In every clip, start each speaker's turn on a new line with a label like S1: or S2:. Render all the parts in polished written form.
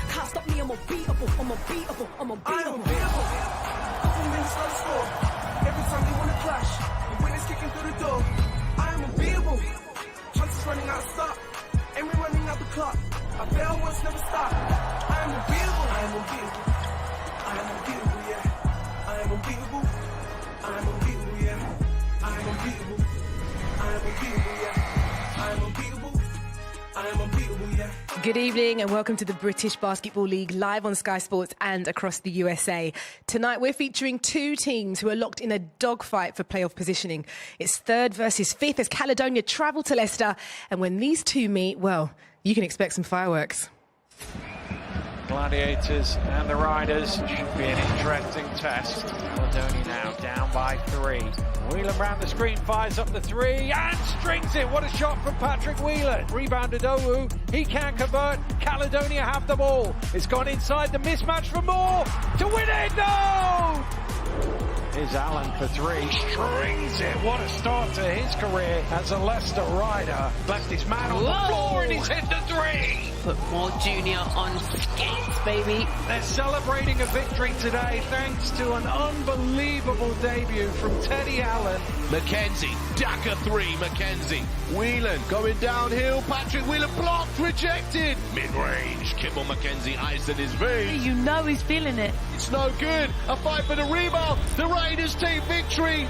S1: Can't stop me, I'm unbeatable, I'm unbeatable, I'm unbeatable.
S2: I'm unbeatable. Couple minutes on the score. Every time they wanna clash, the winners kicking through the door. I'm unbeatable. Chances running out of stop, and we're running out the clock. I bet I once never stop. I am unbeatable. I am unbeatable. I am unbeatable, yeah. I am unbeatable. I am unbeatable, yeah. I am unbeatable. I am unbeatable, yeah. I am unbeatable. I am unbeatable, yeah.
S3: Good evening and welcome to the British Basketball League live on Sky Sports and across the USA. Tonight we're featuring two teams who are locked in a dogfight for playoff positioning. It's third versus fifth as Caledonia travel to Leicester, and when these two meet, well, you can expect some fireworks.
S4: Gladiators and the Riders should be an interesting test. Caledonia now down by 3. Whelan round the screen, fires up the 3 and strings it. What a shot from Patrick Whelan. Rebounded Owu. He can convert. Caledonia have the ball. It's gone inside the mismatch for Moore to win it. No! Here's Allen for 3. Strings it. What a start to his career as a Leicester Rider. Left his man on the floor and he's hit the 3.
S5: Put more Junior on skates, baby.
S4: They're celebrating a victory today thanks to an unbelievable debut from Teddy Allen.
S6: Mackenzie, Daka 3, Mackenzie. Whelan going downhill, Patrick Whelan blocked, rejected. Mid-range, Kimball Mackenzie, ice in his veins.
S5: You know he's feeling it.
S6: It's no good. A fight for the rebound. The Raiders take victory.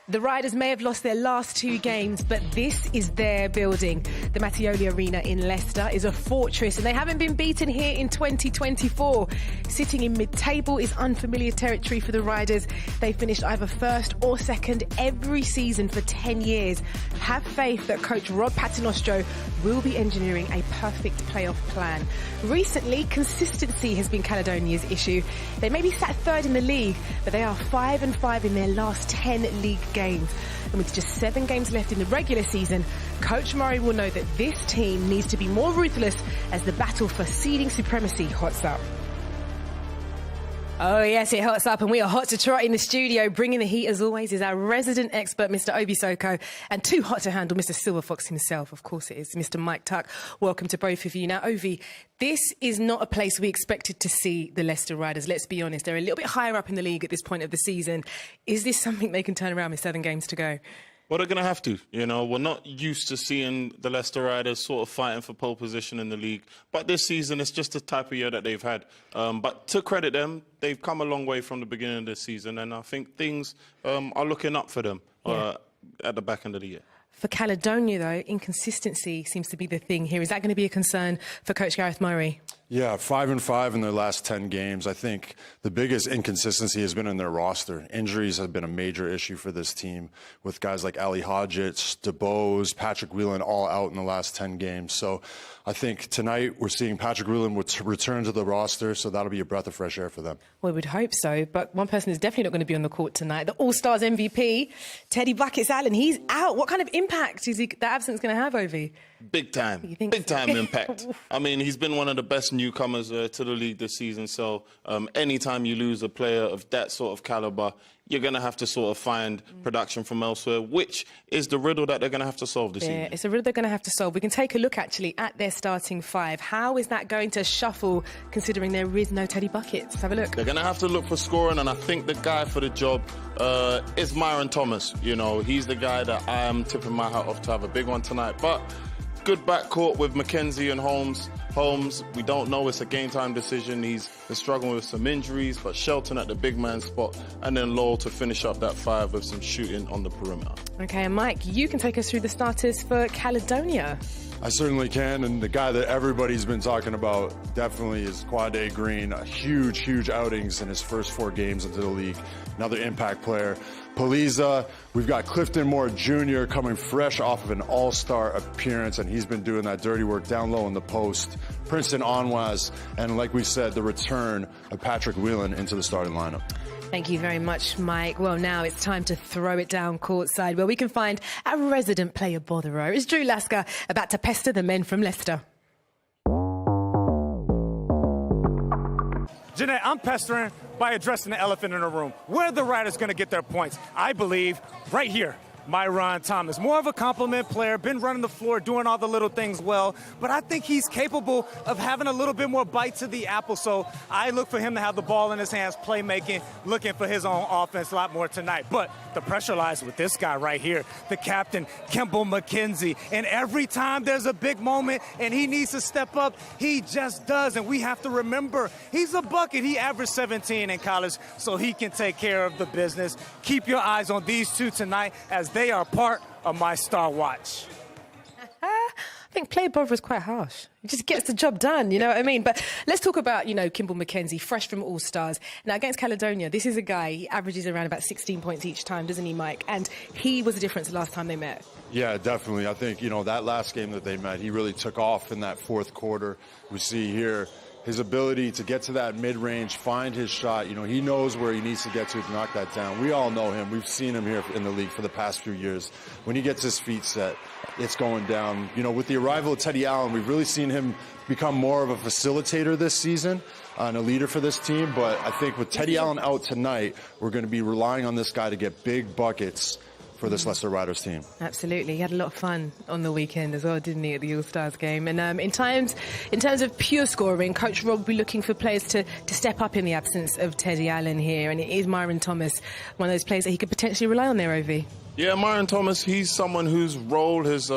S3: The Riders may have lost their last 2 games, but this is their building. The Mattioli Arena in Leicester is a fortress, and they haven't been beaten here in 2024. Sitting in mid-table is unfamiliar territory for the Riders. They finished either first or second every season for 10 years. Have faith that coach Rob Paternostro will be engineering a perfect playoff plan. Recently, consistency has been Caledonia's issue. They may be sat third in the league, but they are 5-5 in their last 10 league games. And with just 7 games left in the regular season, Coach Murray will know that this team needs to be more ruthless as the battle for seeding supremacy hots up. Oh yes, it hots up, and we are hot to trot in the studio. Bringing the heat as always is our resident expert, Mr. Obi Soko, and too hot to handle, Mr. Silver Fox himself. Of course it is, Mr. Mike Tuck. Welcome to both of you. Now, Ovi, this is not a place we expected to see the Leicester Riders. Let's be honest, they're a little bit higher up in the league at this point of the season. Is this something they can turn around with 7 games to go?
S7: Well, they're going to have to. You know, we're not used to seeing the Leicester Riders sort of fighting for pole position in the league. But this season, it's just the type of year that they've had. But to credit them, they've come a long way from the beginning of the season. And I think things are looking up for them at the back end of the year.
S3: For Caledonia, though, inconsistency seems to be the thing here. Is that going to be a concern for Coach Gareth Murray?
S8: Yeah, 5-5 in their last 10 games. I think the biggest inconsistency has been in their roster. Injuries have been a major issue for this team, with guys like Ali Hodgetts, DeBose, Patrick Whelan all out in the last 10 games. So I think tonight we're seeing Patrick Whelan return to the roster, so that'll be a breath of fresh air for them.
S3: Well, we would hope so, but one person is definitely not going to be on the court tonight. The All-Stars MVP, Teddy Buckets Allen, he's out. What kind of impact is that absence going to have, Ovi?
S7: Big time. Big time impact. I mean, he's been one of the best newcomers to the league this season. So anytime you lose a player of that sort of caliber, you're going to have to sort of find production from elsewhere, which is the riddle that they're going to have to solve this evening.
S3: It's a riddle they're going to have to solve. We can take a look, actually, at their starting 5. How is that going to shuffle, considering there is no Teddy Buckets? Have a look.
S7: They're going to have to look for scoring, and I think the guy for the job is Myron Thomas. You know, he's the guy that I am tipping my hat off to have a big one tonight. But good backcourt with Mackenzie and Holmes. Holmes, we don't know. It's a game-time decision. He's been struggling with some injuries, but Shelton at the big man spot, and then Lowell to finish up that 5 with some shooting on the perimeter. OK, and Mike, you can take us through the starters for Caledonia.
S8: I certainly can, and the guy that everybody's been talking about definitely is Quade Green. Huge outings in his first 4 games into the league. Another impact player. Paliza, we've got Clifton Moore Jr. coming fresh off of an all-star appearance, and he's been doing that dirty work down low in the post. Princeton Onwaz, and like we said, the return of Patrick Whelan into the starting lineup.
S3: Thank you very much, Mike. Well, now it's time to throw it down courtside, where we can find our resident player botherer. It's Drew Lasker, about to pester the men from Leicester.
S9: Jeanette, I'm pestering by addressing the elephant in the room. Where are the Riders going to get their points? I believe right here. Myron Thomas. More of a compliment player, been running the floor, doing all the little things well, but I think he's capable of having a little bit more bite to the apple, so I look for him to have the ball in his hands, playmaking, looking for his own offense a lot more tonight. But the pressure lies with this guy right here, the captain, Kimball McKenzie, and every time there's a big moment and he needs to step up, he just does, and we have to remember, he's a bucket. He averaged 17 in college, so he can take care of the business. Keep your eyes on these two tonight as they are part of my Star Watch.
S3: I think play above is quite harsh. He just gets the job done, you know what I mean? But let's talk about, Kimball McKenzie, fresh from All-Stars. Now, against Caledonia, this is a guy, he averages around about 16 points each time, doesn't he, Mike? And he was the difference the last time they met.
S8: Yeah, definitely. I think, that last game that they met, he really took off in that fourth quarter. We see here his ability to get to that mid-range, find his shot. He knows where he needs to get to knock that down. We all know him. We've seen him here in the league for the past few years. When he gets his feet set, it's going down. With the arrival of Teddy Allen, we've really seen him become more of a facilitator this season and a leader for this team. But I think with Teddy Allen out tonight, we're going to be relying on this guy to get big buckets for this Leicester Riders team.
S3: Absolutely. He had a lot of fun on the weekend as well, didn't he, at the All-Stars game? And in terms of pure scoring, Coach Rob will be looking for players to step up in the absence of Teddy Allen here. And it is Myron Thomas, one of those players that he could potentially rely on there, Ovi.
S7: Yeah, Myron Thomas, he's someone whose role has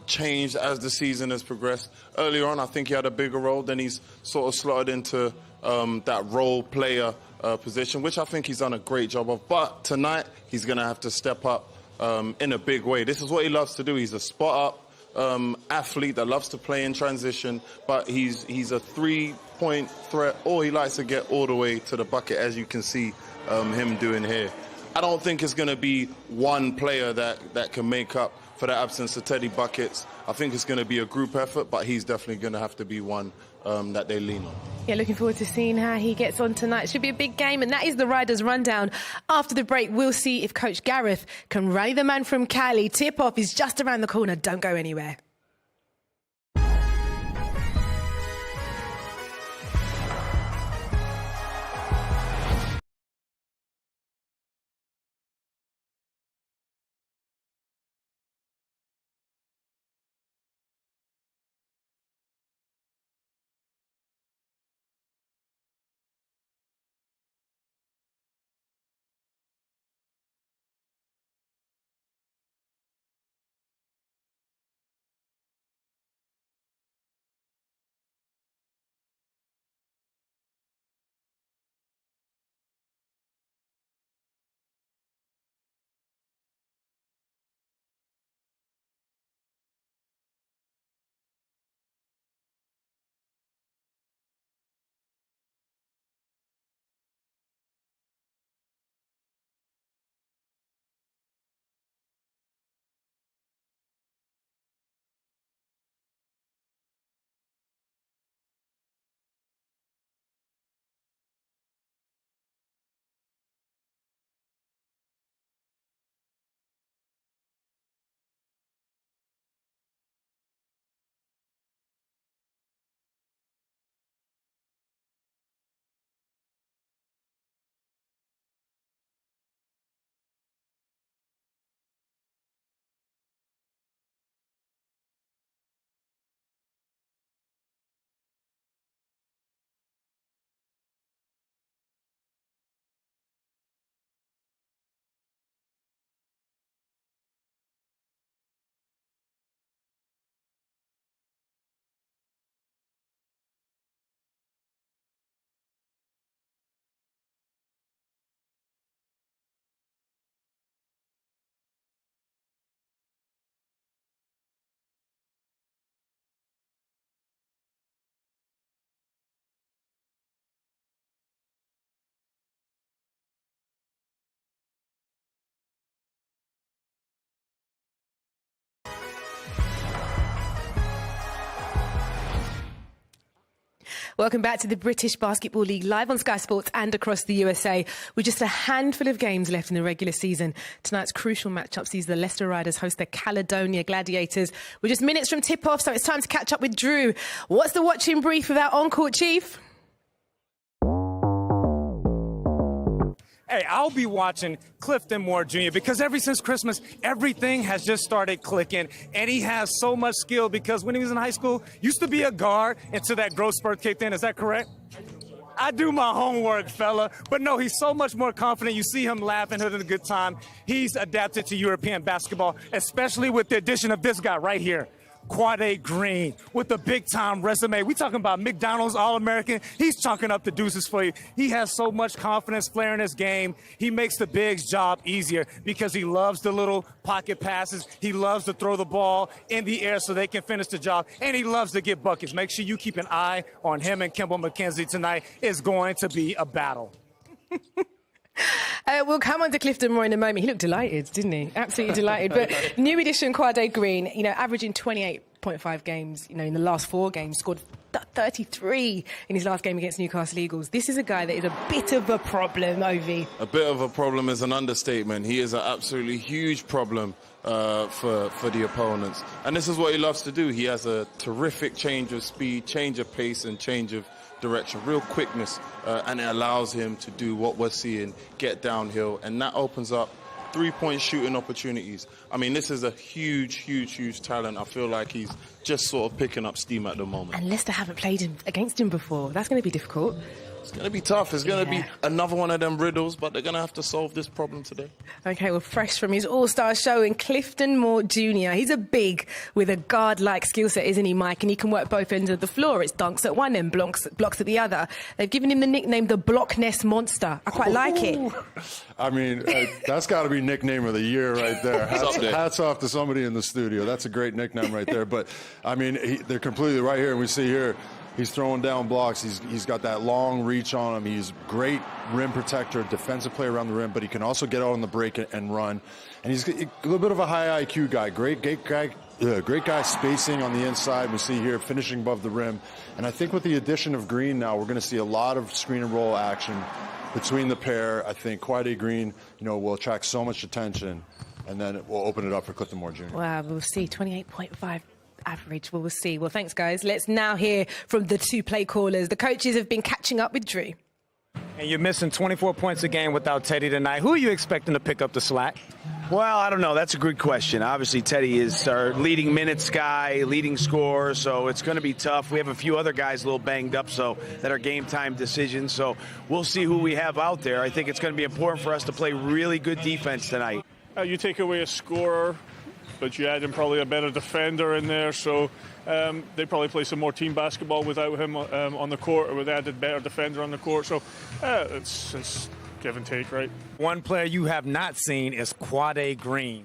S7: changed as the season has progressed. Earlier on, I think he had a bigger role. Then he's sort of slotted into that role player position, which I think he's done a great job of. But tonight, he's going to have to step up in a big way. This is what he loves to do. He's a spot-up athlete that loves to play in transition, but he's a three-point threat, or he likes to get all the way to the bucket, as you can see him doing here. I don't think it's going to be one player that can make up for the absence of Teddy buckets. I think it's going to be a group effort, but he's definitely going to have to be one that they lean on.
S3: Yeah, looking forward to seeing how he gets on tonight. Should be a big game, and that is the Riders' rundown. After the break, we'll see if Coach Gareth can rally the man from Cali. Tip-off is just around the corner. Don't go anywhere. Welcome back to the British Basketball League, live on Sky Sports and across the USA. With just a handful of games left in the regular season, tonight's crucial matchup sees the Leicester Riders host the Caledonia Gladiators. We're just minutes from tip-off, so it's time to catch up with Drew. What's the watching brief with our on-court chief?
S9: Hey, I'll be watching Clifton Moore Jr. because ever since Christmas, everything has just started clicking, and he has so much skill because when he was in high school, used to be a guard until that growth spurt kicked in. Is that correct? I do my homework, fella. But no, he's so much more confident. You see him laughing, having a good time. He's adapted to European basketball, especially with the addition of this guy right here. Quade Green with a big-time resume. We talking about McDonald's All-American. He's chunking up the deuces for you. He has so much confidence, flair in his game. He makes the bigs' job easier because he loves the little pocket passes. He loves to throw the ball in the air so they can finish the job, and he loves to get buckets. Make sure you keep an eye on him and Kimball McKenzie tonight. It's going to be a battle.
S3: We'll come on to Clifton Moore in a moment. He looked delighted, didn't he? Absolutely delighted. But new addition Quade Green, averaging 28.5 games, in the last 4 games, scored 33 in his last game against Newcastle Eagles. This is a guy that is a bit of a problem, Ovi.
S7: A bit of a problem is an understatement. He is an absolutely huge problem for the opponents. And this is what he loves to do. He has a terrific change of speed, change of pace, and change of direction, real quickness, and it allows him to do what we're seeing, get downhill, and that opens up three-point shooting opportunities. I mean, this is a huge talent. I feel like he's just sort of picking up steam at the moment.
S3: And Leicester haven't played against him before. That's going to be difficult.
S7: It's going to be tough. It's going to be another one of them riddles, but they're going to have to solve this problem today.
S3: OK, well, fresh from his all-star show in Clifton Moore Jr. He's a big with a guard-like skill set, isn't he, Mike? And he can work both ends of the floor. It's dunks at one end, blocks at the other. They've given him the nickname the Block Nest Monster. I quite like it.
S8: I mean, that's got to be nickname of the year right there. Hats off to somebody in the studio. That's a great nickname right there. But, I mean, they're completely right here. And we see here, he's throwing down blocks. He's got that long reach on him. He's great rim protector, defensive player around the rim, but he can also get out on the break and run. And he's a little bit of a high IQ guy. Great guy spacing on the inside. We see here finishing above the rim. And I think with the addition of Green now, we're going to see a lot of screen and roll action between the pair. I think Quade Green, will attract so much attention, and then it will open it up for Clifton Moore Jr.
S3: Wow, we'll see. 28.5. Average. We'll see. Well, thanks, guys. Let's now hear from the 2 play callers. The coaches have been catching up with Drew.
S9: And you're missing 24 points a game without Teddy tonight. Who are you expecting to pick up the slack?
S10: Well, I don't know. That's a good question. Obviously, Teddy is our leading minutes guy, leading scorer, so it's going to be tough. We have a few other guys a little banged up, so that are game time decisions. So we'll see who we have out there. I think it's going to be important for us to play really good defense tonight.
S11: You take away a scorer, but you add in probably a better defender in there, so they probably play some more team basketball without him on the court, or with added better defender on the court. So it's give and take, right?
S9: One player you have not seen is Quade Green.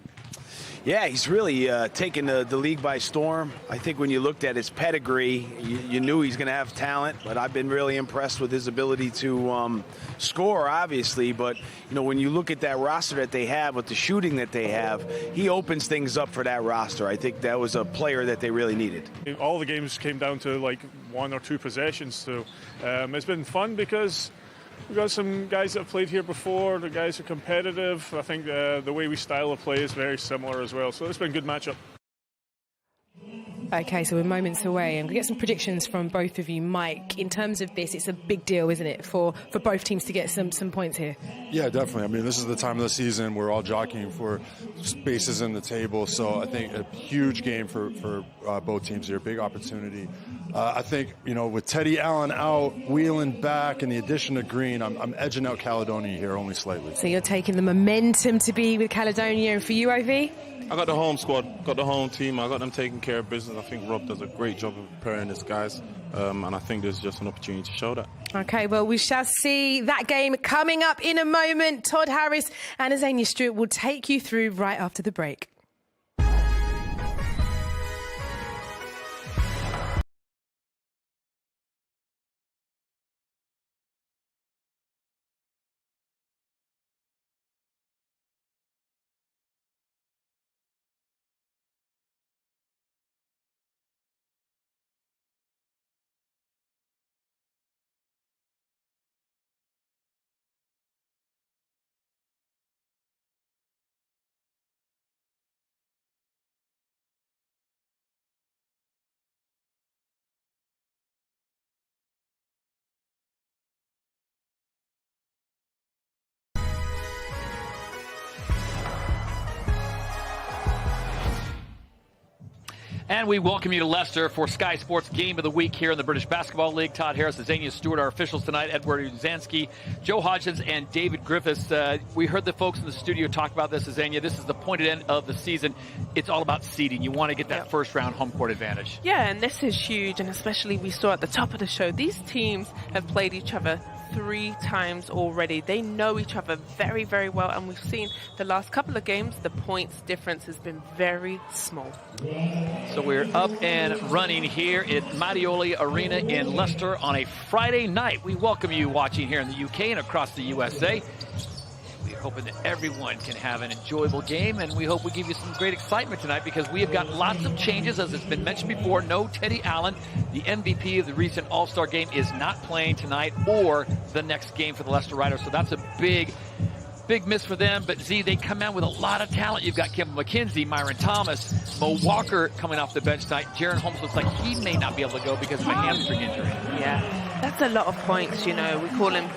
S10: Yeah, he's really taken the league by storm. I think when you looked at his pedigree, you knew he's going to have talent, but I've been really impressed with his ability to score, obviously. But, when you look at that roster that they have, with the shooting that they have, he opens things up for that roster. I think that was a player that they really needed.
S11: All the games came down to like 1 or 2 possessions, so it's been fun because we've got some guys that have played here before. The guys are competitive. I think the way we style of play is very similar as well. So it's been a good matchup.
S3: OK, so we're moments away. I'm going to get some predictions from both of you. Mike, in terms of this, it's a big deal, isn't it, for both teams to get some points here?
S8: Yeah, definitely. I mean, this is the time of the season we're all jockeying for spaces in the table. So I think a huge game for both teams here, big opportunity. I think, with Teddy Allen out, Whelan back, and the addition of Green, I'm edging out Caledonia here only slightly.
S3: So you're taking the momentum to be with Caledonia. And for you, Ovi?
S7: I got the home squad, got the home team. I got them taking care of business. I think Rob does a great job of preparing his guys, and I think there's just an opportunity to show that. OK, well, we shall see that game coming up in a moment. Todd Harris and Azania Stewart will take you through right after the break.
S12: And we welcome you to Leicester for Sky Sports Game of the Week here in the British Basketball League. Todd Harris, Zania Stewart, our officials tonight, Edward Uzansky, Joe Hodgins, and David Griffiths. We heard the folks in the studio talk about this, Zania. This is the pointed end of the season. It's all about seeding. You want to get that first round home court advantage.
S5: Yeah, and this is huge, and especially we saw at the top of the show, these teams have played each other 3 times already. They know each other very, very well, and we've seen the last couple of games, the points difference has been very small.
S12: So we're up and running here at Mattioli Arena in Leicester on a Friday night. We welcome you watching here in the UK and across the USA. We're hoping that everyone can have an enjoyable game, and we hope we give you some great excitement tonight because we have got lots of changes, as it's been mentioned before. No Teddy Allen, the MVP of the recent All-Star game, is not playing tonight or the next game for the Leicester Riders, so that's a big miss for them. But Z, they come out with a lot of talent. You've got Kimball McKenzie, Myron Thomas, Mo Walker coming off the bench tonight. Jaron Holmes looks like he may not be able to go because of a hamstring injury.
S5: Yeah, that's a lot of points, you know. We call him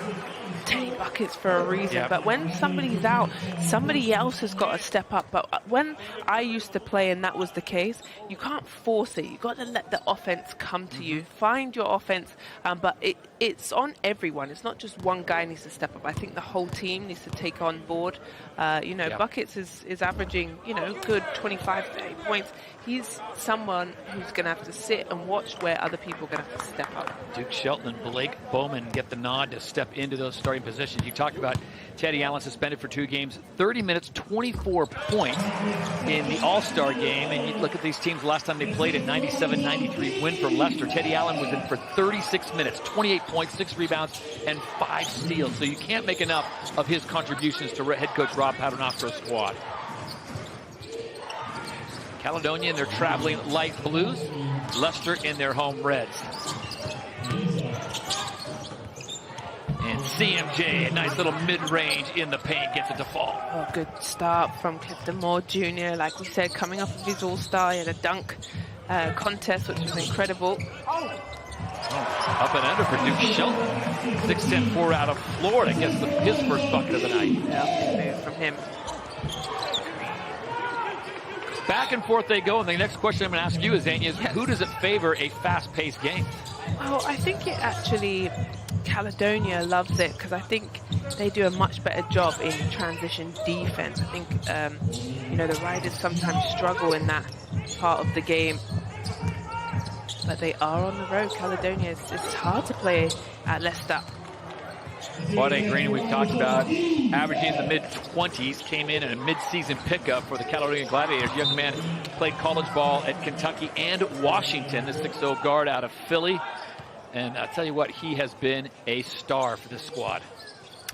S5: Teddy Buckets for a reason, but when somebody's out, somebody else has got to step up. But when I used to play and that was the case, you can't force it. You got to let the offense come to you. Find your offense, but it's on everyone. It's not just one guy needs to step up. I think the whole team needs to take on board. Buckets is averaging, good 25, 30 points. He's someone who's going to have to sit and watch where other people are going to have to step up.
S12: Duke Shelton and Blake Bowman get the nod to step into those starting positions. You talked about Teddy Allen suspended for 2 games, 30 minutes, 24 points in the All-Star game. And you look at these teams, last time they played a 97-93 win for Leicester. Teddy Allen was in for 36 minutes, 28 points, 6 rebounds, and 5 steals. So you can't make enough of his contributions to head coach Rob Paternoster's squad. Caledonia in their traveling light blues, Leicester in their home reds. And CMJ, a nice little mid-range in the paint, gets it to fall.
S5: Oh, good start from Clifton Moore Jr. Like we said, coming up with his All-Star, he had a dunk contest, which was incredible.
S12: Up and under for Duke Shelton. 6'10" forward out of Florida gets his first bucket of the night.
S5: Yeah, move from him.
S12: Back and forth they go, and the next question I'm going to ask you, Zania, is who does it favor a fast-paced game?
S5: Well, I think it actually, Caledonia loves it because I think they do a much better job in transition defense. I think, the Riders sometimes struggle in that part of the game. But they are on the road. Caledonia, it's hard to play at Leicester.
S12: Quade Green, we've talked about, averaging in the mid-20s, came in a mid-season pickup for the Caledonia Gladiators. Young man played college ball at Kentucky and Washington, the 6'0" guard out of Philly. And I'll tell you what, he has been a star for this squad.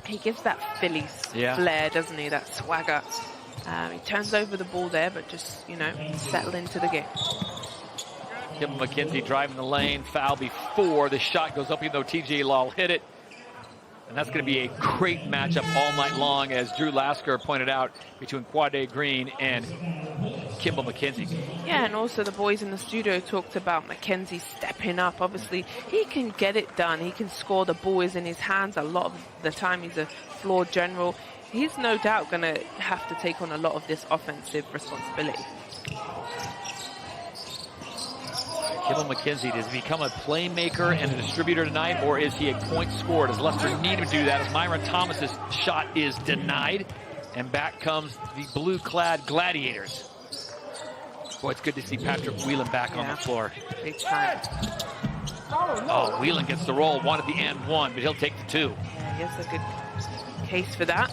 S5: He gives that Philly flair, doesn't he? That swagger. He turns over the ball there, but just, settle into the game.
S12: Kimball McKenzie driving the lane, foul before the shot goes up, even though TJ Law hit it. And that's going to be a great matchup all night long, as Drew Lasker pointed out, between Quade Green and Kimball McKenzie.
S5: Yeah, and also the boys in the studio talked about McKenzie stepping up. Obviously, he can get it done. He can score. The ball is in his hands a lot of the time. He's a floor general. He's no doubt going to have to take on a lot of this offensive responsibility.
S12: Kimball McKenzie, does he become a playmaker and a distributor tonight, or is he a point scorer? Does Leicester need him to do that, as Myron Thomas's shot is denied? And back comes the blue-clad Gladiators. Boy, it's good to see Patrick Whelan back on the floor.
S5: Big time.
S12: Oh, Whelan gets the roll, wanted the and one, but he'll take the 2.
S5: Yeah, he has a good case for that.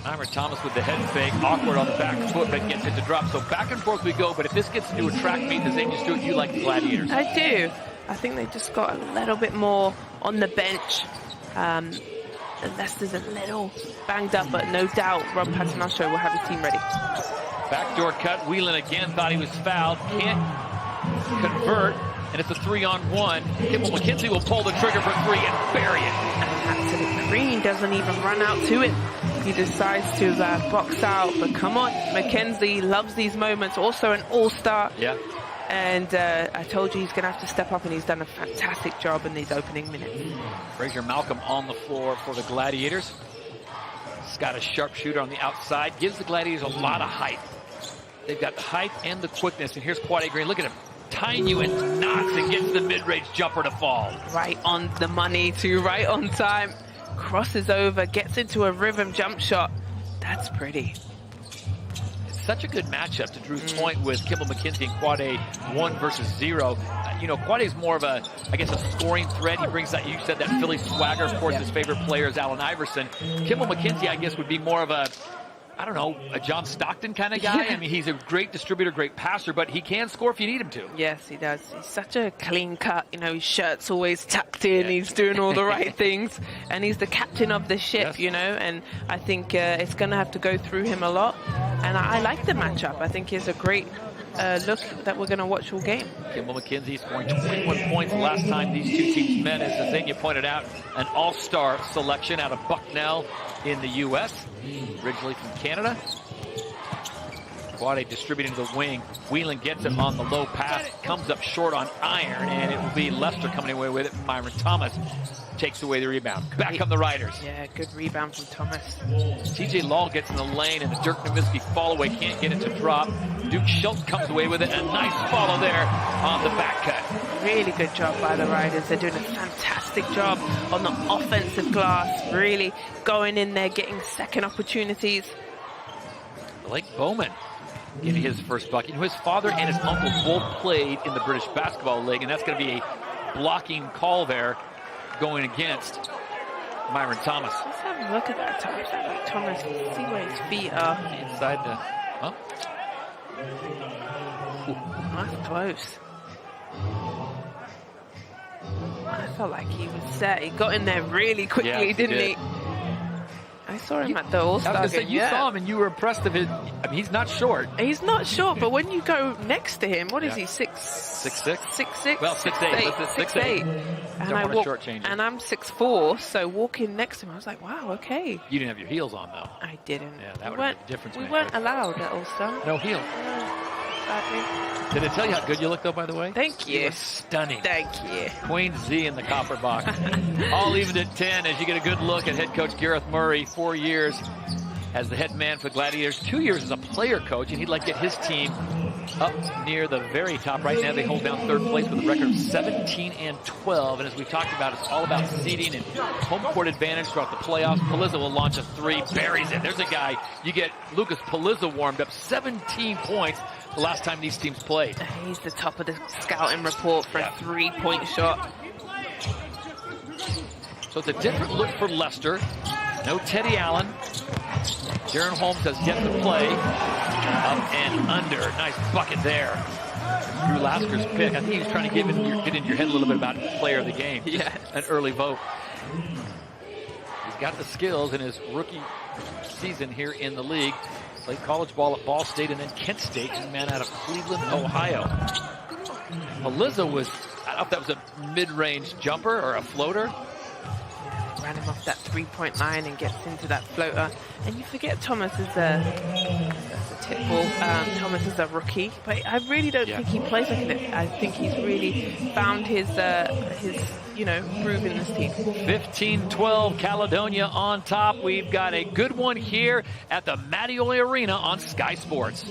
S12: Myron Thomas with the head fake, awkward on the back foot, but gets it to drop. So back and forth we go, but if this gets into a track meet, does Zania Stewart, you like the Gladiators?
S5: I do. I think they just got a little bit more on the bench. The Leicester's a little banged up, but no doubt Rob Paternoster will have his team ready.
S12: Backdoor cut, Whelan again thought he was fouled, can't convert, and it's a 3-on-1. Kimball McKenzie will pull the trigger for 3 and bury it.
S5: And Green doesn't even run out to it. He decides to box out, but come on, McKenzie loves these moments. Also an all-star.
S12: Yeah.
S5: And I told you he's going to have to step up, and he's done a fantastic job in these opening minutes.
S12: Fraser Malcolm on the floor for the Gladiators. He's got a sharpshooter on the outside. Gives the Gladiators a lot of height. They've got the height and the quickness, and here's Quade Green. Look at him, tying you in knots and gets the mid-range jumper to fall.
S5: Right on the money too, right on time. Crosses over, gets into a rhythm jump shot. That's pretty.
S12: It's such a good matchup, to Drew's point, with Kimball McKenzie and Quade 1 versus 0. You know, Quade's more of a, I guess, a scoring threat. He brings that, you said, that Philly swagger. Of course, his favorite player is Allen Iverson. Kimball McKenzie, I guess, would be more of a, I don't know, a John Stockton kind of guy. I mean, he's a great distributor, great passer, but he can score if you need him to.
S5: Yes, he does. He's such a clean cut. You know, his shirt's always tucked in. He's doing all the right things. And he's the captain of the ship, you know, and I think it's going to have to go through him a lot. And I like the matchup. I think it's a great look that we're going to watch all game.
S12: Kimball McKenzie scoring 21 points the last time these two teams met. As Zenia pointed out, an all-star selection out of Bucknell in the U.S., originally from Canada. Quade distributing to the wing. Whelan gets it on the low pass, comes up short on iron, and it will be Leicester coming away with it. Myron Thomas takes away the rebound. Back come the Riders.
S5: Yeah, good rebound from Thomas.
S12: TJ Law gets in the lane, and the Dirk Nowitzki follow-away can't get it to drop. Duke Schultz comes away with it, and a nice follow there on the back cut.
S5: Really good job by the Riders. They're doing a fantastic job on the offensive glass, really going in there, getting second opportunities.
S12: Blake Bowman getting his first bucket. His father and his uncle both played in the British Basketball League, and that's going to be a blocking call there going against Myron Thomas.
S5: Let's have a look at that Thomas. See where his feet are.
S12: Inside the... Huh?
S5: That's close. I felt like he was set. He got in there really quickly, didn't he? I saw him at the All-Star game.
S12: You saw him and you were impressed of it. I mean, he's not short.
S5: He's not short, but when you go next to him, what is he, 6'6"? 6'6"?
S12: Well, 6'8".
S5: 6'8". And I walk, and I'm 6'4", so walking next to him, I was like, wow, okay.
S12: You didn't have your heels on, though.
S5: I didn't.
S12: Yeah, that would have made a difference.
S5: We weren't allowed at All-Star.
S12: No heels. Did it tell you how good you looked, though, by the way?
S5: Thank you.
S12: You were stunning.
S5: Thank you.
S12: Queen Z in the copper box. All evened at 10 as you get a good look at head coach Gareth Murray. 4 years as the head man for the Gladiators. 2 years as a player coach, and he'd like to get his team up near the very top. Right now they hold down third place with a record of 17-12. And as we talked about, it's all about seeding and home court advantage throughout the playoffs. Palizza will launch a three, buries it. There's a guy, you get Lucas Palizza warmed up, 17 points the last time these teams played.
S5: He's the top of the scouting report for a three-point shot.
S12: So it's a different look for Leicester. No Teddy Allen. Jaron Holmes has yet to play. Up and under. Nice bucket there. Drew Lasker's pick. I think he was trying to get into your head a little bit about player of the game.
S5: Yeah.
S12: An early vote. He's got the skills in his rookie season here in the league. Played college ball at Ball State and then Kent State, and a man out of Cleveland, Ohio. Palizza was, I don't know if that was a mid-range jumper or a floater.
S5: Ran him off that three-point line and gets into that floater. And you forget Thomas is a tip ball. Thomas is a rookie, but I really don't think he plays like it. I think he's really found his groove in this team.
S12: 15-12 Caledonia on top. We've got a good one here at the Mattioli Arena on Sky Sports.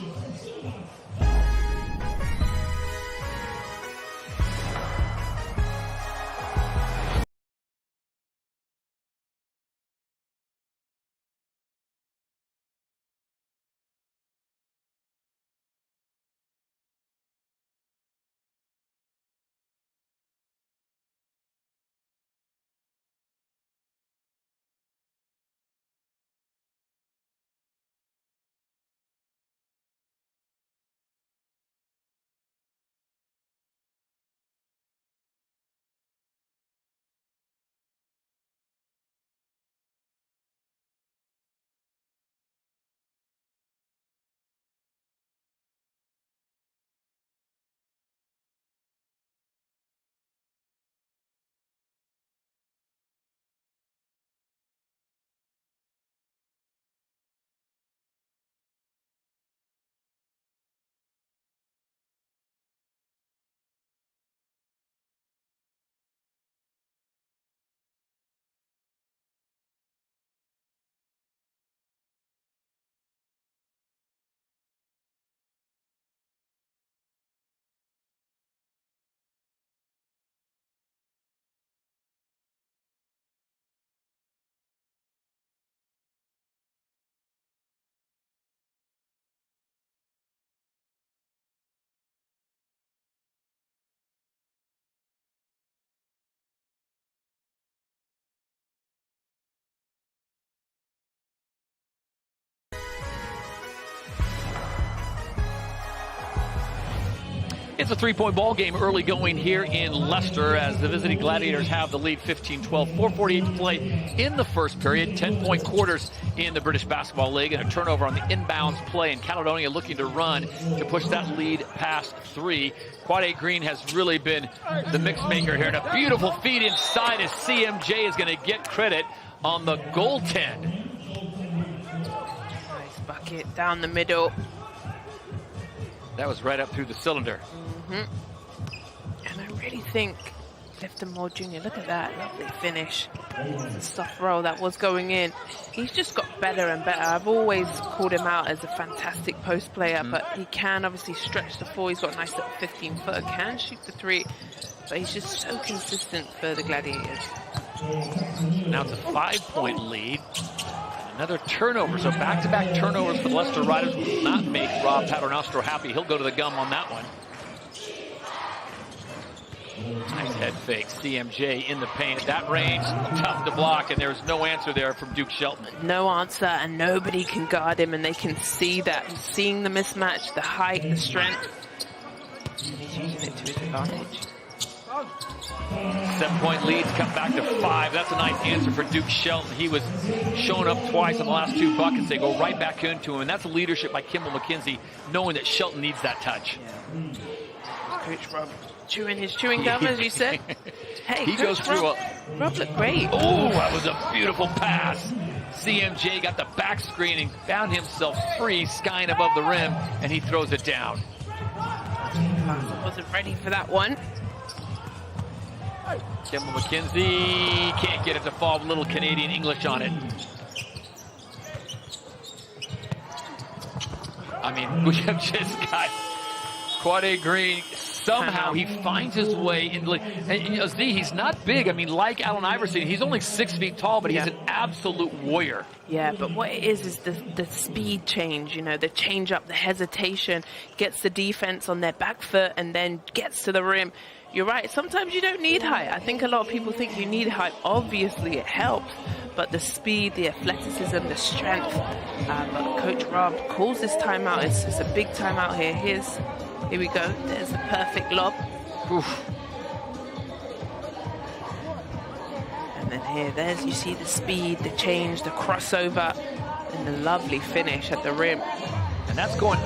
S12: It's a 3-point ball game early going here in Leicester as the visiting Gladiators have the lead 15-12. 4:48 to play in the first period. 10-point quarters in the British Basketball League and a turnover on the inbounds play. And Caledonia looking to run to push that lead past 3. Quade Green has really been the mix maker here. And a beautiful feed inside as CMJ is going to get credit on the goaltend.
S5: Nice bucket down the middle.
S12: That was right up through the cylinder.
S5: And I really think Clifton Moore Jr., look at that, lovely finish. The soft roll that was going in. He's just got better and better. I've always called him out as a fantastic post player, but he can obviously stretch the 4. He's got a nice little 15-footer, can shoot the 3, but he's just so consistent for the Gladiators.
S12: Now it's a 5-point lead. Another turnover, so back-to-back turnovers for the Leicester Riders will not make Rob Paternostro happy. He'll go to the gum on that one. Nice head fake. CMJ in the paint. At that range, tough to block, and there's no answer there from Duke Shelton.
S5: No answer, and nobody can guard him, and they can see that. He's seeing the mismatch, the height, the strength. He's using it to his advantage.
S12: 7-point leads come back to 5. That's a nice answer for Duke Shelton. He was shown up twice on the last 2 buckets. They go right back into him, and that's a leadership by Kimball McKenzie, knowing that Shelton needs that touch.
S5: Yeah. Coach Rob chewing his chewing gum, as you said. Hey,
S12: he
S5: Coach
S12: goes through
S5: Rob looked great.
S12: Oh, that was a beautiful pass. CMJ got the back screen and found himself free, skying above the rim, and he throws it down.
S5: Wasn't ready for that one.
S12: Kimball McKenzie can't get it to fall with a little Canadian English on it. I mean, we have just got Quade Green. Somehow he finds his way into, and you know, Z, he's not big. I mean, like Allen Iverson, he's only 6 feet tall, but he's an absolute warrior.
S5: Yeah, but what it is the speed change, you know, the change up, the hesitation, gets the defense on their back foot and then gets to the rim. You're right, sometimes you don't need height. I think a lot of people think you need height. Obviously it helps, but the speed, the athleticism, the strength. But Coach Rob calls this timeout. It's a big timeout here. Here we go. There's the perfect lob.
S12: Oof.
S5: And then there's you see the speed, the change, the crossover, and the lovely finish at the rim.
S12: And that's going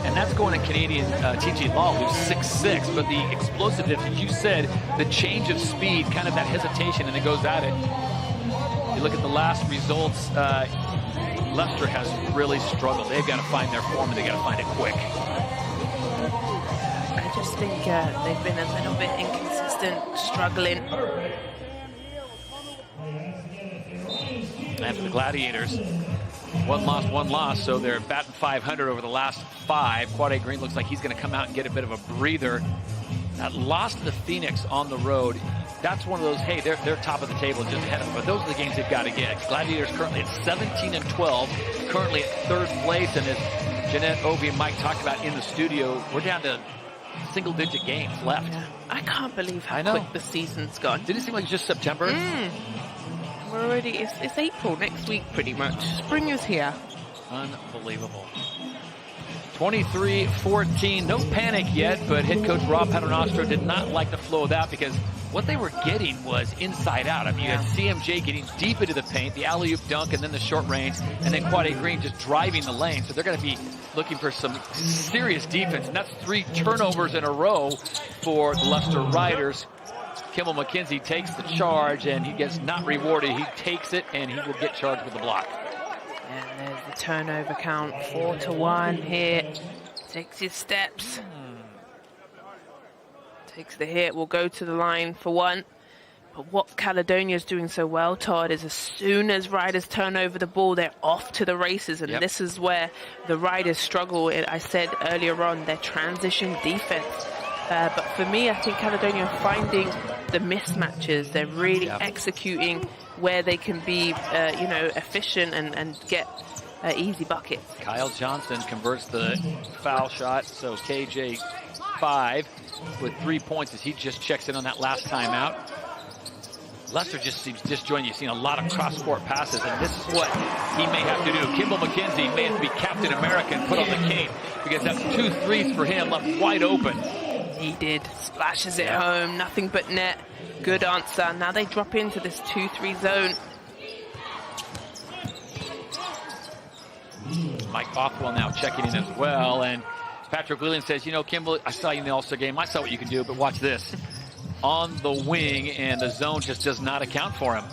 S12: to Canadian TJ Law, who's 6'6", but the explosiveness, as you said, the change of speed, kind of that hesitation, and it goes at it. You look at the last results, Leicester has really struggled. They've got to find their form, and they've got to find it quick.
S5: I just think they've been a little bit inconsistent, struggling.
S12: And for the Gladiators, one loss, so they're batting 500 over the last 5. Quade Green looks like he's going to come out and get a bit of a breather. That loss to the Phoenix on the road, that's one of those, hey, they're top of the table just ahead of them, but those are the games they've got to get. Gladiators currently at 17-12, currently at 3rd place, and as Jeanette, Ovi, and Mike talked about in the studio, we're down to single-digit games left.
S5: Yeah. I can't believe how quick the season's gone.
S12: Did it seem like it's just September?
S5: We're already, it's April next week pretty much. Spring is here.
S12: Unbelievable. 23-14, no panic yet, but head coach Rob Paternostro did not like the flow of that because what they were getting was inside out. I mean, you had CMJ getting deep into the paint, the alley-oop dunk, and then the short range, and then Quade Green just driving the lane. So they're going to be looking for some serious defense, and that's 3 turnovers in a row for the Leicester Riders. Kimball McKenzie takes the charge, and he gets not rewarded. He takes it, and he will get charged with the block.
S5: And there's the turnover count, 4-1 here. Takes his steps. Takes the hit, will go to the line for 1. But what Caledonia is doing so well, Todd, is as soon as Riders turn over the ball, they're off to the races. And this is where the Riders struggle. I said earlier on, their transition defense. But for me, I think Caledonia are finding the mismatches. They're really executing where they can be, efficient and get easy buckets.
S12: Kyle Johnson converts the foul shot, so KJ 5 with 3 points as he just checks in on that last timeout. Leicester just seems disjointed. You've seen a lot of cross-court passes, and this is what he may have to do. Kimball McKenzie may have to be Captain America and put on the cape because that's 2 threes for him left wide open.
S5: He did. Splashes it home. Nothing but net. Good answer. Now they drop into this 2-3 zone.
S12: Mike Bothwell now checking in as well. And Patrick Whelan says, you know, Kimball, I saw you in the All-Star game. I saw what you can do, but watch this. On the wing, and the zone just does not account for him.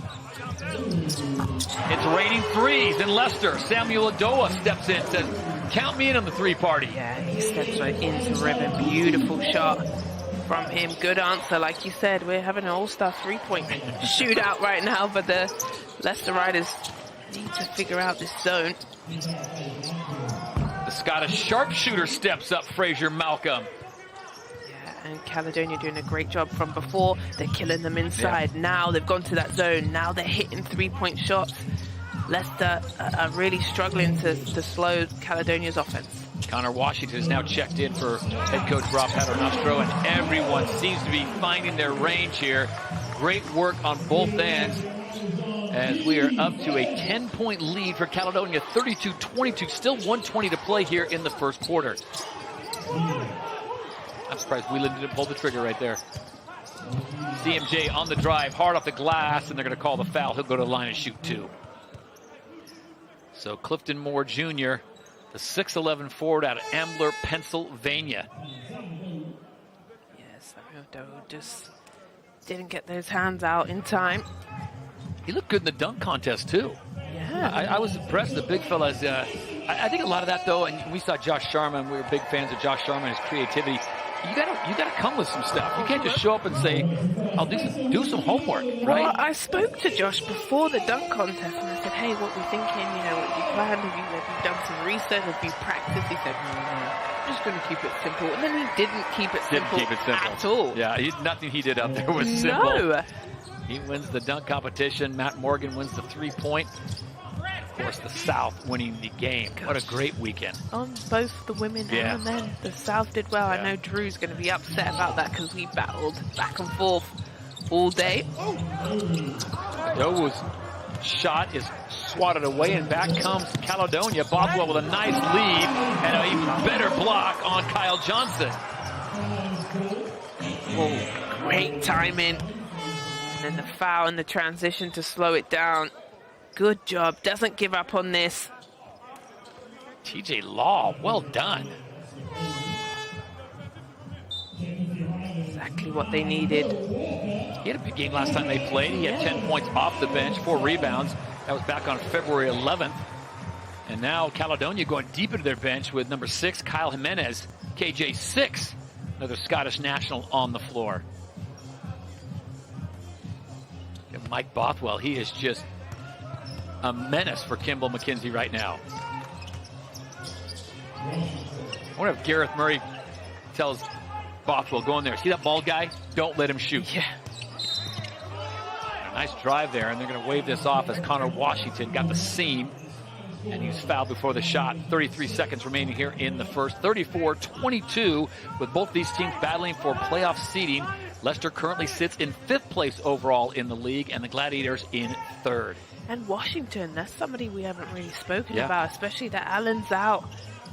S12: It's raining threes in Leicester. Samuel Adoa steps in, says, count me in on the three party.
S5: Yeah, he steps right into ribbon. Beautiful shot from him. Good answer. Like you said, we're having an all-star three-point shootout right now, but the Leicester Riders need to figure out this zone.
S12: The Scottish sharpshooter steps up, Fraser Malcolm.
S5: And Caledonia doing a great job from before. They're killing them inside. Now they've gone to that zone. Now they're hitting three-point shots. Leicester are really struggling to slow Caledonia's offense.
S12: Connor Washington is now checked in for head coach Rob Paternostro, and everyone seems to be finding their range here. Great work on both ends as we are up to a 10-point lead for Caledonia, 32-22. Still 1:20 to play here in the first quarter. I'm surprised Whelan didn't pull the trigger right there. CMJ on the drive, hard off the glass, and they're going to call the foul. He'll go to the line and shoot two. So Clifton Moore Jr., the 6'11 forward out of Ambler, Pennsylvania.
S5: Yes, Doe just didn't get those hands out in time.
S12: He looked good in the dunk contest, too.
S5: Yeah.
S12: I was impressed. The big fellas. I think a lot of that, though, and we saw Josh Sharma, we were big fans of Josh Sharma and his creativity. You gotta come with some stuff. You can't just show up and say, I'll do some homework, right?
S5: Well, I spoke to Josh before the dunk contest, and I said, hey, what we thinking? You know, what you planned? Have you done some research? Have you practiced? He said, no, I'm just going to keep it simple. And then he didn't keep it simple at all.
S12: Yeah, nothing he did out there was simple.
S5: No.
S12: He wins the dunk competition. Matt Morgan wins the three-point. Of course, the South winning the game. What a great weekend.
S5: On both the women and the men. The South did well. I know Drew's going to be upset about that because we battled back and forth all day.
S12: Doe's shot is swatted away, and back comes Caledonia. Bothwell with a nice lead and an even better block on Kyle Johnson.
S5: Oh, great timing. And then the foul and the transition to slow it down. Good job. Doesn't give up on this.
S12: TJ Law, well done.
S5: Exactly what they needed.
S12: He had a big game last time they played. He had 10 points off the bench, 4 rebounds. That was back on February 11th. And now Caledonia going deep into their bench with number 6, Kyle Jimenez, KJ6, another Scottish national on the floor. And Mike Bothwell, he is just a menace for Kimball McKenzie right now. I wonder if Gareth Murray tells Bothwell, go in there. See that bald guy? Don't let him shoot.
S5: Yeah.
S12: A nice drive there, and they're going to wave this off as Connor Washington got the seam, and he's fouled before the shot. 33 seconds remaining here in the first. 34-22 with both these teams battling for playoff seeding. Leicester currently sits in 5th place overall in the league, and the Gladiators in 3rd.
S5: And Washington, that's somebody we haven't really spoken about, especially that Allen's out.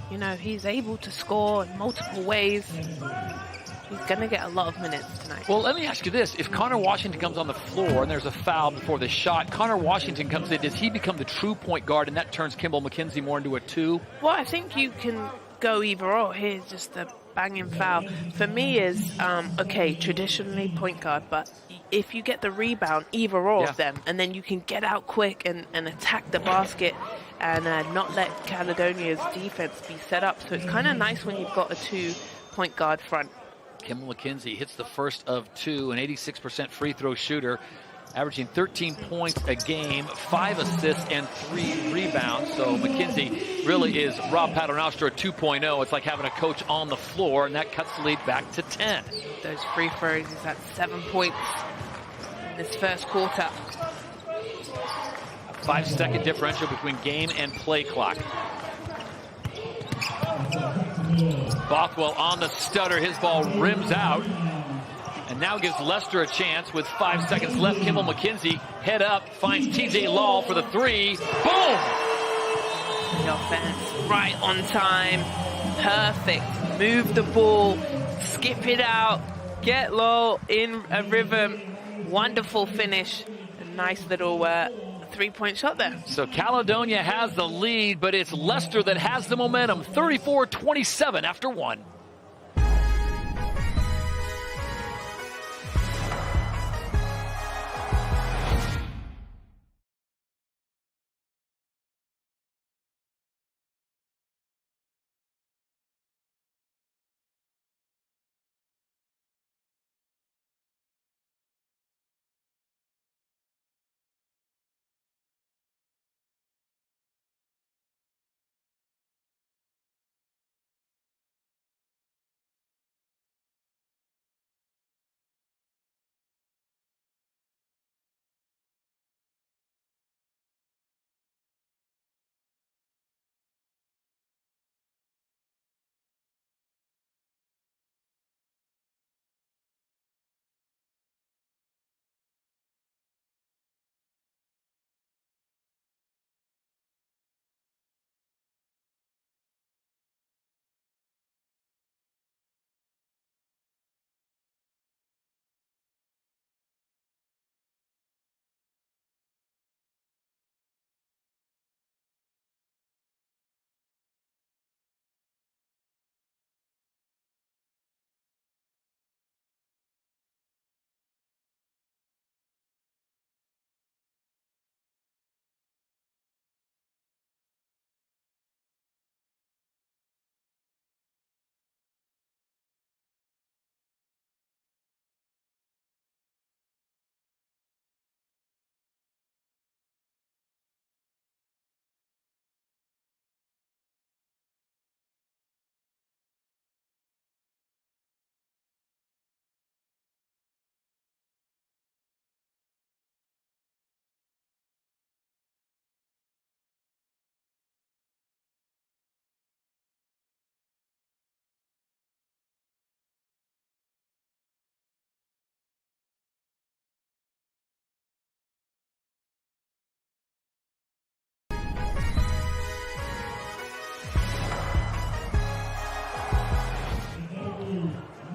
S5: You know, he's able to score in multiple ways. He's going to get a lot of minutes tonight.
S12: Well, let me ask you this. If Connor Washington comes on the floor and there's a foul before the shot, Connor Washington comes in, does he become the true point guard and that turns Kimball McKenzie more into a 2?
S5: Well, I think you can go either or. Here's just a banging foul. For me is, okay, traditionally point guard, but if you get the rebound, either or of them, and then you can get out quick and attack the basket and not let Caledonia's defense be set up. So it's kind of nice when you've got a 2-point guard front.
S12: Kimball McKenzie hits the first of 2, an 86% free throw shooter, averaging 13 points a game, 5 assists and 3 rebounds. So McKenzie really is Rob Paternostro 2.0. It's like having a coach on the floor, and that cuts the lead back to 10.
S5: Those free throws, he's at 7 points in this first quarter.
S12: A 5-second differential between game and play clock. Bothwell on the stutter. His ball rims out. And now gives Leicester a chance with 5 seconds left. Kimball McKenzie head up, finds TJ Law for the 3. Boom!
S5: The offense right on time. Perfect. Move the ball. skip it out, get low in a rhythm. Wonderful finish. A nice little 3-point shot there.
S12: So Caledonia has the lead, but it's Leicester that has the momentum. 34-27 after one.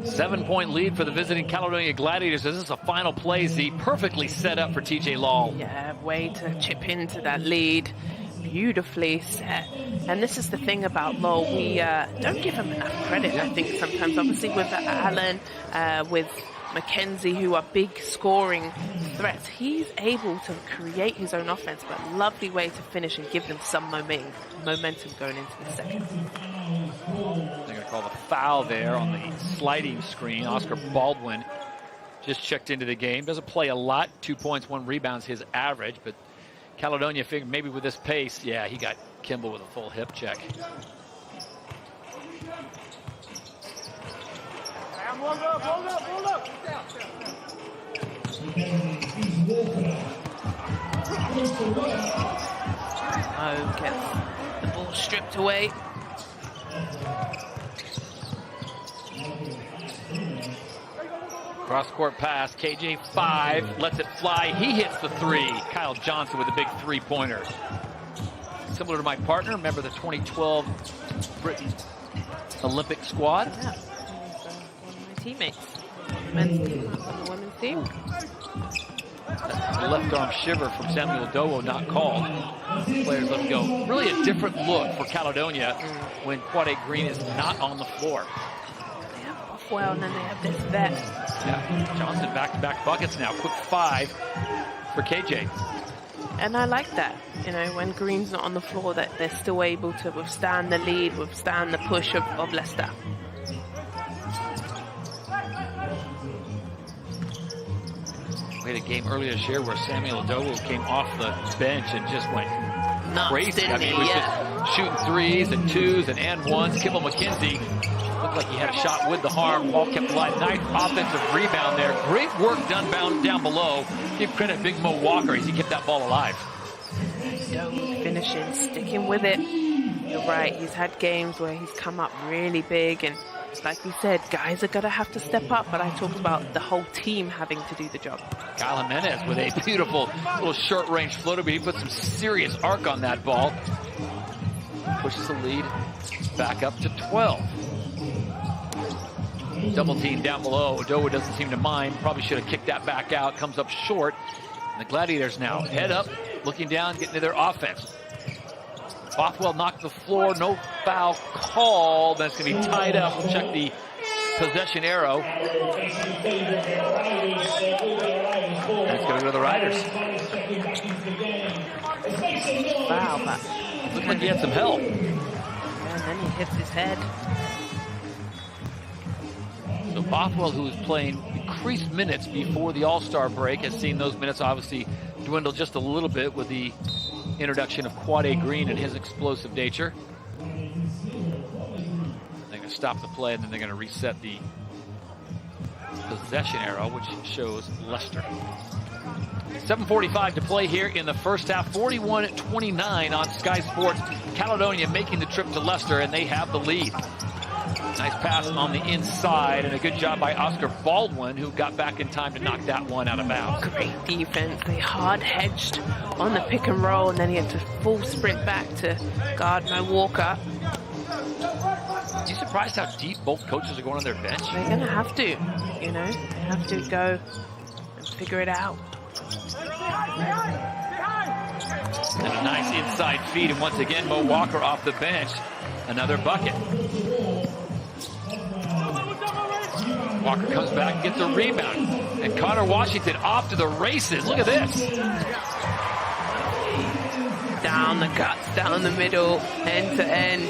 S12: Seven-point lead for the visiting Caledonia Gladiators. This is a final play, Z, perfectly set up for TJ Law.
S5: Yeah, way to chip into that lead. Beautifully set. And this is the thing about Law. We don't give him enough credit, I think, sometimes. Obviously, with Allen, with Mackenzie, who are big scoring threats, he's able to create his own offense, but lovely way to finish and give them some momentum going into the second.
S12: They're going to call the foul there on the sliding screen. Oscar Baldwin just checked into the game. Doesn't play a lot. 2 points, 1 rebound's his average, but Caledonia figured maybe with this pace, yeah, he got Kimball with a full hip check.
S2: Hold up.
S5: Oh, gets the ball stripped away.
S12: Cross-court pass, KJ 5, lets it fly. He hits the 3. Kyle Johnson with a big 3-pointer. Similar to my partner, remember the 2012 Britain Olympic squad?
S5: Yeah, he's one of my teammates. The men's team and the women's team.
S12: The left arm shiver from Samuel Dowo not called. Players let him go. Really a different look for Caledonia when Quade Green is not on the floor.
S5: They have Bothwell and then they have this vet.
S12: Yeah, Johnson back-to-back buckets now. Quick 5 for KJ.
S5: And I like that, you know, when Green's not on the floor, that they're still able to withstand the lead, withstand the push of Leicester.
S12: We had a game earlier this year where Samuel Dowo came off the bench and just went crazy. I mean, he was just shooting 3s and 2s and 1s. Kimball McKenzie looked like he had a shot with the arm. Ball kept alive. Nice offensive rebound there. Great work done down below. Give credit Big Mo Walker as he kept that ball alive.
S5: Finishing, sticking with it. You're right, he's had games where he's come up really big, and like we said, guys are going to have to step up, but I talked about the whole team having to do the job.
S12: Kyle Jimenez with a beautiful little short-range floater, but he put some serious arc on that ball. Pushes the lead back up to 12. Double team down below. Odoa doesn't seem to mind. Probably should have kicked that back out. Comes up short. And the Gladiators now head up, looking down, getting to their offense. Bothwell knocked the floor. No foul call. That's going to be tied up. We'll check the possession arrow. And it's going to go to the Riders.
S5: Wow, but
S12: looks like he had some help.
S5: And then he hits his head.
S12: So Bothwell, who was playing increased minutes before the All-Star break, has seen those minutes obviously dwindle just a little bit with the introduction of Quade Green and his explosive nature. They're going to stop the play, and then they're going to reset the possession arrow, which shows Leicester. 7:45 to play here in the first half. 41-29 on Sky Sports. Caledonia making the trip to Leicester, and they have the lead. Nice pass on the inside, and a good job by Oscar Baldwin, who got back in time to knock that one out of bounds.
S5: Great defense. They hard hedged on the pick and roll, and then he had to full sprint back to guard Mo Walker.
S12: Are you surprised how deep both coaches are going on their bench?
S5: They're going to have to, you know, they have to go and figure it out.
S12: And a nice inside feed, and once again, Mo Walker off the bench. Another bucket. Walker comes back and gets a rebound. And Connor Washington off to the races. Look at this.
S5: Down the guts, down the middle, end to end.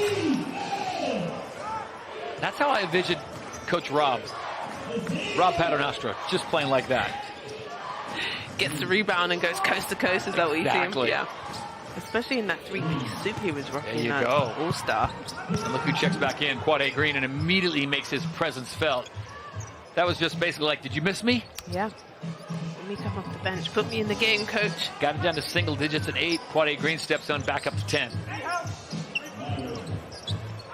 S12: That's how I envisioned Coach Rob Paternostra, just playing like that.
S5: Gets the rebound and goes coast to coast. Is that what you see him?
S12: Exactly.
S5: Yeah. Especially in that three-piece suit he was rocking.
S12: There you go.
S5: All-star.
S12: And look who checks back in, Quade Green, and immediately makes his presence felt. That was just basically like, did you miss me?
S5: Yeah. Let me come off the bench. Put me in the game, coach.
S12: Got it down to single digits at 8. Quade Green steps on back up to 10.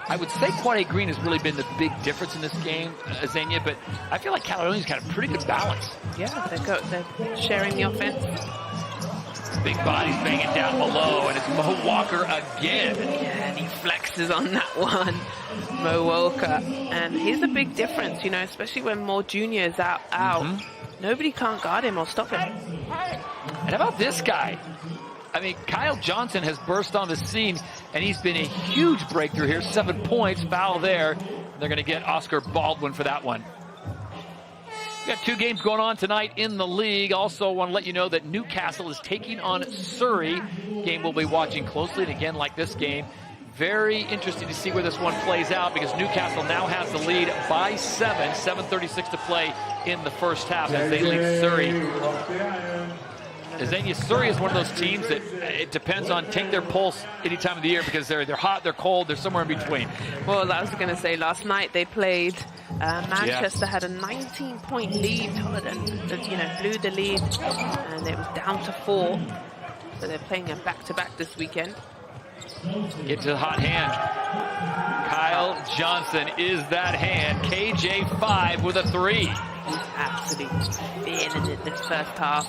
S12: I would say Quade Green has really been the big difference in this game, Xenia, but I feel like Caledonia's got a pretty good balance.
S5: Yeah, they're sharing the offense.
S12: Big bodies banging down below, and it's Mo Walker again.
S5: Yeah, and he flexes on that one, Mo Walker. And he's a big difference, you know, especially when Moore Jr. is out. Nobody can't guard him or stop him.
S12: And how about this guy? I mean, Kyle Johnson has burst on the scene, and he's been a huge breakthrough here. 7 points, foul there. They're going to get Oscar Baldwin for that one. We've got 2 games going on tonight in the league. Also want to let you know that Newcastle is taking on Surrey. Game we'll be watching closely. And again, like this game, very interesting to see where this one plays out, because Newcastle now has the lead by 7. 7:36 to play in the first half as they lead Surrey. Xenia, Surrey is one of those teams that it depends on, take their pulse any time of the year, because they're hot, they're cold, they're somewhere in between.
S5: Well, I was going to say, last night they played Manchester, had a 19-point lead, blew the lead, and it was down to 4. So they're playing a back-to-back this weekend.
S12: Get to the hot hand. Kyle Johnson is that hand. KJ5 with a 3.
S5: He's absolutely feeling it this first half.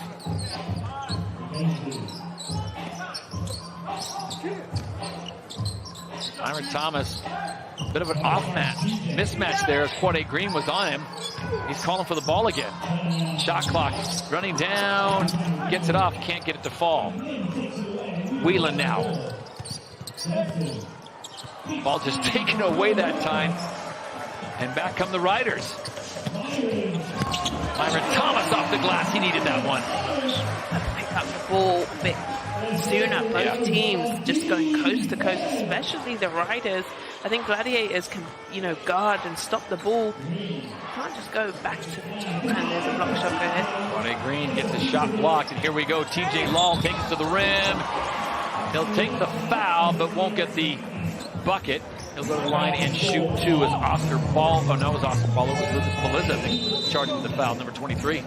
S12: Myron Thomas, a bit of an mismatch there as Quade Green was on him. He's calling for the ball again. Shot clock running down, gets it off, can't get it to fall. Whelan now. Ball just taken away that time. And back come the Riders. Myron Thomas off the glass, he needed that one.
S5: Pick up the ball a bit sooner. Both teams just going coast to coast, especially the Riders. I think Gladiators can, guard and stop the ball. You can't just go back to the top, and there's a block shot go ahead.
S12: Quade Green gets his shot blocked, and here we go. TJ Law takes it to the rim. He'll take the foul, but won't get the bucket. He'll go to the line and shoot 2 as Oscar Ball. Oh, no, it was Oscar Ball. It was Lucas Melissa, I think, charged with the foul, number 23.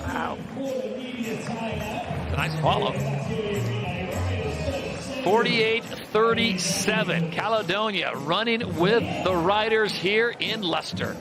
S12: Wow. It's a nice follow. 48-37. Caledonia running with the Riders here in Leicester.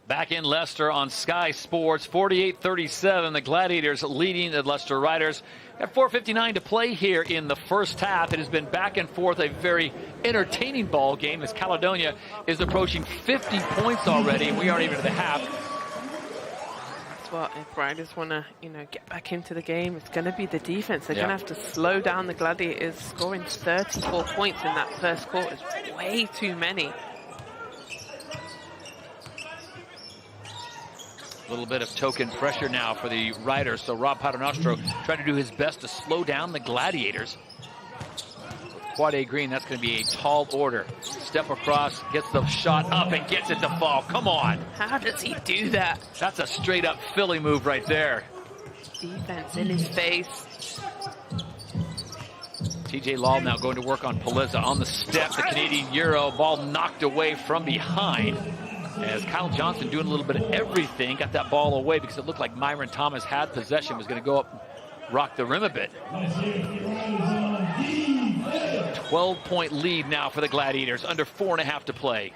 S12: Back in Leicester on Sky Sports, 48-37, the Gladiators leading the Leicester Riders. At 4:59 to play here in the first half. It has been back and forth, a very entertaining ball game as Caledonia is approaching 50 points already, and we aren't even to the half.
S5: That's what, if Riders want to, get back into the game, it's going to be the defense. They're going to have to slow down the Gladiators. Scoring 34 points in that first quarter is way too many.
S12: A little bit of token pressure now for the Riders, so Rob Paternostro trying to do his best to slow down the Gladiators. With Quade Green, that's going to be a tall order. Step across, gets the shot up and gets it to fall. Come on.
S5: How does he do that?
S12: That's a straight up Philly move right there.
S5: Defense in his face.
S12: TJ Law now going to work on Paliza on the step. The Canadian Euro ball knocked away from behind. As Kyle Johnson doing a little bit of everything, got that ball away because it looked like Myron Thomas had possession, was going to go up, rock the rim a bit. 12-point lead now for the Gladiators, under 4.5 to play.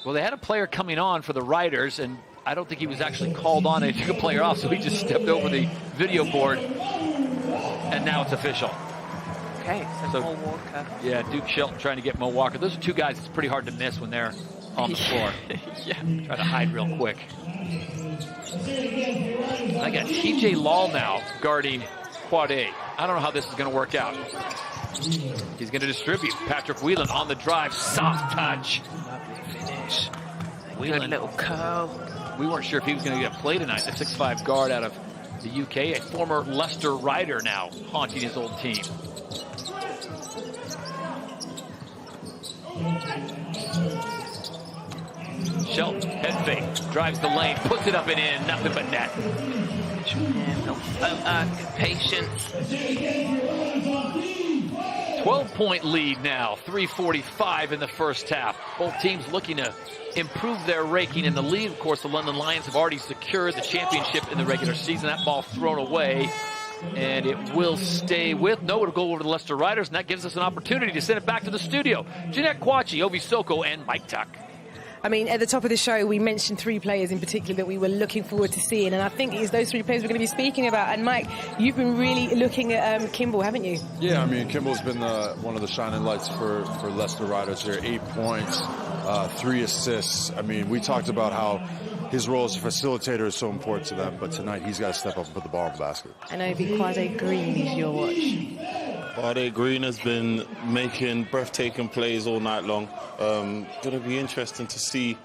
S12: Well, they had a player coming on for the Riders, and I don't think he was actually called on and he took a player off, so he just stepped over the video board. And now it's official.
S5: Okay, so Mo Walker.
S12: Yeah, Duke Shelton trying to get Mo Walker. Those are two guys it's pretty hard to miss when they're on the floor.
S5: Yeah.
S12: Try to hide real quick. I got TJ Law now guarding Quade. I don't know how this is going to work out. He's going to distribute. Patrick Whelan on the drive. Soft touch.
S5: Lovely finish.
S12: Whelan,
S5: good little curl.
S12: We weren't sure if he was going to get a play tonight. The 6'5" guard out of the UK, a former Leicester Rider now haunting his old team. Shelton, head fake, drives the lane, puts it up and in, nothing but net.
S5: Yeah, patience.
S12: 12-point lead now, 3:45 in the first half. Both teams looking to improve their ranking in the league. Of course, the London Lions have already secured the championship in the regular season. That ball thrown away, and it will stay with. No, it'll go over to the Leicester Riders, and that gives us an opportunity to send it back to the studio. Jeanette Kwachi, Ovi Soko, and Mike Tuck.
S3: I mean, at the top of the show, we mentioned 3 players in particular that we were looking forward to seeing, and I think it's those 3 players we're going to be speaking about. And Mike, you've been really looking at Kimball, haven't you?
S8: Yeah, I mean, Kimball's been one of the shining lights for Leicester Riders here. 8 points, 3 assists. I mean, we talked about how his role as a facilitator is so important to them, but tonight he's got to step up and put the ball in the basket.
S3: And Ovi, Quade Green is your watch.
S7: Quade Green has been making breathtaking plays all night long. Going to be interesting to see,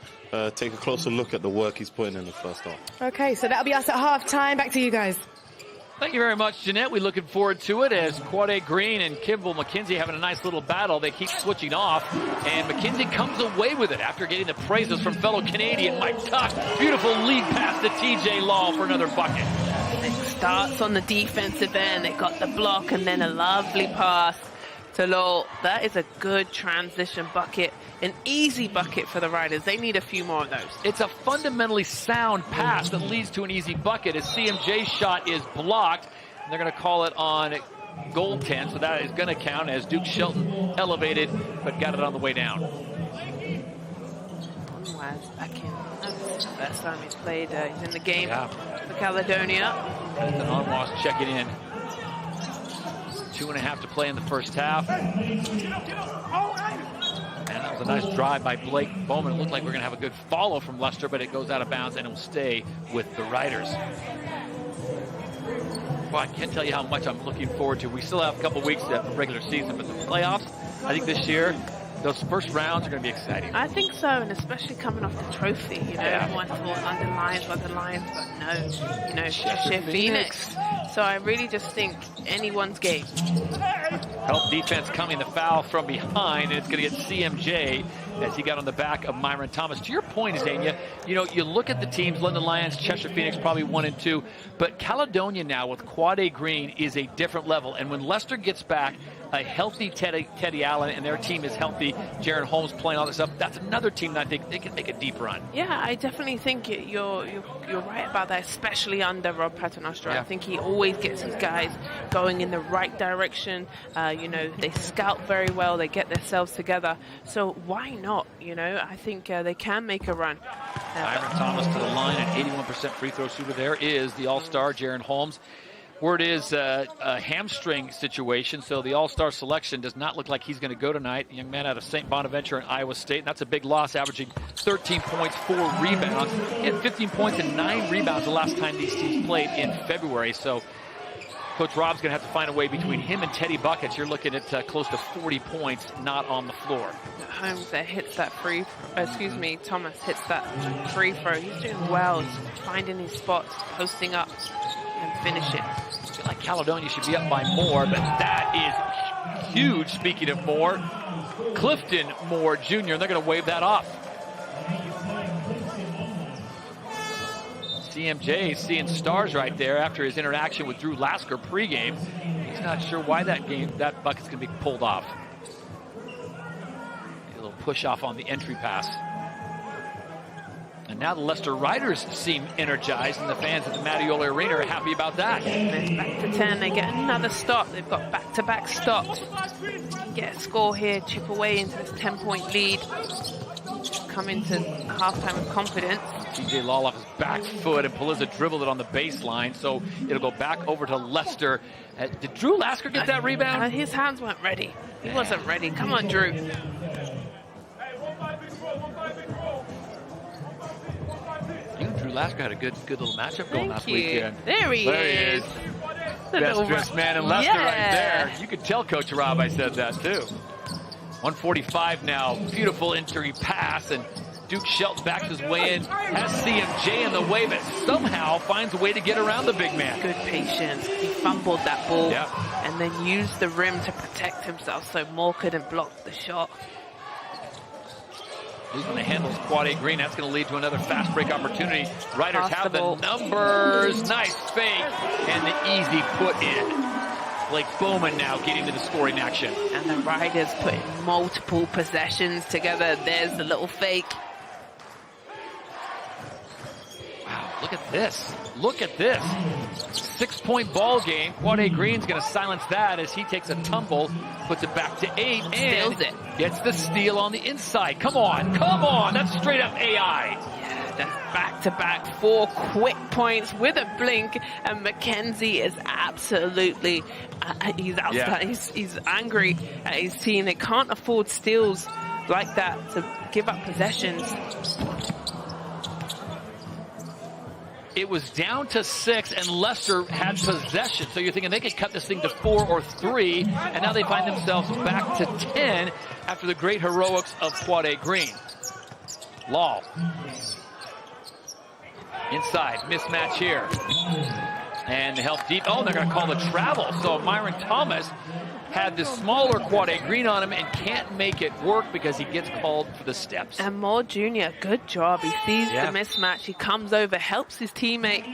S7: take a closer look at the work he's putting in the first half.
S3: Okay, so that'll be us at half-time. Back to you guys.
S12: Thank you very much, Jeanette. We're looking forward to it as Quade Green and Kimball McKenzie having a nice little battle. They keep switching off, and McKenzie comes away with it after getting the praises from fellow Canadian Mike Tuck. Beautiful lead pass to TJ Law for another bucket.
S5: It starts on the defensive end. They got the block and then a lovely pass to Law. That is a good transition bucket. An easy bucket for the Riders. They need a few more of those.
S12: It's a fundamentally sound pass that leads to an easy bucket as CMJ's shot is blocked. And they're going to call it on goaltend, so that is going to count as Duke Shelton elevated, but got it on the way down.
S5: Onwaz back in. That's the first time he's played. He's in the game for Caledonia.
S12: And Onwaz checking in. 2.5 to play in the first half. And that was a nice drive by Blake Bowman. It looked like we're going to have a good follow from Leicester, but it goes out of bounds and it will stay with the Riders. Well, I can't tell you how much I'm looking forward to. We still have a couple weeks of the regular season, but the playoffs, I think this year, those first rounds are going to be exciting.
S5: I think so, and especially coming off the trophy. Everyone thought London Lions, but no, Cheshire Phoenix. So I really just think anyone's game.
S12: Help defense coming, the foul from behind, and it's going to get CMJ as he got on the back of Myron Thomas. To your point, Zania, you look at the teams, London Lions, Cheshire Phoenix, probably 1 and 2, but Caledonia now with Quade Green is a different level. And when Leicester gets back, a healthy Teddy Allen and their team is healthy, Jaron Holmes playing all this stuff, that's another team that I think they can make a deep run.
S5: Yeah, I definitely think you're right about that, especially under Rob Paternoster. I think he always gets his guys going in the right direction. They scout very well, they get themselves together. So why not? I think they can make a run.
S12: Myron Thomas to the line, an 81% free throw shooter. There is the all-star Jaron Holmes. Word is a hamstring situation, so the all-star selection does not look like he's going to go tonight. A young man out of St. Bonaventure in Iowa State, and that's a big loss, averaging 13 points, 4 rebounds. He had 15 points and 9 rebounds the last time these teams played in February, so Coach Rob's going to have to find a way between him and Teddy Buckets. You're looking at close to 40 points not on the floor.
S5: Holmes hits that Thomas hits that free throw. He's doing well, finding his spots, posting up and finishing.
S12: I feel like Caledonia should be up by more, but that is huge. Speaking of more, Clifton Moore Jr., and they're going to wave that off. CMJ seeing stars right there after his interaction with Drew Lasker pregame. He's not sure why that bucket's going to be pulled off. A little push off on the entry pass. And now the Leicester Riders seem energized, and the fans at the Mattioli Arena are happy about that.
S5: It's back to 10. They get another stop. They've got back-to-back stops. Get a score here, chip away into this 10-point lead. Come into halftime with confidence.
S12: TJ Law off his back foot, and Palisa dribbled it on the baseline, so it'll go back over to Leicester. Did Drew Lasker get that rebound?
S5: His hands weren't ready. He wasn't ready. Come on, Drew.
S12: Drew Lasker had a good little matchup going last weekend.
S5: There he is.
S12: Best dressed man in Leicester right there. You could tell Coach Rob I said that too. 145 now. Beautiful entry pass, and Duke Shelton backs his way in. Has CMJ in the way, but somehow finds a way to get around the big man.
S5: Good patience. He fumbled that ball
S12: Yep.
S5: and then used the rim to protect himself so Moore couldn't block the shot.
S12: He's going to handle Quad A Green. That's going to lead to another fast break opportunity. Riders have the
S5: Possible.
S12: numbers. Nice fake. And the easy put in. Blake Bowman now getting to the scoring action.
S5: And the Riders putting multiple possessions together. There's the little fake.
S12: Wow, look at this. Look at this. 6-point ball game. Quad A Green's going to silence that as he takes a tumble, puts it back to 8, and
S5: Steals it.
S12: Gets the steal on the inside. Come on, come on. That's straight up AI.
S5: Yeah, that's back-to-back 4 quick points with a blink, and Mackenzie is absolutely, he's outside. He's angry at his team. They can't afford steals like that to give up possessions.
S12: It was down to 6, and Leicester had possession. So you're thinking they could cut this thing to 4 or 3, and now they find themselves back to 10 after the great heroics of Quad A Green. Law. Inside, mismatch here. And help deep. Oh, they're going to call the travel. So Myron Thomas had the smaller Quad A Green on him and can't make it work because he gets called for the steps.
S5: And Moore Jr., good job. He sees the mismatch. He comes over, helps his teammate,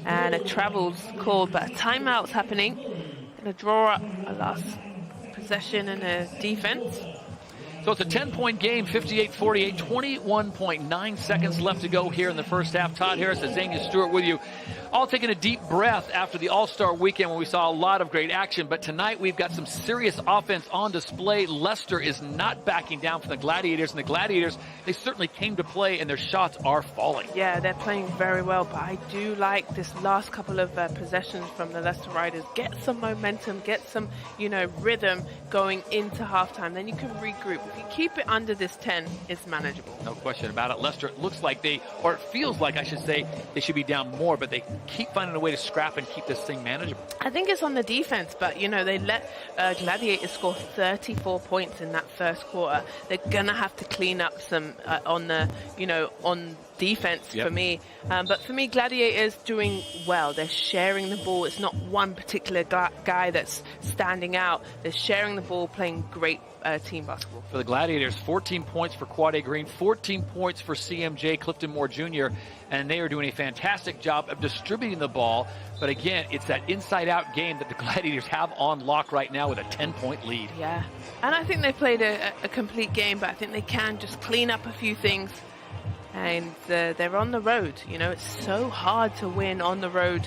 S5: and a travel's called, but a timeout's happening. Going to draw up a last possession and a defense.
S12: So it's a 10-point game, 58-48, 21.9 seconds left to go here in the first half. Todd Harris and Zania Stewart with you. All taking a deep breath after the All-Star weekend when we saw a lot of great action. But tonight we've got some serious offense on display. Leicester is not backing down from the Gladiators. And the Gladiators, they certainly came to play, and their shots are falling.
S5: Yeah, they're playing very well. But I do like this last couple of possessions from the Leicester Riders. Get some momentum, get some, rhythm going into halftime. Then you can regroup. If you keep it under this 10, it's manageable.
S12: No question about it. Leicester, it looks like it feels like, I should say, they should be down more, but they keep finding a way to scrap and keep this thing manageable.
S5: I think it's on the defense, but, they let Gladiators score 34 points in that first quarter. They're going to have to clean up some on defense
S12: Yep.
S5: for me. But for me, Gladiators doing well. They're sharing the ball. It's not one particular guy that's standing out. They're sharing the ball, playing great team basketball.
S12: For the Gladiators, 14 points for Quade Green, 14 points for CMJ Clifton Moore Jr., and they are doing a fantastic job of distributing the ball. But again, it's that inside-out game that the Gladiators have on lock right now with a 10-point lead.
S5: Yeah, and I think they played a complete game, but I think they can just clean up a few things. And they're on the road. You know, it's so hard to win on the road.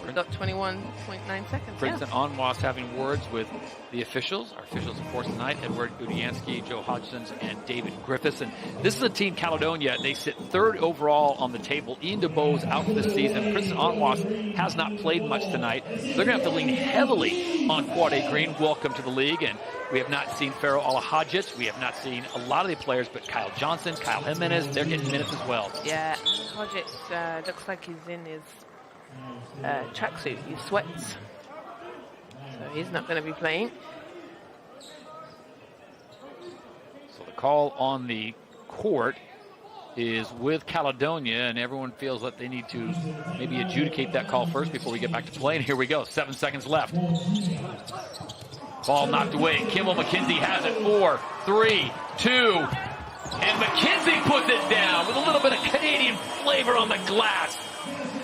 S5: We've got 21.9 seconds.
S12: Princeton Onwas having words with the officials. Our officials, of course, tonight, Edward Udiansky, Joe Hodgsons, and David Griffiths. And this is a team, Caledonia. They sit third overall on the table. Ian DeBoe's out for the season. Princeton Onwas has not played much tonight. They're going to have to lean heavily on Quade Green. Welcome to the league. And we have not seen Pharaoh Alahadjits. We have not seen a lot of the players, but Kyle Johnson, Kyle Jimenez, they're getting minutes as well.
S5: Yeah, Hodgets looks like he's in his tracksuit. He sweats. So he's not going to be playing.
S12: So the call on the court is with Caledonia, and everyone feels that they need to maybe adjudicate that call first before we get back to play. And here we go, 7 seconds left. Ball knocked away. Kimball McKenzie has it. 4, 3, 2. And McKenzie puts it down with a little bit of Canadian flavor on the glass.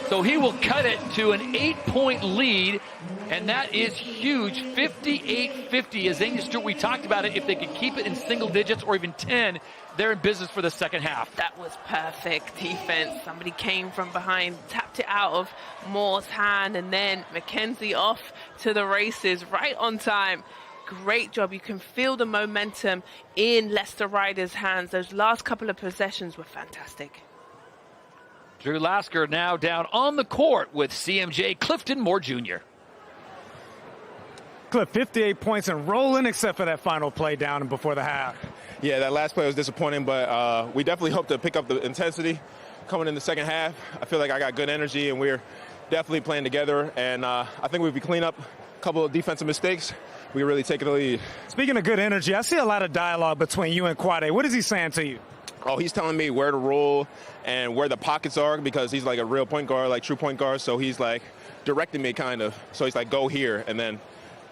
S12: So he will cut it to an 8-point lead, and that is huge. 58-50. As Zane Stewart, we talked about it. If they could keep it in single digits or even 10, they're in business for the second half.
S5: That was perfect defense. Somebody came from behind, tapped it out of Moore's hand, and then McKenzie off to the races right on time. Great job. You can feel the momentum in Leicester Riders' hands. Those last couple of possessions were fantastic.
S12: Drew Lasker now down on the court with CMJ Clifton Moore Jr.
S9: Cliff, 58 points and rolling except for that final play down and before the half.
S13: Yeah, that last play was disappointing, but we definitely hope to pick up the intensity coming in the second half. I feel like I got good energy, and we're definitely playing together. And I think if we clean up a couple of defensive mistakes, we really take the lead.
S9: Speaking of good energy, I see a lot of dialogue between you and Quade. What is he saying to you?
S13: Oh, he's telling me where to roll and where the pockets are because he's like a real point guard, like true point guard. So he's like directing me kind of. So he's like, go here. And then,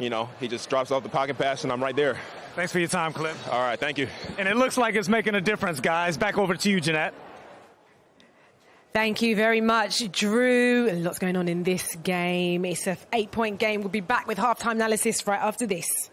S13: you know, he just drops off the pocket pass and I'm right there.
S9: Thanks for your time, Cliff.
S13: All right, thank you.
S9: And it looks like it's making a difference, guys. Back over to you, Jeanette.
S3: Thank you very much, Drew. Lots going on in this game. It's an 8-point game. We'll be back with halftime analysis right after this.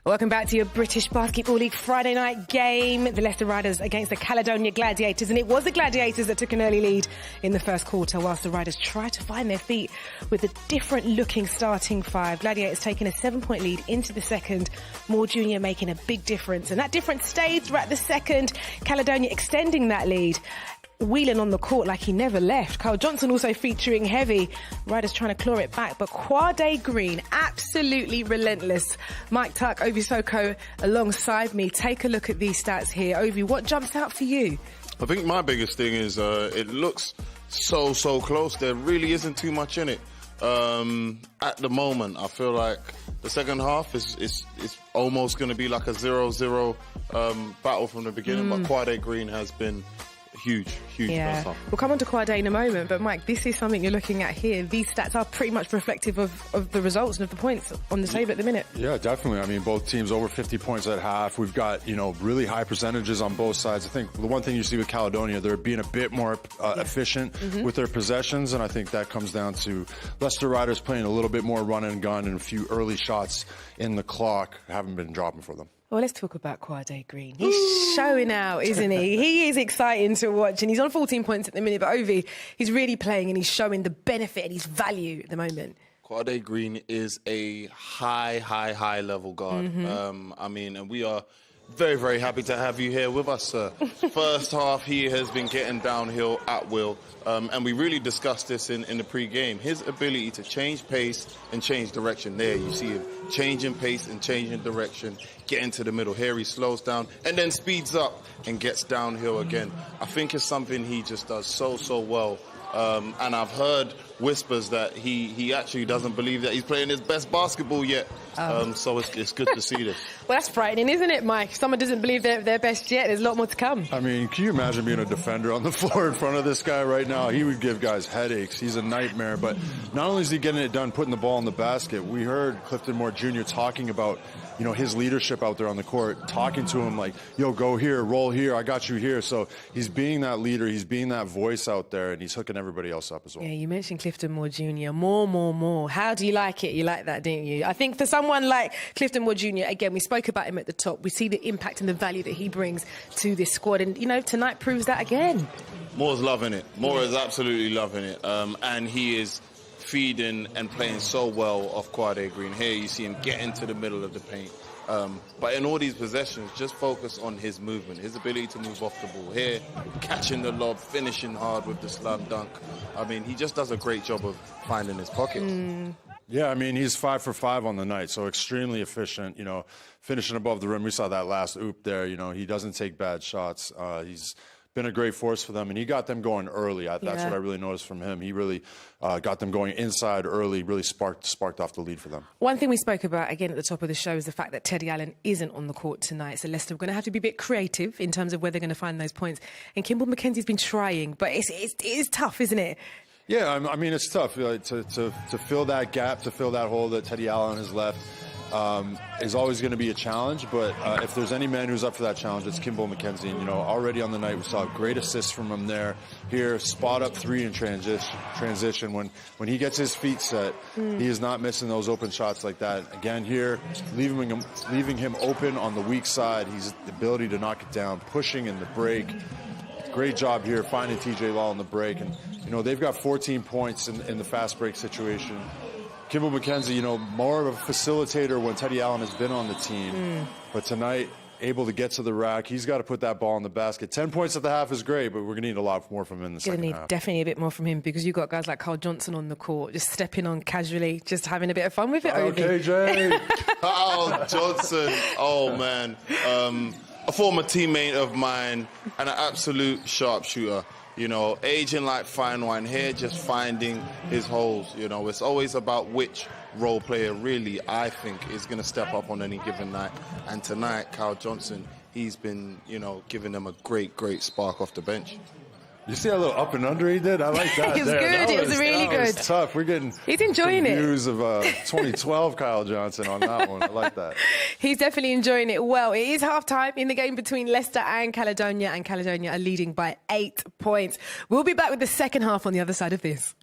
S3: Welcome back to your British Basketball League Friday night game. The Leicester Riders against the Caledonia Gladiators. And it was the Gladiators that took an early lead in the first quarter, whilst the Riders tried to find their feet with a different looking starting five. Gladiators taking a 7-point lead into the second. Moore Jr. making a big difference. And that difference stayed throughout the second. Caledonia extending that lead. Whelan on the court like he never left. Kyle Johnson also featuring heavy. Riders trying to claw it back, but Quade Green absolutely relentless. Mike Tuck, Ovi Soko alongside me. Take a look at these stats here. Ovi, what jumps out for you?
S7: I think my biggest thing is it looks so close. There really isn't too much in it. At the moment, I feel like the second half is almost going to be like a 0-0 battle from the beginning, but Quade Green has been huge first half.
S3: We'll come on to Quade in a moment, but Mike, this is something you're looking at here. These stats are pretty much reflective of the results and of the points on the table at the minute.
S8: Yeah, definitely. I mean, both teams over 50 points at half. We've got, really high percentages on both sides. I think the one thing you see with Caledonia, they're being a bit more efficient with their possessions, and I think that comes down to Leicester Riders playing a little bit more run and gun, and a few early shots in the clock haven't been dropping for them.
S3: Well, let's talk about Quade Green. He's showing out, isn't he? He is exciting to watch, and he's on 14 points at the minute, but Ovi, he's really playing and he's showing the benefit and his value at the moment.
S7: Quade Green is a high level guard. And we are very happy to have you here with us, sir. First half, he has been getting downhill at will, and we really discussed this in the pre-game. His ability to change pace and change direction. There, you see him changing pace and changing direction, getting to the middle. Here he slows down and then speeds up and gets downhill again. I think it's something he just does so well. And I've heard whispers that he actually doesn't believe that he's playing his best basketball yet. So it's good to see this.
S3: Well, that's frightening, isn't it, Mike? If someone doesn't believe they're their best yet, there's a lot more to come.
S8: I mean, can you imagine being a defender on the floor in front of this guy right now? He would give guys headaches. He's a nightmare. But not only is he getting it done, putting the ball in the basket, we heard Clifton Moore Jr. talking about his leadership out there on the court, talking to him like, yo, go here, roll here, I got you here. So he's being that leader, he's being that voice out there, and he's hooking everybody else up as well.
S3: Yeah, you mentioned Clifton Moore Jr. More. How do you like it? You like that, didn't you? I think for someone like Clifton Moore Jr., again, we spoke about him at the top. We see the impact and the value that he brings to this squad. And, tonight proves that again.
S7: Moore's loving it. Moore is absolutely loving it. And he is feeding and playing so well off Quade Green. Here you see him get into the middle of the paint. But in all these possessions, just focus on his movement, his ability to move off the ball. Here, catching the lob, finishing hard with the slam dunk. I mean, he just does a great job of finding his pockets.
S8: Yeah, I mean, he's 5 for 5 on the night, so extremely efficient, finishing above the rim. We saw that last oop there, he doesn't take bad shots. He's been a great force for them, and he got them going early. That's what I really noticed from him. He really got them going inside early, really sparked off the lead for them.
S3: One thing we spoke about, again, at the top of the show is the fact that Teddy Allen isn't on the court tonight. So Leicester are going to have to be a bit creative in terms of where they're going to find those points. And Kimball McKenzie's been trying, but it is tough, isn't it?
S8: Yeah, I mean, it's tough to fill that gap, to fill that hole that Teddy Allen has left. Is always going to be a challenge, but if there's any man who's up for that challenge, it's Kimball McKenzie. And, already on the night, we saw great assists from him there. Here, spot up three in transition. When he gets his feet set, he is not missing those open shots like that. Again, here, leaving him open on the weak side. He's the ability to knock it down, pushing in the break. Great job here, finding TJ Law in the break. And, they've got 14 points in the fast break situation. Kimball McKenzie, more of a facilitator when Teddy Allen has been on the team. But tonight, able to get to the rack. He's got to put that ball in the basket. 10 points at the half is great, but we're going to need a lot more from him in the second half.
S3: Definitely a bit more from him, because you've got guys like Kyle Johnson on the court, just stepping on casually, just having a bit of fun with it.
S8: Okay, Jay.
S7: Kyle Johnson. Oh, man. A former teammate of mine and an absolute sharpshooter. Aging like fine wine here, just finding his holes. It's always about which role player really, I think, is going to step up on any given night. And tonight, Kyle Johnson, he's been, giving them a great spark off the bench.
S8: You see that little up and under he did? I like that.
S3: It was good. It was really good.
S8: That was tough. We're getting
S3: He's enjoying it.
S8: Views of 2012 Kyle Johnson on that one. I like that.
S3: He's definitely enjoying it. Well, it is half-time in the game between Leicester and Caledonia are leading by 8 points. We'll be back with the second half on the other side of this.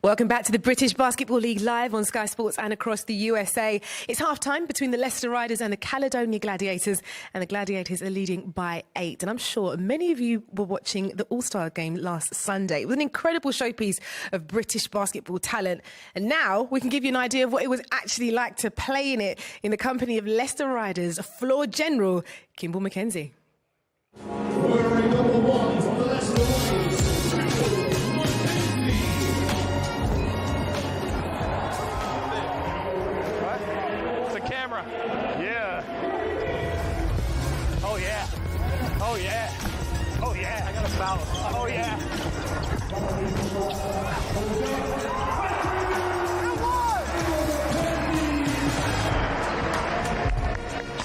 S3: Welcome back to the British Basketball League live on Sky Sports and across the USA. It's half-time between the Leicester Riders and the Caledonia Gladiators, and the Gladiators are leading by 8. And I'm sure many of you were watching the All-Star game last Sunday. It was an incredible showpiece of British basketball talent. And now we can give you an idea of what it was actually like to play in it in the company of Leicester Riders floor general, Kimball McKenzie.
S14: Oh yeah. Oh yeah. I got a foul. Oh yeah.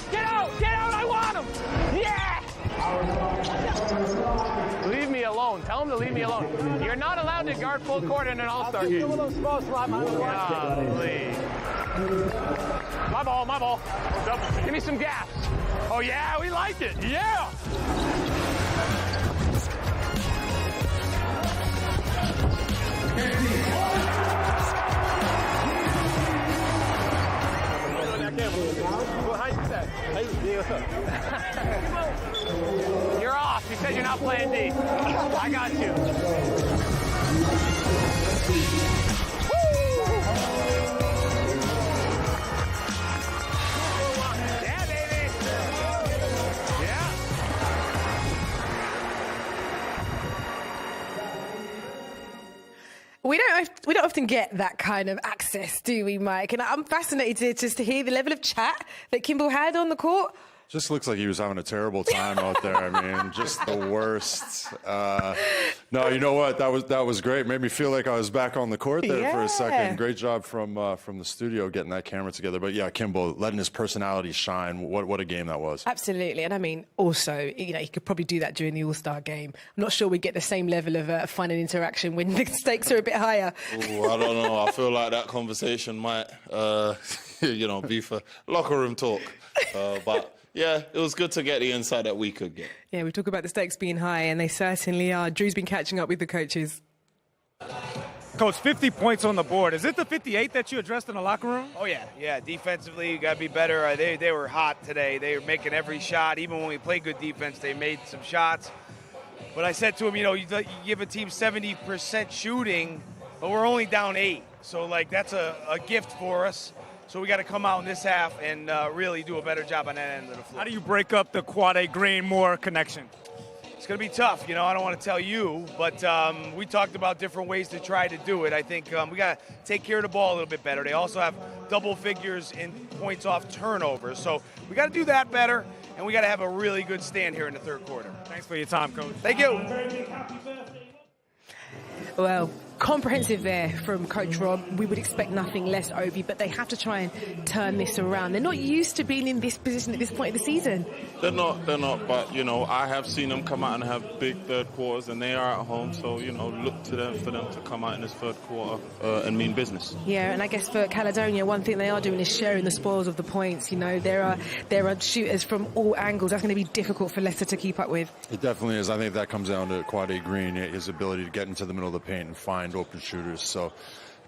S14: Get out! Get out! I want him! Yeah! Leave me alone. Tell him to leave me alone. You're not allowed to guard full court in an All-Star game. Golly. My ball, my ball. Give me some gas. Oh yeah, we like it. Yeah. You're off. You said you're not playing D. I got you. Yeah, baby. Yeah.
S3: We don't often get that kind of access, do we, Mike? And I'm fascinated just to hear the level of chat that Kimball had on the court.
S8: Just looks like he was having a terrible time out there. I mean, just the worst. No, you know what? That was great. Made me feel like I was back on the court there for a second. Great job from the studio getting that camera together. But yeah, Kimball letting his personality shine. What a game that was.
S3: Absolutely. And I mean, also, you know, he could probably do that during the All-Star game. I'm not sure we get the same level of fun and interaction when the stakes are a bit higher.
S7: Ooh, I don't know. I feel like that conversation might, be for locker room talk. But yeah, it was good to get the insight that we could get.
S3: Yeah, we talk about the stakes being high, and they certainly are. Drew's been catching up with the coaches.
S9: Coach, 50 points on the board. Is it the 58 that you addressed in the locker room?
S10: Oh, yeah. Yeah, defensively, you got to be better. They were hot today. They were making every shot. Even when we played good defense, they made some shots. But I said to him, you give a team 70% shooting, but we're only down 8. So, that's a gift for us. So we got to come out in this half and really do a better job on that end of the floor.
S9: How do you break up the Quad A Green Moore connection?
S10: It's going to be tough. I don't want to tell you, but we talked about different ways to try to do it. I think we got to take care of the ball a little bit better. They also have double figures in points off turnovers. So we got to do that better, and we got to have a really good stand here in the third quarter.
S9: Thanks for your time, Coach.
S10: Thank you.
S3: Well, comprehensive there from Coach Rob. We would expect nothing less, Ovi, but they have to try and turn this around. They're not used to being in this position at this point of the season.
S7: They're not, but, I have seen them come out and have big third quarters, and they are at home, so, look to them for them to come out in this third quarter and mean business.
S3: Yeah, and I guess for Caledonia, one thing they are doing is sharing the spoils of the points. There are shooters from all angles. That's going to be difficult for Leicester to keep up with.
S8: It definitely is. I think that comes down to Quad A Green, his ability to get into the middle of the paint and find open shooters. So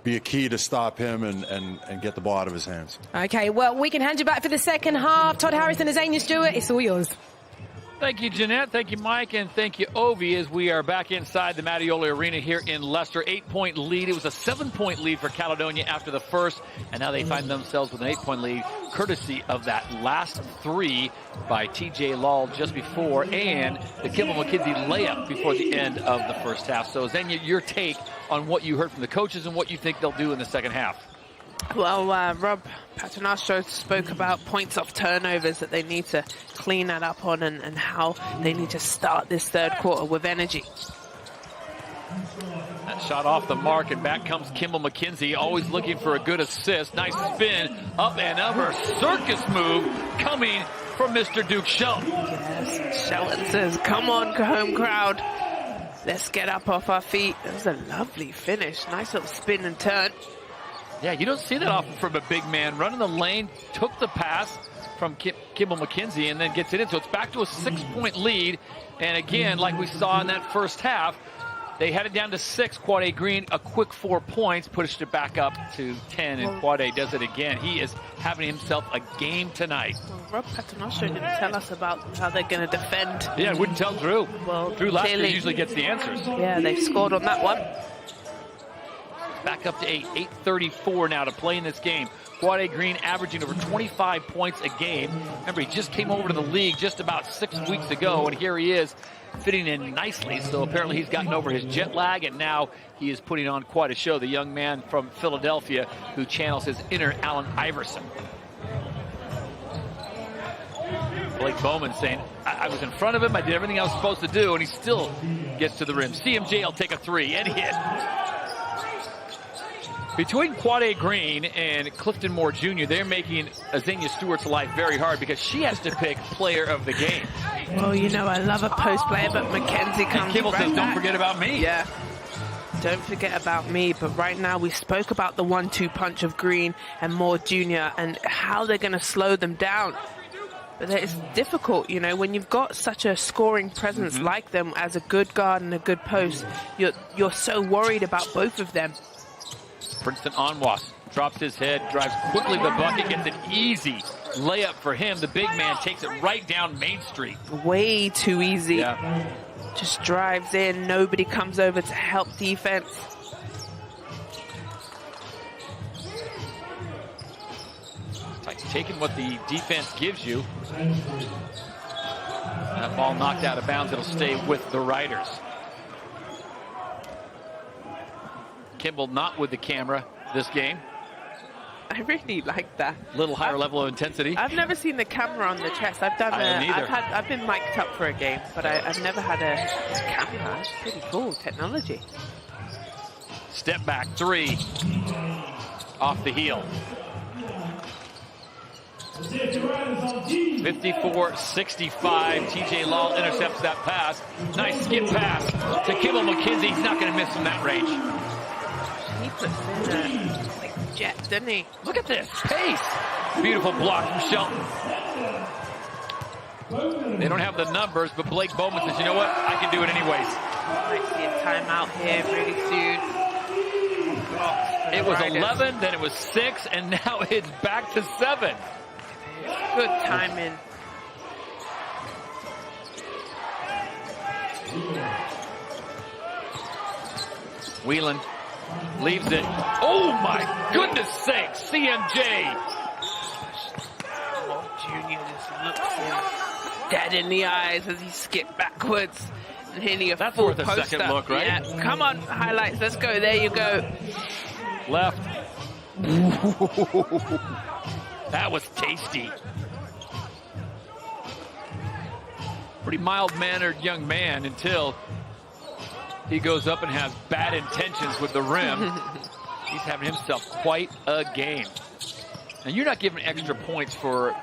S8: be a key to stop him and get the ball out of his hands.
S3: Okay, well, we can hand you back for the second half. Todd Harrison and Zania Stewart, it's all yours.
S12: Thank you, Jeanette. Thank you, Mike. And thank you, Ovi, as we are back inside the Mattioli Arena here in Leicester. 8-point lead. It was a 7-point lead for Caledonia after the first, and now they find themselves with an 8-point lead, courtesy of that last 3 by T.J. Lal just before, and the Kimball McKenzie layup before the end of the first half. So, Zenia, your take on what you heard from the coaches and what you think they'll do in the second half.
S5: Well, Rob Paternostro spoke about points off turnovers that they need to clean that up on and how they need to start this third quarter with energy.
S12: That shot off the mark, and back comes Kimball McKenzie, always looking for a good assist. Nice spin, up and over, circus move coming from Mr. Duke Shelton.
S5: Yes, Shelton says, come on, home crowd. Let's get up off our feet. That was a lovely finish. Nice little spin and turn.
S12: Yeah, you don't see that often from a big man. Running the lane, took the pass from Kimball McKenzie, and then gets it in. So it's back to a 6-point lead. And again, like we saw in that first half, They had it down to 6. Quad A Green, a quick 4 points, pushed it back up to 10, and Quad A does it again. He is having himself a game tonight.
S5: Well, Rob Paternoster didn't tell us about how they're going to defend.
S12: Yeah, it wouldn't tell Drew.
S5: Well,
S12: Drew Leicester
S5: clearly,
S12: usually gets the answers.
S5: Yeah, they've scored on that one.
S12: Back up to 8. 8:34 now to play in this game. Quad A Green averaging over 25 points a game. Remember, he just came over to the league just about 6 weeks ago, and here he is fitting in nicely. So apparently he's gotten over his jet lag, and now he is putting on quite a show. The young man from Philadelphia who channels his inner Allen Iverson. Blake Bowman saying, I was in front of him, I did everything I was supposed to do, and he still gets to the rim. CMJ will take a 3 and hit. Between Quad A Green and Clifton Moore Jr., they're making Azania Stewart's life very hard because she has to pick player of the game.
S5: Well, you know, I love a post player, but Mackenzie comes
S12: Kimmel
S5: right
S12: says,
S5: back.
S12: don't forget about me.
S5: Yeah. Don't forget about me. But right now, we spoke about the 1-2 punch of Green and Moore Jr. and how they're going to slow them down. But it's difficult, you know, when you've got such a scoring presence like them as a good guard and a good post, you're so worried about both of them.
S12: Princeton Onwas drops his head, drives quickly to the bucket, gets an easy layup for him. The big man takes it right down Main Street.
S5: Way too easy.
S12: Yeah.
S5: Just drives in. Nobody comes over to help defense.
S12: It's like taking what the defense gives you. That ball knocked out of bounds. It'll stay with the Riders. Kimball not with the camera this game.
S5: I really like that.
S12: Little higher level of intensity.
S5: I've never seen the camera on the chest. I've been mic'd up for a game, but I've never had a camera. It's pretty cool technology.
S12: Step back 3 off the heel. 54-65. TJ Law intercepts that pass. Nice skip pass to Kimball McKenzie. He's not going to miss from that range.
S5: He puts in a jet, doesn't he?
S12: Look at this pace. Beautiful block from Shelton. They don't have the numbers, but Blake Bowman says, you know what? I can do it anyways.
S5: Might see a timeout here really soon.
S12: It was 11, then it was 6, and now it's back to 7.
S5: Good timing.
S12: Whelan leaves it. Oh my goodness sakes, CMJ.
S5: Junior just looks him dead in the eyes as he skipped backwards and hitting a
S12: That's
S5: full
S12: worth a
S5: poster.
S12: second look, right?
S5: Yeah. Come on, highlights. Let's go. There you go.
S12: Left. That was tasty. Pretty mild-mannered young man until he goes up and has bad intentions with the rim. He's having himself quite a game. And you're not giving extra points for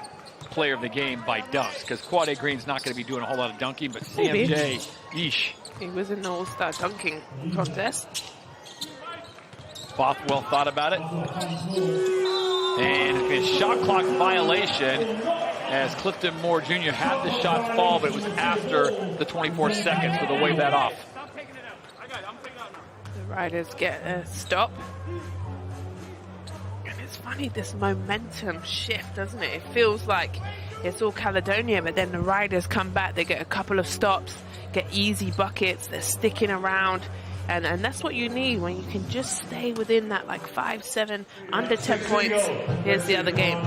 S12: player of the game by dunks, because Quad A Green's not going to be doing a whole lot of dunking, but CMJ, yeesh.
S5: He was in the All-Star dunking contest.
S12: Bothwell thought about it. And it's been a shot clock violation as Clifton Moore Jr. had the shot fall, but it was after the 24 seconds, so they'll wave that off.
S5: The Riders get a stop. And it's funny, this momentum shift, doesn't it? It feels like it's all Caledonia, but then the Riders come back, they get a couple of stops, get easy buckets, they're sticking around. And that's what you need when you can just stay within that, like 5-7, under 10 points. Here's the other game.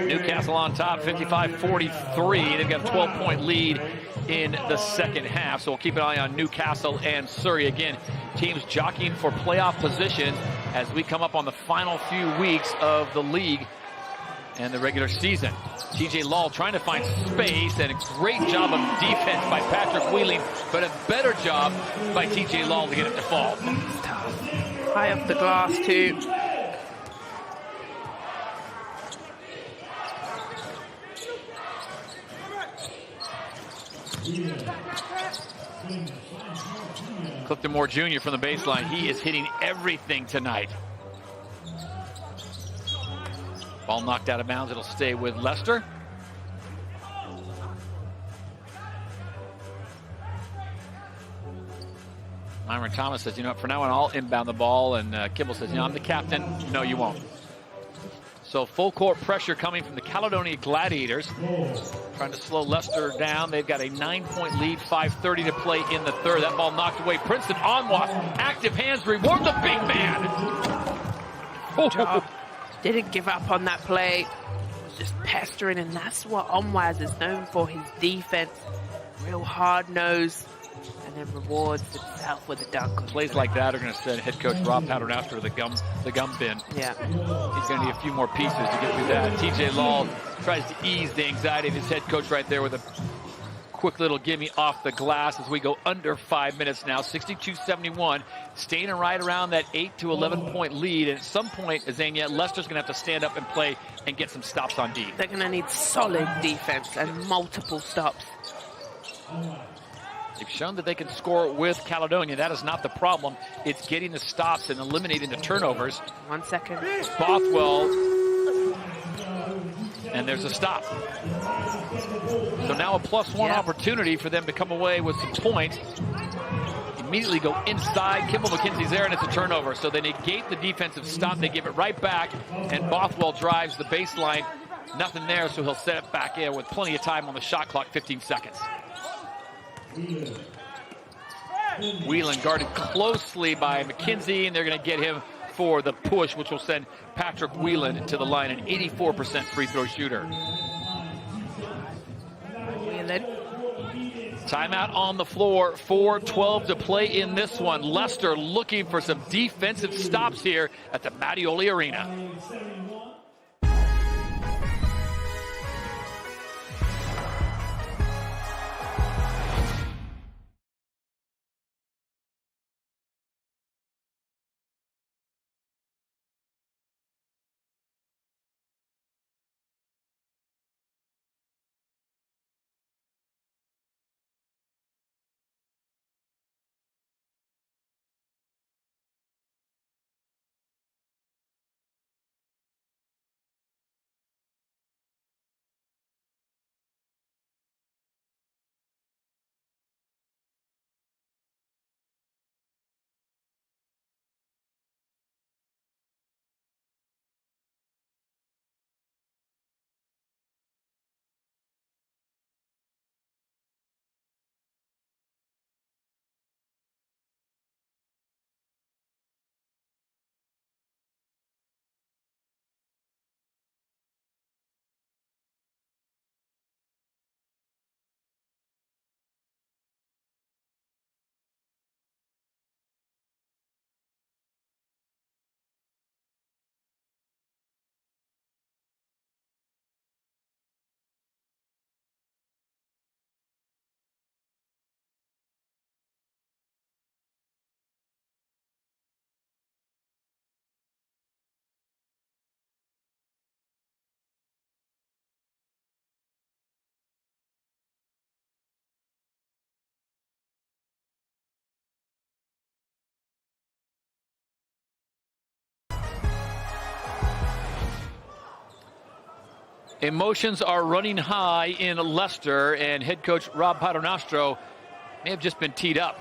S12: Newcastle on top, 55-43. They've got a 12-point lead in the second half. So we'll keep an eye on Newcastle and Surrey. Again, teams jockeying for playoff positions as we come up on the final few weeks of the league and the regular season. TJ Law trying to find space, and a great job of defense by Patrick Wheeling, but a better job by TJ Law to get it to fall.
S5: High off the glass too.
S12: Clifton Moore Jr. from the baseline. He is hitting everything tonight. Ball knocked out of bounds. It'll stay with Leicester. Myron Thomas says, you know, for now on, I'll inbound the ball. And Kimball says, you know, I'm the captain. No, you won't. So full court pressure coming from the Caledonia Gladiators. Trying to slow Leicester down. They've got a 9-point lead, 5:30 to play in the third. That ball knocked away. Princeton Onwas, active hands, reward the big man.
S5: Good job. Didn't give up on that play. Was just pestering, and that's what Onwas is known for, his defense. Real hard nose, and then rewards himself with a dunk.
S12: Plays like that are going to send head coach Rob Paternoster to the gum bin.
S5: Yeah.
S12: He's going to need a few more pieces to get through that. TJ Law tries to ease the anxiety of his head coach right there with a quick little gimme off the glass as we go under 5 minutes now. 62-71, staying right around that 8 to 11 point lead. And at some point, Azania, Leicester's going to have to stand up and play and get some stops on D.
S5: They're going to need solid defense and multiple stops.
S12: They've shown that they can score with Caledonia. That is not the problem. It's getting the stops and eliminating the turnovers.
S5: 1 second.
S12: Bothwell. And there's a stop. So now a +1 opportunity for them to come away with some points. Immediately go inside. Kimball McKenzie's there, and it's a turnover. So they negate the defensive stop. They give it right back, and Bothwell drives the baseline. Nothing there, so he'll set it back in with plenty of time on the shot clock, 15 seconds. Whelan guarded closely by McKenzie, and they're going to get him for the push, which will send Patrick Whelan to the line, an 84% free throw shooter.
S5: Whelan.
S12: Timeout on the floor, 4:12 to play in this one. Leicester looking for some defensive stops here at the Mattioli Arena. Emotions are running high in Leicester, and head coach Rob Paternostro may have just been teed up.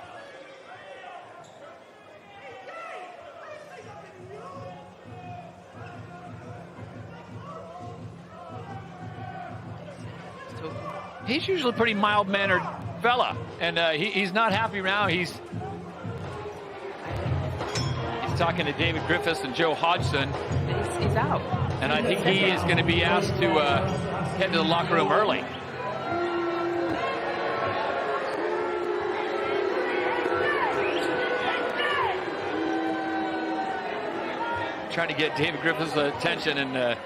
S12: He's usually a pretty mild-mannered fella, and he's not happy now. He's talking to David Griffiths and Joe Hodgson.
S5: He's out.
S12: And I think he is going to be asked to head to the locker room early. Trying to get David Griffiths' attention and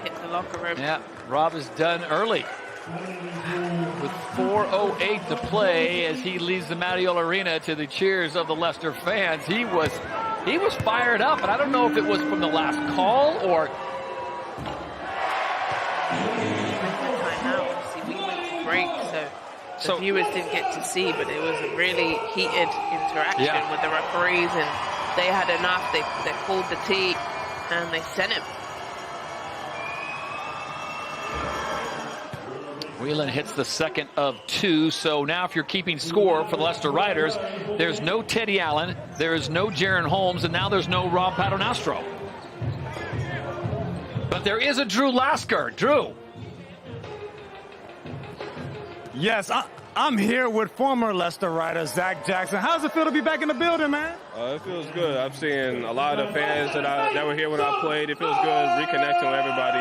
S5: hit the locker room.
S12: Yeah, Rob is done early. With 4:08 to play as he leaves the Mattioli Arena to the cheers of the Leicester fans. He was fired up, and I don't know if it was from the last call or.
S5: We went to break, so the viewers didn't get to see, but it was a really heated interaction with the referees, and they had enough. They called the tee, and they sent him.
S12: Whelan hits the second of 2, so now if you're keeping score for the Leicester Riders, there's no Teddy Allen, there is no Jaron Holmes, and now there's no Rob Paternostro. But there is a Drew Lasker. Drew.
S9: Yes, I'm here with former Leicester Rider Zach Jackson. How does it feel to be back in the building, man?
S13: It feels good. I've seen a lot of fans that were here when I played. It feels good reconnecting with everybody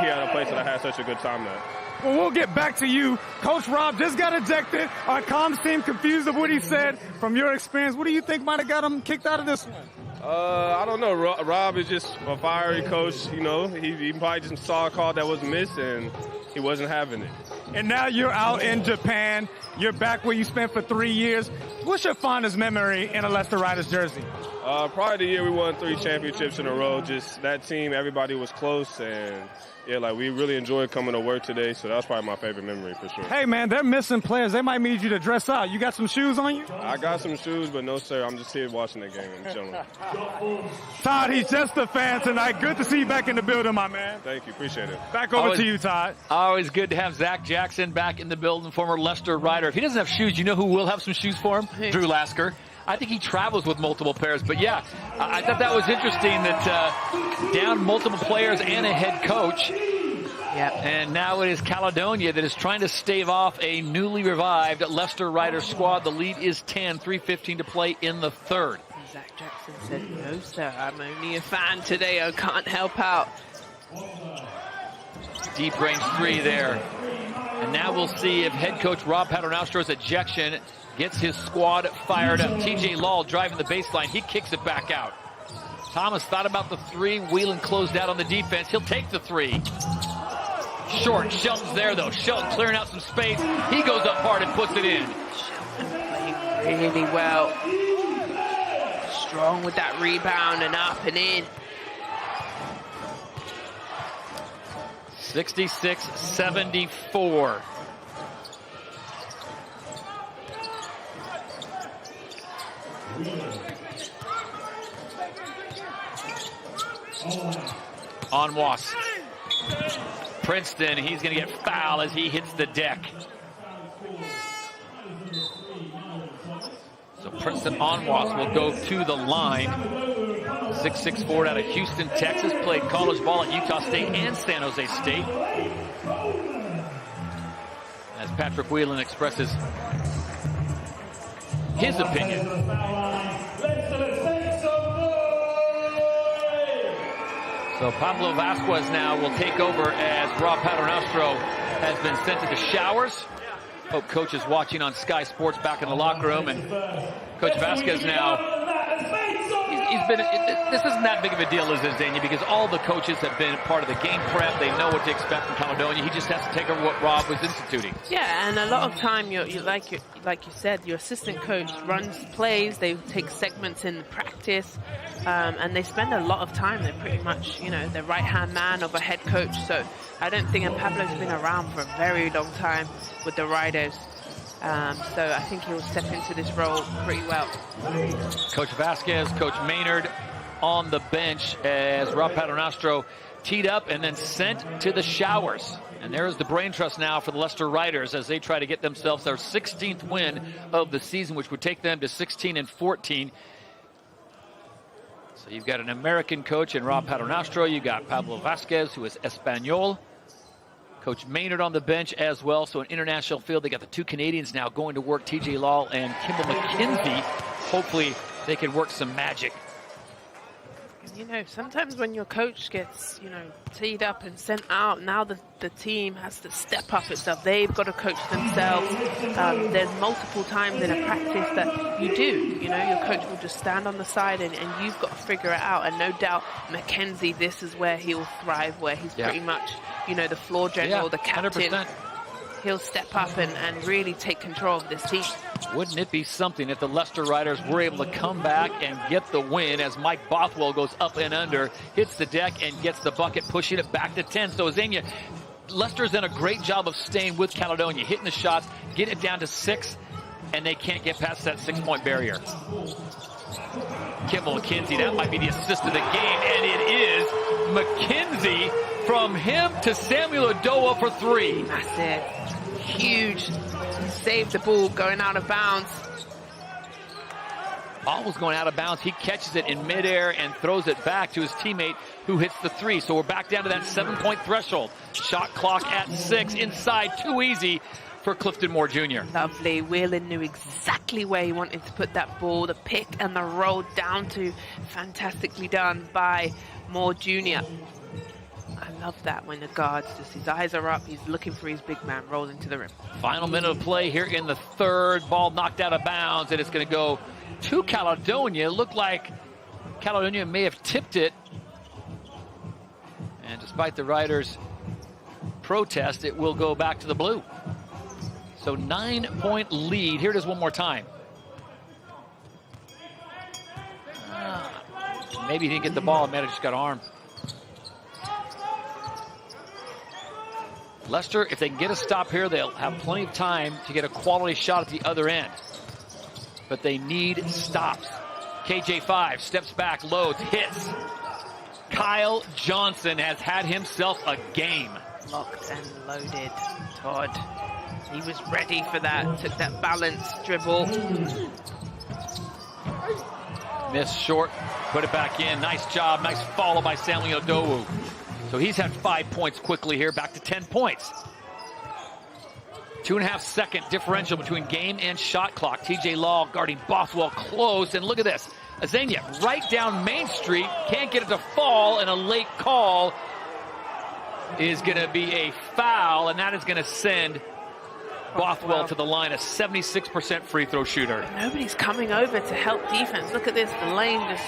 S13: here at a place that I had such a good time at.
S9: Well, we'll get back to you. Coach Rob just got ejected. Our comms team confused of what he said. From your experience, what do you think might have got him kicked out of this one?
S13: I don't know. Rob is just a fiery coach. You know, he probably just saw a call that was missed and he wasn't having it.
S9: And now you're out in Japan. You're back where you spent for 3 years. What's your fondest memory in a Leicester Riders jersey?
S13: Probably the year we won 3 championships in a row. Just that team, everybody was close, and yeah, like we really enjoyed coming to work today. So that was probably my favorite memory for sure.
S9: Hey man, they're missing players. They might need you to dress out. You got some shoes on you?
S13: I got some shoes, but no sir, I'm just here watching the game. I'm chilling.
S9: Todd, he's just a fan tonight. Good to see you back in the building, my man.
S13: Thank you, appreciate it.
S9: Back over to you, Todd.
S12: Always good to have Zach Jackson back in the building, former Leicester Rider. If he doesn't have shoes, you know who will have some shoes for him? Drew Lasker. I think he travels with multiple pairs. But, yeah, I thought that was interesting that down multiple players and a head coach.
S5: Yep.
S12: And now it is Caledonia that is trying to stave off a newly revived Leicester Rider squad. The lead is 10, 3:15 to play in the third.
S5: Zach Jackson said, no, sir, I'm only a fan today. I can't help out.
S12: Deep range 3 there. And now we'll see if head coach Rob Paternostro's ejection gets his squad fired up. TJ Law driving the baseline. He kicks it back out. Thomas thought about the 3. Whelan closed out on the defense. He'll take the 3. Short. Shelton's there, though. Shelton clearing out some space. He goes up hard and puts it in.
S5: Shelton playing really well. Strong with that rebound and up and in.
S12: 66-74. On Was. Princeton, he's going to get fouled as he hits the deck. So Princeton Onwas will go to the line. 6'6" forward out of Houston, Texas. Played college ball at Utah State and San Jose State. As Patrick Whelan expresses his opinion. So Pablo Vasquez now will take over as Rob Paternostro has been sent to the showers. Hope coach is watching on Sky Sports back in the locker room. And Coach Vasquez now, he's been, this isn't that big of a deal, is it, Zania? Because all the coaches have been part of the game prep. They know what to expect from Caledonia. He just has to take over what Rob was instituting.
S5: Yeah, and a lot of time, like you said, your assistant coach runs plays. They take segments in practice, and they spend a lot of time. They're pretty much, the right-hand man of a head coach. So I don't think, and Pablo's been around for a very long time with the Riders. So I think he'll step into this role pretty well.
S12: Coach Vasquez, Coach Maynard on the bench as Rob Paternostro teed up and then sent to the showers. And there's the brain trust now for the Leicester Riders as they try to get themselves their 16th win of the season, which would take them to 16-14. So you've got an American coach in Rob Paternostro. You've got Pablo Vasquez, who is Espanol. Coach Maynard on the bench as well. So an international field. They got the 2 Canadians now going to work, TJ Law and Kimball McKenzie. Hopefully they can work some magic.
S5: Sometimes when your coach gets, teed up and sent out, now the team has to step up itself. They've got to coach themselves. There's multiple times in a practice that you do. Your coach will just stand on the side and you've got to figure it out. And no doubt, McKenzie, this is where he'll thrive, where he's pretty much, the floor general, the captain. 100%. He'll step up and really take control of this team.
S12: Wouldn't it be something if the Leicester Riders were able to come back and get the win as Mike Bothwell goes up and under, hits the deck and gets the bucket, pushing it back to 10. So Zania, Leicester's done a great job of staying with Caledonia, hitting the shots, getting it down to 6, and they can't get past that 6-point barrier. Kimball McKenzie, that might be the assist of the game, and it is McKenzie, from him to Samuel Adoa for 3.
S5: Massive. Huge. Saved the ball going out of bounds.
S12: Ball was going out of bounds. He catches it in midair and throws it back to his teammate who hits the 3. So we're back down to that 7-point threshold. Shot clock at 6. Inside, too easy for Clifton Moore Jr.
S5: Lovely. Whelan knew exactly where he wanted to put that ball. The pick and the roll down to. Fantastically done by Moore Jr. I love that when the guards, just his eyes are up, he's looking for his big man, rolls into the rim.
S12: Final minute of play here in the third. Ball knocked out of bounds, and it's going to go to Caledonia. Looked like Caledonia may have tipped it. And despite the Riders' protest, it will go back to the blue. So 9-point lead. Here it is one more time. Maybe he didn't get the ball. Might have just got armed. Leicester, if they can get a stop here, they'll have plenty of time to get a quality shot at the other end. But they need stops. KJ5 steps back, loads, hits. Kyle Johnson has had himself a game.
S5: Locked and loaded, Todd. He was ready for that, took that balanced dribble.
S12: Missed short, put it back in. Nice job, nice follow by Samuel Adoa. So he's had 5 points quickly here, back to 10 points. 2.5-second differential between game and shot clock. TJ Law guarding Bothwell close, and look at this. Azania right down Main Street, can't get it to fall, and a late call is going to be a foul, and that is going to send Bothwell to the line, a 76% free throw shooter.
S5: Nobody's coming over to help defense. Look at this, the lane just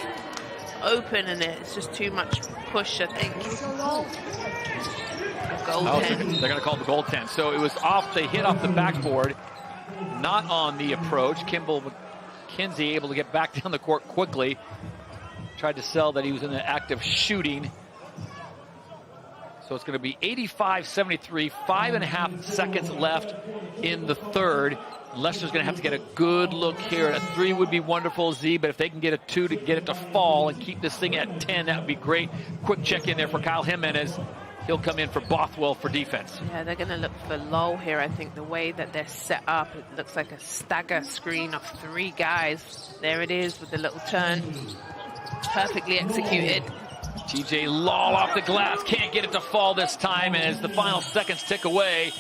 S5: open, and it's just too much push, I think.
S12: They're going to call the goaltend. So it was off, they hit off the backboard, not on the approach. Kimball McKenzie able to get back down the court quickly. Tried to sell that he was in the act of shooting. So it's going to be 85-73, 5.5 seconds left in the third. Leicester's going to have to get a good look here. A 3 would be wonderful, Z, but if they can get a 2 to get it to fall and keep this thing at 10, that would be great. Quick check in there for Kyle Jimenez. He'll come in for Bothwell for defense.
S5: Yeah, they're going to look for Lowell here. I think the way that they're set up, it looks like a stagger screen of 3 guys. There it is with the little turn. Perfectly executed.
S12: TJ Law off the glass, can't get it to fall this time as the final seconds tick away,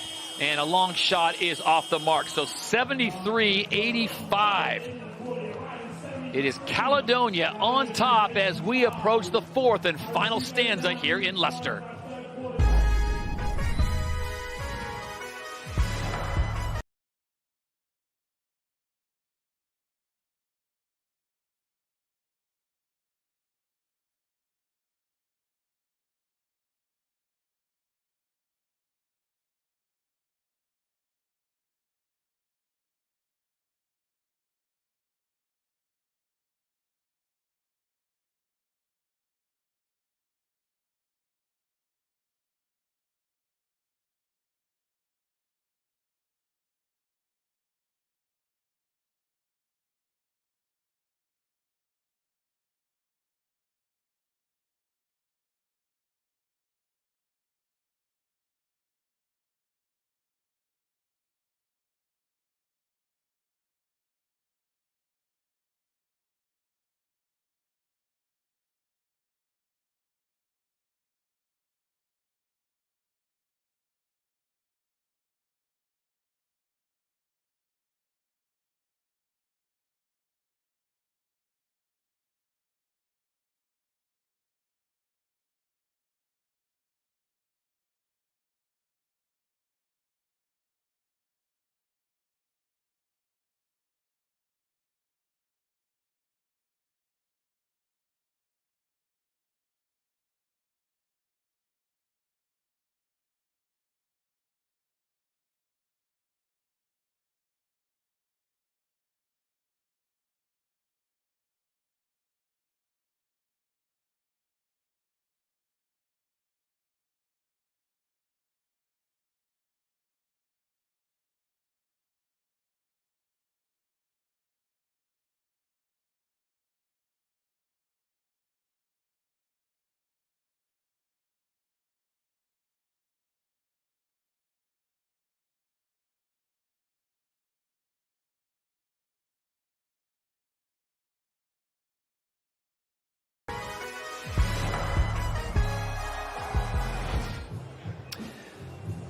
S12: and a long shot is off the mark. So 73-85. It is Caledonia on top as we approach the fourth and final stanza here in Leicester.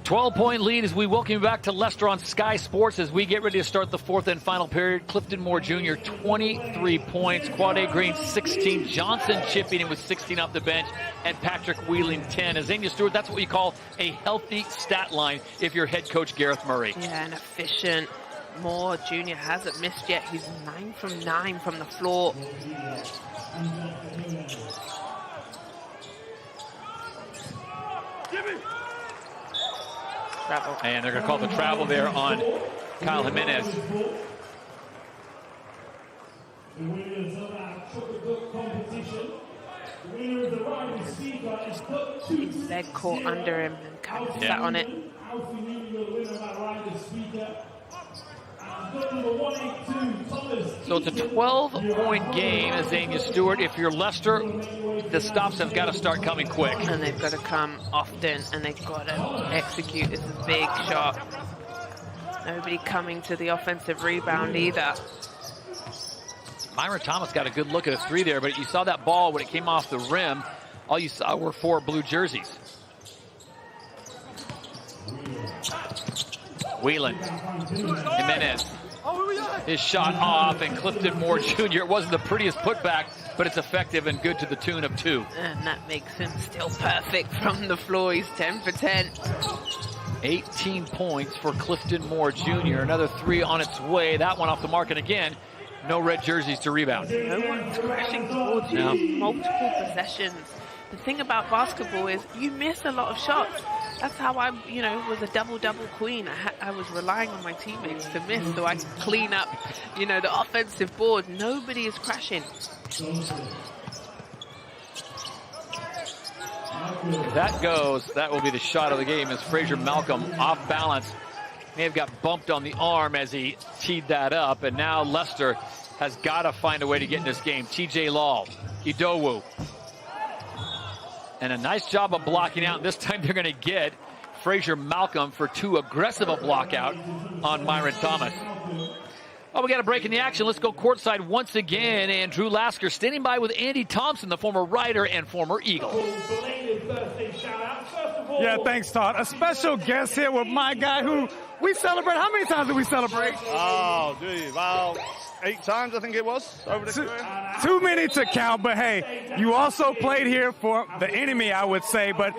S12: 12-point lead as we welcome you back to Leicester on Sky Sports as we get ready to start the fourth and final period. Clifton Moore Jr., 23 points. Quade Green, 16. Johnson chipping in with 16 off the bench. And Patrick Whelan, 10. Azania Stewart, that's what you call a healthy stat line if you're head coach Gareth Murray.
S5: Yeah, and efficient. Moore Jr. hasn't missed yet. He's 9 from 9 from the floor. Travel.
S12: And they're going to call the travel there on Kyle Jimenez.
S5: His leg caught under him and kind of sat on it.
S12: So it's a 12-point game, Azania Stewart. If you're Leicester, the stops have got to start coming quick.
S5: And they've got to come often, and they've got to execute. This is a big shot. Nobody coming to the offensive rebound either.
S12: Myron Thomas got a good look at a three there, but you saw that ball when it came off the rim. All you saw were 4 blue jerseys. Whelan, Jimenez, his shot off, and Clifton Moore Jr. It wasn't the prettiest putback, but it's effective and good to the tune of 2.
S5: And that makes him still perfect from the floor. He's 10 for 10.
S12: 18 points for Clifton Moore Jr. Another 3 on its way. That one off the mark, and again, no red jerseys to rebound.
S5: No one's crashing towards you.
S12: No.
S5: Multiple possessions. The thing about basketball is you miss a lot of shots. That's how I, was a double-double queen. I was relying on my teammates to miss so I could clean up, the offensive board. Nobody is crashing.
S12: If that goes, that will be the shot of the game as Fraser Malcolm off balance. May have got bumped on the arm as he teed that up, and now Leicester has got to find a way to get in this game. TJ Law, Idowu. And a nice job of blocking out. This time they're going to get Fraser Malcolm for too aggressive a block out on Myron Thomas. Well, we got a break in the action. Let's go courtside once again. And Drew Lasker standing by with Andy Thompson, the former Rider and former Eagle.
S9: Yeah, thanks, Todd. A special guest here with my guy who we celebrate. How many times did we celebrate?
S15: Oh, gee, about 8 times, I think it was, over the career.
S9: Too many to count, but hey, you also played here for the enemy, I would say, but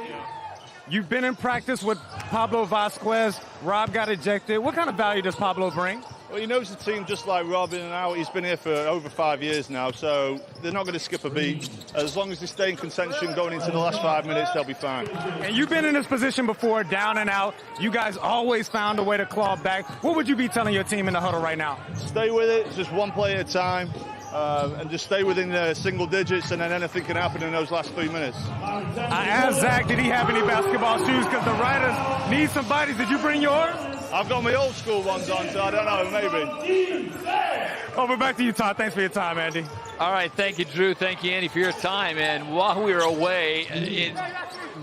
S9: you've been in practice with Pablo Vasquez. Rob got ejected. What kind of value does Pablo bring?
S15: Well, he knows the team just like Rob in and out. He's been here for over 5 years now, so they're not going to skip a beat. As long as they stay in contention going into the last 5 minutes, they'll be fine.
S9: And you've been in this position before, down and out. You guys always found a way to claw back. What would you be telling your team in the huddle right now?
S15: Stay with it, just one play at a time, and just stay within the single digits, and then anything can happen in those last 3 minutes.
S9: I asked Zach, did he have any basketball shoes? Because the Riders need some bodies. Did you bring yours?
S15: I've got my old school ones on, so I don't know, maybe.
S9: Over back to you, Todd. Thanks for your time, Andy.
S12: All right, thank you, Drew. Thank you, Andy, for your time. And while we were away, it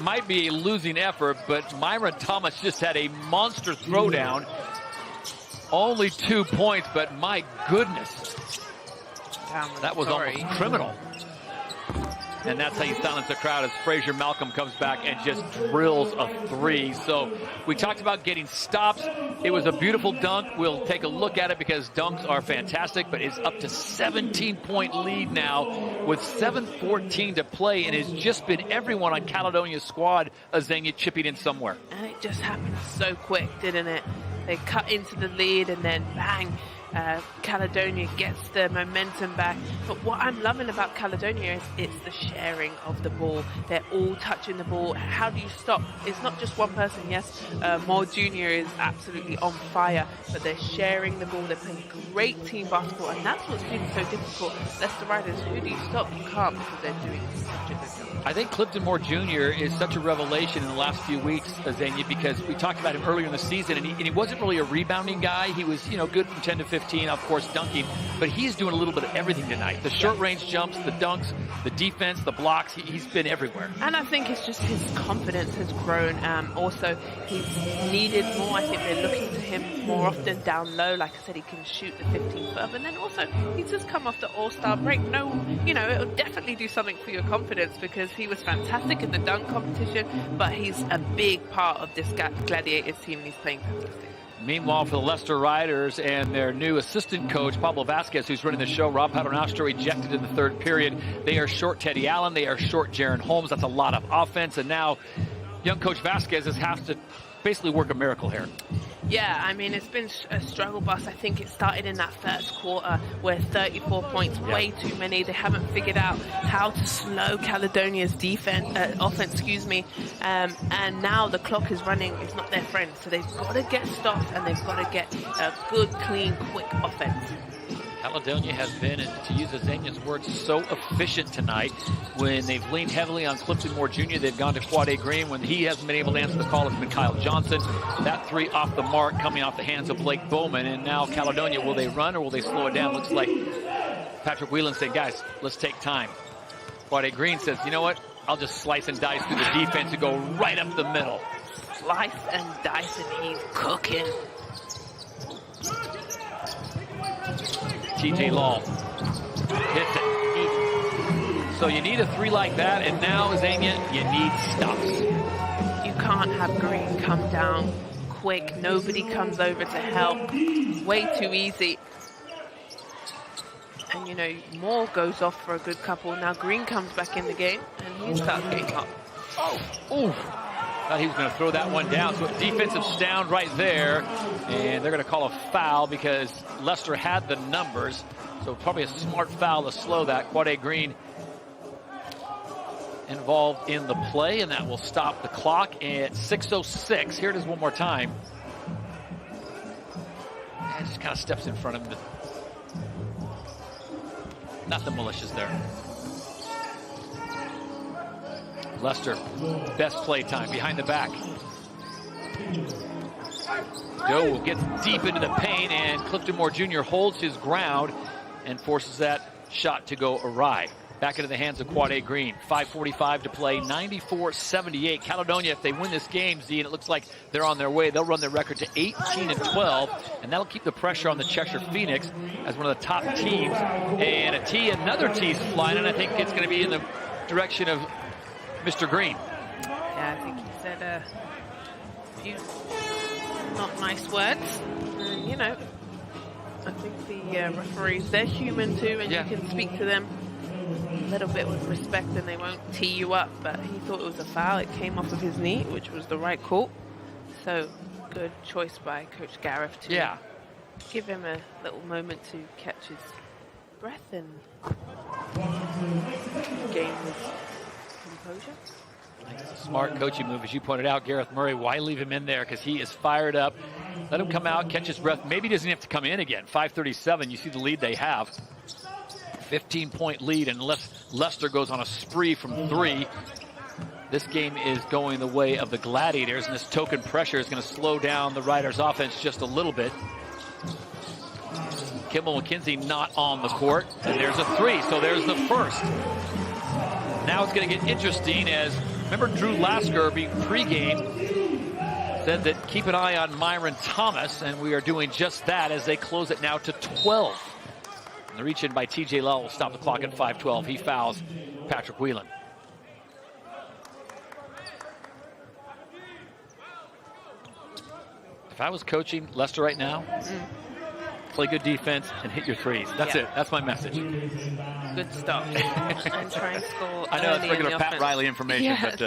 S12: might be a losing effort, but Myron Thomas just had a monster throwdown. Only 2 points, but my goodness, that was almost criminal. And that's how you silence the crowd as Fraser Malcolm comes back and just drills a 3. So we talked about getting stops. It was a beautiful dunk. We'll take a look at it because dunks are fantastic, but it's up to 17-point lead now with 7:14 to play, and it's just been everyone on Caledonia's squad, Azania, chipping in somewhere.
S5: And it just happened so quick, didn't it? They cut into the lead and then bang. Caledonia gets the momentum back. But what I'm loving about Caledonia is it's the sharing of the ball. They're all touching the ball. How do you stop? It's not just one person. Yes, Moore Jr. is absolutely on fire, but they're sharing the ball. They're playing great team basketball, and that's what's been so difficult. Leicester Riders, who do you stop? You can't, because they're doing such a good job.
S12: I think Clifton Moore Jr. is such a revelation in the last few weeks, Azania, because we talked about him earlier in the season, and he wasn't really a rebounding guy. He was, good from 10 to 15, of course, dunking, but he's doing a little bit of everything tonight. The short-range jumps, the dunks, the defense, the blocks. He's been everywhere.
S5: And I think it's just his confidence has grown. Also, he's needed more. I think they're looking to him more often down low. Like I said, he can shoot the 15-foot. And then also, he's just come off the All-Star break. No, it'll definitely do something for your confidence because He was fantastic in the dunk competition, but he's a big part of this Gladiators team, and he's playing fantastic.
S12: Meanwhile, for the Leicester Riders and their new assistant coach, Pablo Vasquez, who's running the show, Rob Paternostro ejected in the third period. They are short Teddy Allen. They are short Jaron Holmes. That's a lot of offense. And now young coach Vasquez has to basically work a miracle here.
S5: Yeah, I mean, it's been a struggle bus. I think it started in that first quarter where 34 points, way too many. They haven't figured out how to slow Caledonia's offense, and now the clock is running. It's not their friend. So they've got to get stops, and they've got to get a good, clean, quick offense.
S12: Caledonia has been, and to use Azania's words, so efficient tonight. When they've leaned heavily on Clifton Moore Jr., they've gone to Quade Green. When he hasn't been able to answer the call, it's been Kyle Johnson. That three off the mark, coming off the hands of Blake Bowman. And now Caledonia, will they run or will they slow it down? Looks like Patrick Whelan said, guys, let's take time. Quade Green says, you know what? I'll just slice and dice through the defense and go right up the middle.
S5: Slice and dice, and he's cooking.
S12: TJ Law hits it. So you need a three like that, and now, Azania, you need stops.
S5: You can't have Green come down quick. Nobody comes over to help. Way too easy. And, you know, Moore goes off for a good couple. Now Green comes back in the game, and he starts getting hot.
S12: Oh! Thought he was going to throw that one down. So a defensive stand right there. And they're going to call a foul because Leicester had the numbers. So probably a smart foul to slow that. Quade Green involved in the play, and that will stop the clock at 6:06. Here it is one more time. And just kind of steps in front of him. Nothing malicious there. Leicester, best play time behind the back. Doe will get deep into the paint, and Clifton Moore Jr. holds his ground and forces that shot to go awry. Back into the hands of Quade Green. 5:45 to play, 94-78. Caledonia, if they win this game, Z, and it looks like they're on their way, they'll run their record to 18-12, and that'll keep the pressure on the Cheshire Phoenix as one of the top teams. And another tee's flying, and I think it's going to be in the direction of Mr. Green.
S5: Yeah, I think he said a few not nice words. And, you know, I think the referees, they're human too, and you can speak to them a little bit with respect and they won't tee you up. But he thought it was a foul. It came off of his knee, which was the right call. So good choice by Coach Gareth to give him a little moment to catch his breath and gain his composure.
S12: I think it's a smart coaching move, as you pointed out, Gareth Murray. Why leave him in there? Because he is fired up. Let him come out, catch his breath. Maybe he doesn't have to come in again. 5:37, you see the lead they have. 15-point lead, and unless Leicester goes on a spree from three, this game is going the way of the Gladiators, and this token pressure is going to slow down the Riders' offense just a little bit. Kimball McKenzie not on the court, and there's a three, so there's the first. Now it's going to get interesting as, remember Drew Lasker being pregame said that keep an eye on Myron Thomas, and we are doing just that as they close it now to 12. And the reach in by TJ Lowell will stop the clock at 5:12. He fouls Patrick Whelan. If I was coaching Leicester right now, play good defense and hit your threes. That's it. That's my message.
S5: Good stuff. And try and score.
S12: I know it's regular Pat Riley information, but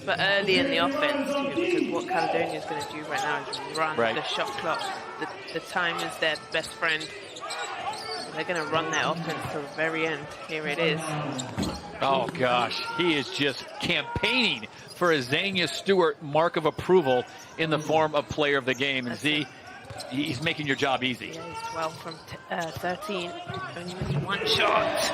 S5: But early in the offense too, because what Caledonia is going to do right now is run the shot clock. The time is their best friend. They're going to run their offense till the very end. Here it is.
S12: Oh gosh, he is just campaigning for a Azania Stewart mark of approval in the form of player of the game. And Z, he's making your job easy.
S5: Yeah, he's 12 from 13. Only missed one shot.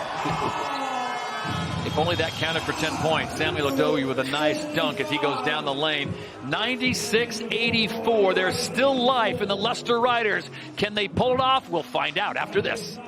S12: If only that counted for 10 points. Samuel Odoye with a nice dunk as he goes down the lane. 96-84. There's still life in the Leicester Riders. Can they pull it off? We'll find out after this.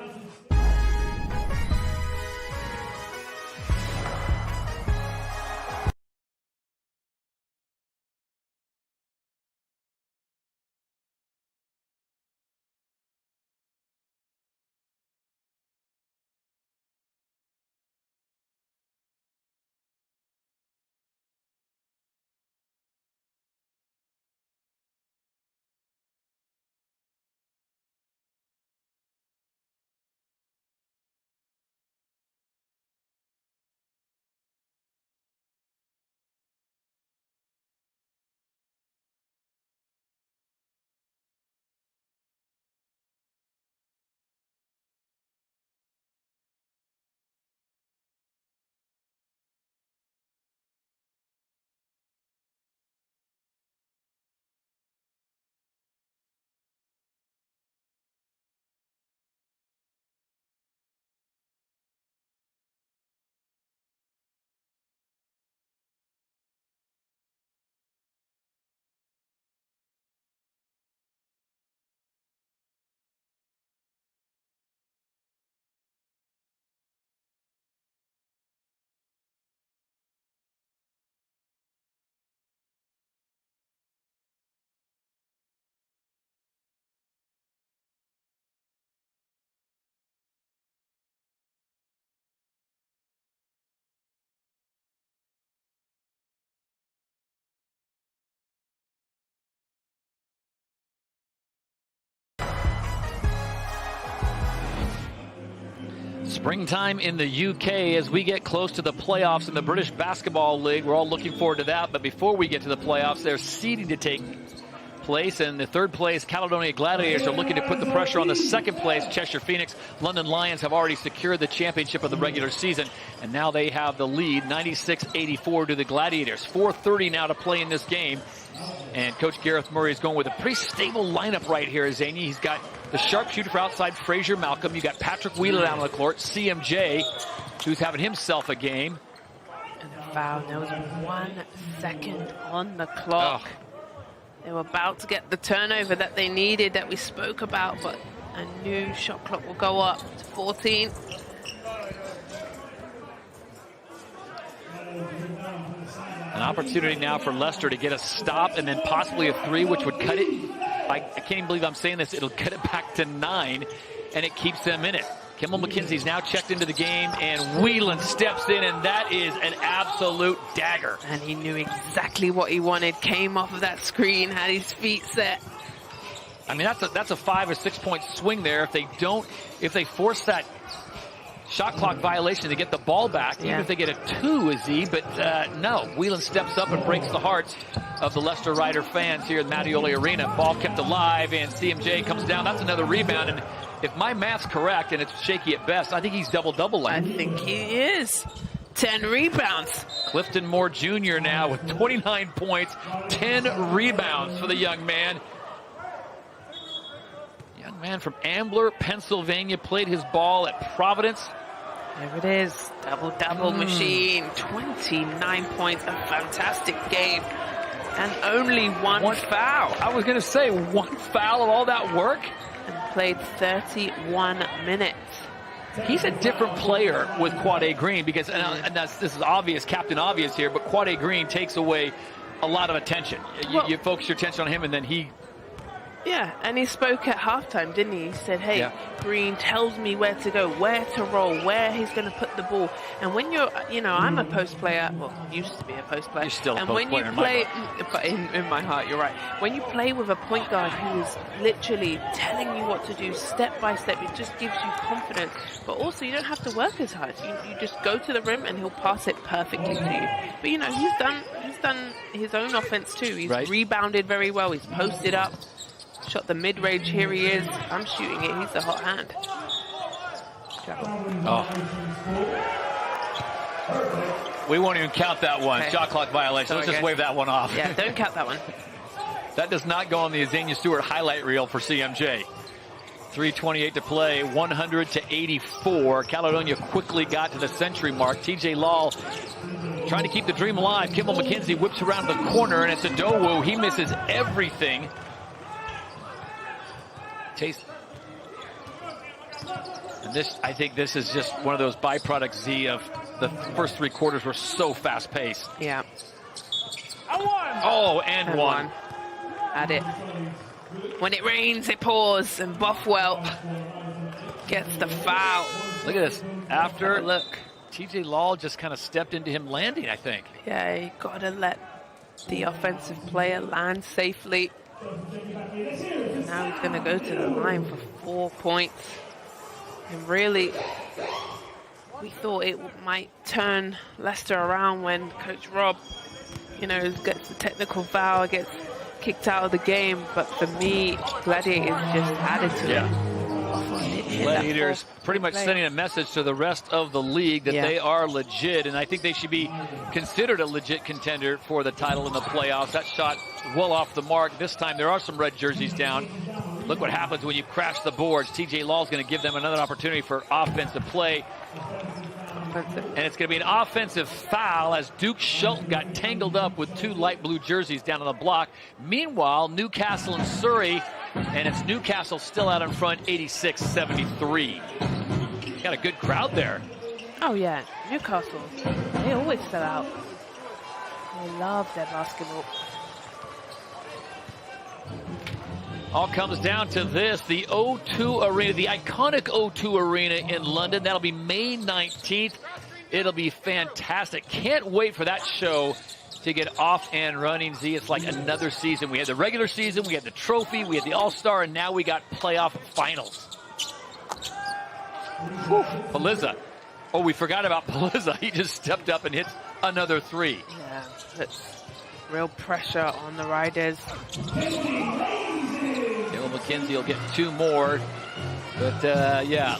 S12: Springtime in the UK as we get close to the playoffs in the British Basketball League. We're all looking forward to that. But before we get to the playoffs, there's seeding to take place. And the third place, Caledonia Gladiators, are looking to put the pressure on the second place, Cheshire Phoenix. London Lions have already secured the championship of the regular season. And now they have the lead, 96-84 to the Gladiators. 4:30 now to play in this game. And Coach Gareth Murray is going with a pretty stable lineup right here, Zany. He's got the sharpshooter for outside, Frazier Malcolm. You got Patrick Wheeler down on the court, CMJ, who's having himself a game.
S5: And a foul. There was 1 second on the clock. Oh. They were about to get the turnover that they needed, that we spoke about, but a new shot clock will go up to 14.
S12: An opportunity now for Leicester to get a stop and then possibly a 3, which would cut it. I can't even believe I'm saying this. It'll cut it back to 9, and it keeps them in it. Kimmel McKenzie's now checked into the game, and Whelan steps in, and that is an absolute dagger.
S5: And he knew exactly what he wanted. Came off of that screen, had his feet set.
S12: I mean, that's a 5 or 6 point swing there. If they force that shot clock violation to get the ball back, even if they get a 2, but no. Whelan steps up and breaks the hearts of the Leicester Rider fans here at Mattioli Arena. Ball kept alive, and CMJ comes down. That's another rebound, and if my math's correct, and it's shaky at best, I think he's double-double.
S5: I think he is. 10 rebounds.
S12: Clifton Moore Jr. now with 29 points, 10 rebounds for the young man. Young man from Ambler, Pennsylvania, played his ball at Providence.
S5: There it is, double-double machine, 29 points, a fantastic game, and only one foul.
S12: I was going to say, 1 foul of all that work?
S5: And played 31 minutes.
S12: He's a different player with Quade Green because, this is obvious, Captain Obvious here, but Quade Green takes away a lot of attention. You focus your attention on him, and then he...
S5: Yeah, and he spoke at halftime, didn't he? He said, hey, Green tells me where to go, where to roll, where he's going to put the ball. And when you're, I'm a post player, well, used to be a post player.
S12: You're still a
S5: and
S12: post
S5: when
S12: player
S5: you play, in my heart, you're right. When you play with a point guard who is literally telling you what to do step by step, it just gives you confidence. But also, you don't have to work as hard. You just go to the rim and he'll pass it perfectly to you. But, he's done his own offense too. He's rebounded very well. He's posted up. Shot the mid-range, here he is. I'm shooting it, he's the hot hand.
S12: We won't even count that one. Okay. Shot clock violation. Let's just wave that one off.
S5: Yeah, don't count that one.
S12: That does not go on the Azania Stewart highlight reel for CMJ. 3:28 to play, 100-84. Caledonia quickly got to the century mark. TJ Law trying to keep the dream alive. Kimmel McKenzie whips around the corner, and it's Adowu. He misses everything. And I think this is just one of those byproducts, Z, of the first 3 quarters were so fast-paced.
S5: Yeah.
S12: Oh, and one.
S5: At it. When it rains, it pours, and Bothwell gets the foul.
S12: Look at this. After, look, TJ Law just kind of stepped into him landing, I think.
S5: Yeah, you got to let the offensive player land safely. Now he's going to go to the line for 4 points. And really, we thought it might turn Leicester around when Coach Rob, gets the technical foul, gets kicked out of the game. But for me, Gladiators just added to it.
S12: Gladiators pretty much sending a message to the rest of the league that they are legit, and I think they should be considered a legit contender for the title in the playoffs. That shot well off the mark. This time there are some red jerseys down. Look what happens when you crash the boards. TJ Law is going to give them another opportunity for offensive play. And it's going to be an offensive foul as Duke Shelton got tangled up with 2 light blue jerseys down on the block. Meanwhile, Newcastle and Surrey, and it's Newcastle still out in front, 86-73. Got a good crowd there.
S5: Oh, yeah. Newcastle, they always sell out. They love their basketball.
S12: All comes down to this, the O2 Arena, the iconic O2 Arena in London. That'll be May 19th. It'll be fantastic. Can't wait for that show to get off and running, Z. It's like another season. We had the regular season, we had the trophy, we had the All-Star, and now we got playoff finals. Paliza. Oh, we forgot about Paliza. He just stepped up and hit another 3.
S5: Yeah, that's real pressure on the riders.
S12: Caleb McKenzie will get 2 more. But, yeah,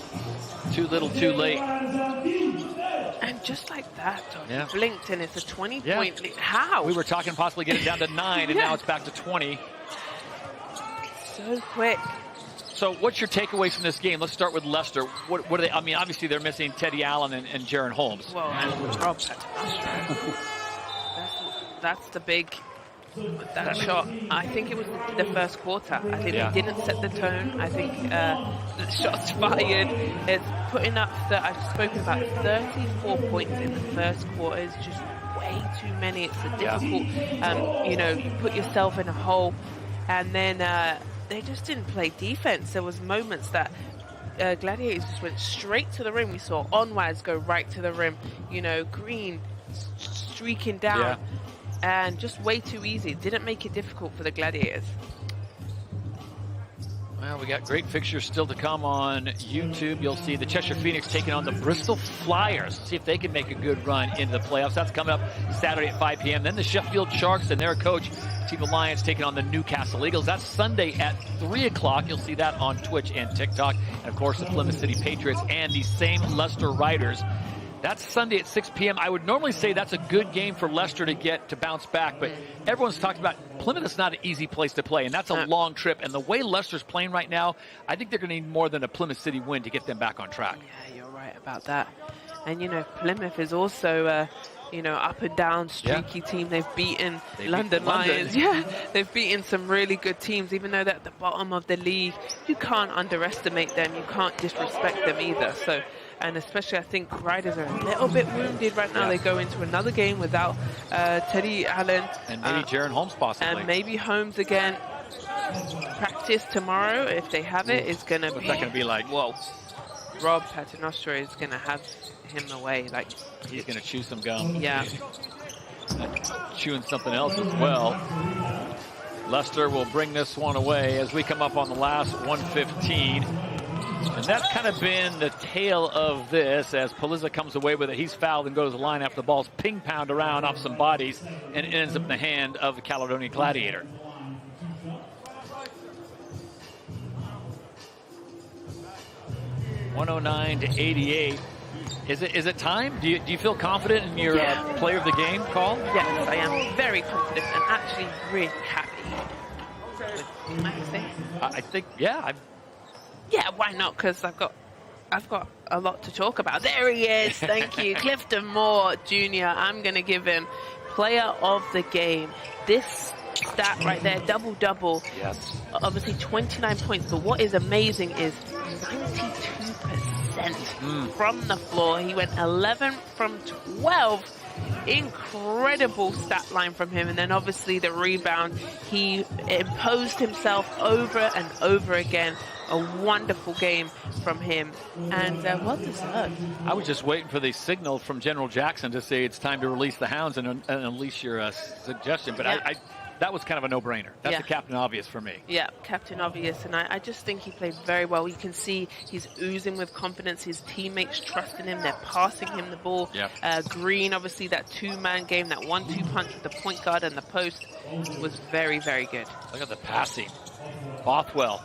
S12: too little, too late.
S5: And just like that, Tom, blinked and it's a 20-point lead. How?
S12: We were talking possibly get it down to 9, and now it's back to 20.
S5: So quick.
S12: So what's your takeaways from this game? Let's start with Leicester. What are they? I mean, obviously they're missing Teddy Allen and Jaron Holmes.
S5: Well, and Rob that's the big, that shot. I think it was the first quarter. I think they didn't set the tone. I think the shots fired. It's putting up, I've spoken about 34 points in the first quarter is just way too many. It's a difficult, you know, you put yourself in a hole, and then they just didn't play defense. There was moments that Gladiators just went straight to the rim. We saw Onwaz go right to the rim. You know, Green streaking down, and just way too easy. Didn't make it difficult for the Gladiators.
S12: Well, we got great fixtures still to come on YouTube. You'll see the Cheshire Phoenix taking on the Bristol Flyers. See if they can make a good run into the playoffs. That's coming up Saturday at 5 p.m. Then the Sheffield Sharks and their coach, Team of Lions, taking on the Newcastle Eagles. That's Sunday at 3 o'clock. You'll see that on Twitch and TikTok. And, of course, the Plymouth City Patriots and the same Leicester Riders. That's Sunday at 6 p.m. I would normally say that's a good game for Leicester to bounce back, but everyone's talked about Plymouth is not an easy place to play, and that's a long trip. And the way Leicester's playing right now, I think they're going to need more than a Plymouth City win to get them back on track.
S5: Yeah, you're right about that. And, you know, Plymouth is also, you know, up and down, streaky team. They've beaten London Lions. Yeah, they've beaten some really good teams, even though they're at the bottom of the league. You can't underestimate them. You can't disrespect them either. So, and especially I think Riders are a little bit wounded right now. They go into another game without Teddy Allen.
S12: And maybe Jaron Holmes possibly.
S5: And maybe Holmes again. Practice tomorrow, if they have it, is going to be...
S12: What's that going to be like?
S5: Well, Rob Paternoster is going to have him away. Like,
S12: he's going to chew some gum.
S5: Yeah.
S12: Chewing something else as well. Leicester will bring this one away as we come up on the last 1:15. And that's kind of been the tale of this as Paliza comes away with it. He's fouled and goes to the line after the ball's ping-ponged around off some bodies and it ends up in the hand of the Caledonia Gladiator. (109-88). Is it time? Do you feel confident in your player of the game call?
S5: Yes, I am very confident and actually really happy with my thing.
S12: I think, yeah.
S5: Yeah, why not? Because I've got a lot to talk about. There he is. Thank you. Clifton Moore Jr. I'm going to give him player of the game. This stat right there, double-double.
S12: Yes.
S5: Obviously 29 points, but what is amazing is 92% from the floor. He went 11 from 12. Incredible stat line from him. And then obviously the rebound. He imposed himself over and over again. A wonderful game from him, and well deserved.
S12: I was just waiting for the signal from General Jackson to say it's time to release the hounds and unleash your suggestion, but that was kind of a no-brainer. That's the Captain Obvious for me.
S5: Yeah, Captain Obvious, and I just think he played very well. You can see he's oozing with confidence. His teammates trust in him. They're passing him the ball. Green, obviously, that two-man game, that 1-2 punch with the point guard and the post was very, very good.
S12: Look at the passing. Bothwell,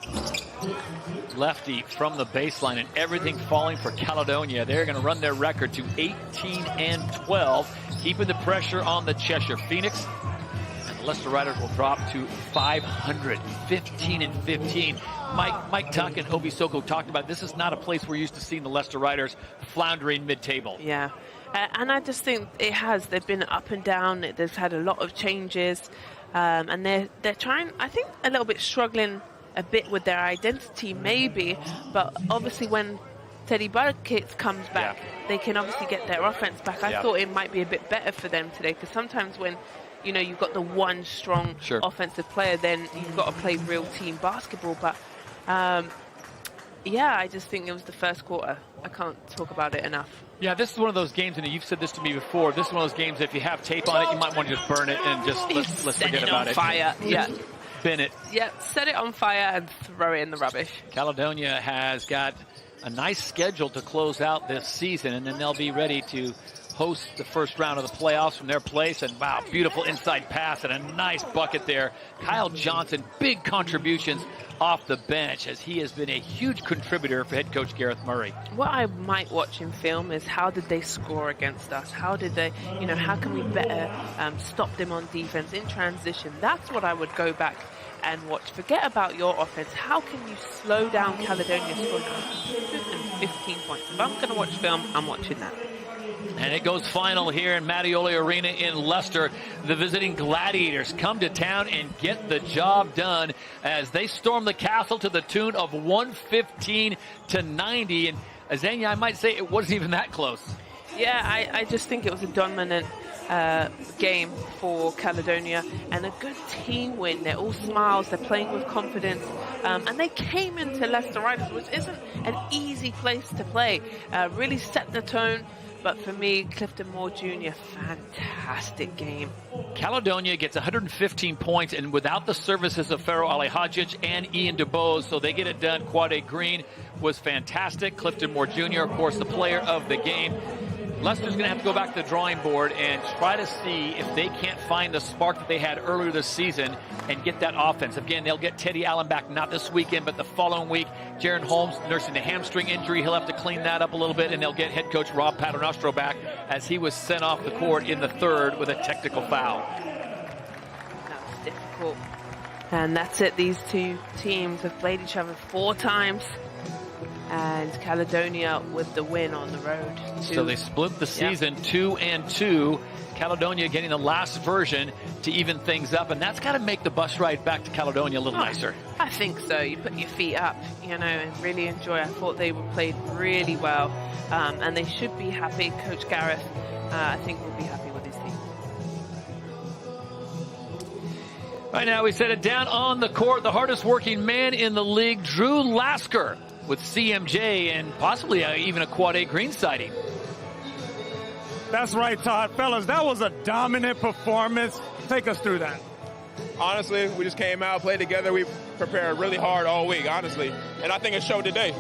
S12: lefty from the baseline, and everything falling for Caledonia. They're going to run their record to 18-12, keeping the pressure on the Cheshire Phoenix. And the Leicester Riders will drop to 500, 15-15. Mike Tuck and Obi Soko talked about this is not a place we're used to seeing the Leicester Riders floundering mid-table.
S5: Yeah. And I just think it has. They've been up and down. They've had a lot of changes. And they're trying, I think, a little bit struggling a bit with their identity, maybe. But obviously when Teddy Buckets comes back, they can obviously get their offense back. I thought it might be a bit better for them today, because sometimes when, you know, you've got the one strong offensive player, then you've got to play real team basketball. But, yeah, I just think it was the first quarter. I can't talk about it enough.
S12: Yeah, this is one of those games, and you've said this to me before, this is one of those games that if you have tape on it, you might want to just burn it and just let's forget about it.
S5: Fire. Yeah.
S12: Bin it.
S5: Yeah, set it on fire and throw it in the rubbish.
S12: Caledonia has got a nice schedule to close out this season, and then they'll be ready to host the first round of the playoffs from their place. And wow, beautiful inside pass and a nice bucket there. Kyle Johnson, big contributions off the bench, as he has been a huge contributor for head coach Gareth Murray.
S5: What I might watch in film is how did they score against us? How did they, how can we better stop them on defense in transition? That's what I would go back and watch. Forget about your offense. How can you slow down Caledonia scoring 115 points? If I'm going to watch film, I'm watching that.
S12: And it goes final here in Mattioli Arena in Leicester. The visiting Gladiators come to town and get the job done as they storm the castle to the tune of 115-90. And Azania, I might say it wasn't even that close.
S5: Yeah, I just think it was a dominant game for Caledonia and a good team win. They're all smiles, they're playing with confidence, and they came into Leicester Riders, which isn't an easy place to play. Really set the tone. But for me, Clifton Moore Jr., fantastic game.
S12: Caledonia gets 115 points, and without the services of Faro Alihajic and Ian DeBose, so they get it done. Quade Green was fantastic. Clifton Moore Jr., of course, the player of the game. Leicester's going to have to go back to the drawing board and try to see if they can't find the spark that they had earlier this season and get that offense. Again, they'll get Teddy Allen back not this weekend, but the following week. Jaron Holmes nursing a hamstring injury. He'll have to clean that up a little bit, and they'll get head coach Rob Paternostro back as he was sent off the court in the third with a technical foul.
S5: That was difficult. And that's it. These two teams have played each other 4 times. And Caledonia with the win on the road.
S12: So they split the season 2-2. Caledonia getting the last version to even things up, and that's got to make the bus ride back to Caledonia a little nicer.
S5: I think so. You put your feet up, and really enjoy. I thought they were played really well, and they should be happy. Coach Gareth, I think, will be happy with his team.
S12: Right now, we set it down on the court. The hardest working man in the league, Drew Lasker, with CMJ and possibly even a Quade Green sighting.
S9: That's right, Todd. Fellas, that was a dominant performance. Take us through that.
S13: Honestly, we just came out, played together. We prepared really hard all week, honestly. And I think it showed today.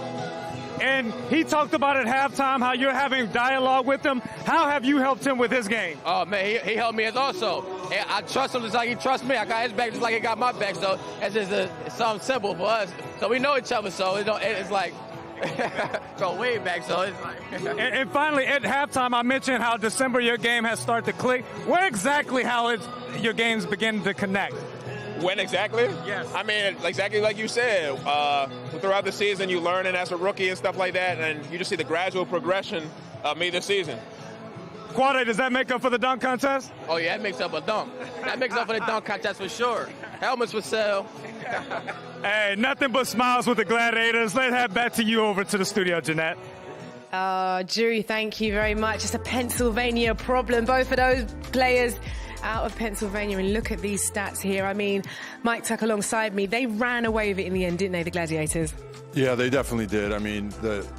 S9: And he talked about at halftime how you're having dialogue with him. How have you helped him with his game?
S16: Oh, man, he helped me as also. And I trust him just like he trusts me. I got his back just like he got my back. So it's just it's something simple for us. So we know each other. So it's like go way back. So it's like.
S9: and finally, at halftime, I mentioned how December your game has started to click. Where exactly your games begin to connect?
S13: When exactly?
S9: Yes.
S13: I mean, exactly like you said. Throughout the season, you learning as a rookie and stuff like that, and you just see the gradual progression of me this season.
S9: Quade, does that make up for the dunk contest?
S16: Oh, yeah, that makes up a dunk. That makes up for the dunk contest for sure. Helmets for sale.
S9: Hey, nothing but smiles with the Gladiators. Let's head back to you over to the studio, Jeanette.
S3: Drew, thank you very much. It's a Pennsylvania problem. Both of those players out of Pennsylvania, and look at these stats here. I mean, Mike Tuck alongside me, they ran away with it in the end, didn't they, the Gladiators?
S8: Yeah, they definitely did. I mean,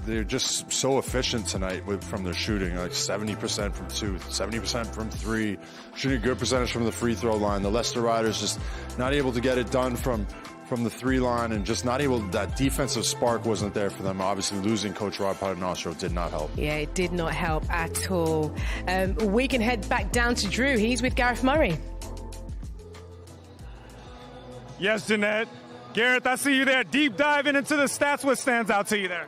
S8: they're just so efficient tonight from their shooting, like 70% from 2, 70% from 3, shooting a good percentage from the free throw line. The Leicester Riders just not able to get it done from the 3 line, and just not able, that defensive spark wasn't there for them. Obviously, losing Coach Rob Paternostro did not help.
S3: Yeah, it did not help at all. We can head back down to Drew. He's with Gareth Murray.
S9: Yes, Jeanette. Gareth, I see you there deep diving into the stats. What stands out to you there?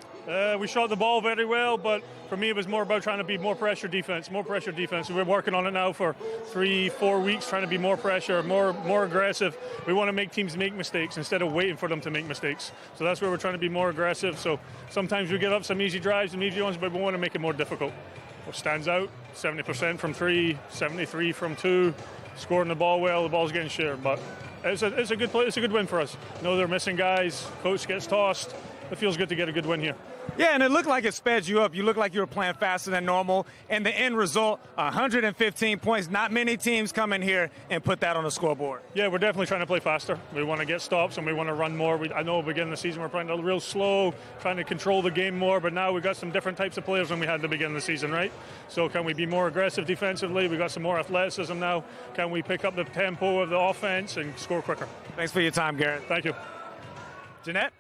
S11: We shot the ball very well, but for me it was more about trying to be more pressure defense. We've been working on it now for 3-4 weeks, trying to be more pressure, more aggressive. We want to make teams make mistakes instead of waiting for them to make mistakes. So that's where we're trying to be more aggressive. So sometimes we get up some easy drives, some easy ones, but we want to make it more difficult. What stands out, 70% from 3, 73 from 2, scoring the ball well, the ball's getting shared. But it's a good play. It's a good win for us. They're missing guys. Coach gets tossed. It feels good to get a good win here.
S9: Yeah, and it looked like it sped you up. You looked like you were playing faster than normal. And the end result, 115 points. Not many teams come in here and put that on the scoreboard.
S11: Yeah, we're definitely trying to play faster. We want to get stops and we want to run more. I know at the beginning of the season we're playing real slow, trying to control the game more, but now we've got some different types of players than we had at the beginning of the season, right? So can we be more aggressive defensively? We've got some more athleticism now. Can we pick up the tempo of the offense and score quicker?
S9: Thanks for your time, Garrett.
S11: Thank you.
S9: Jeanette?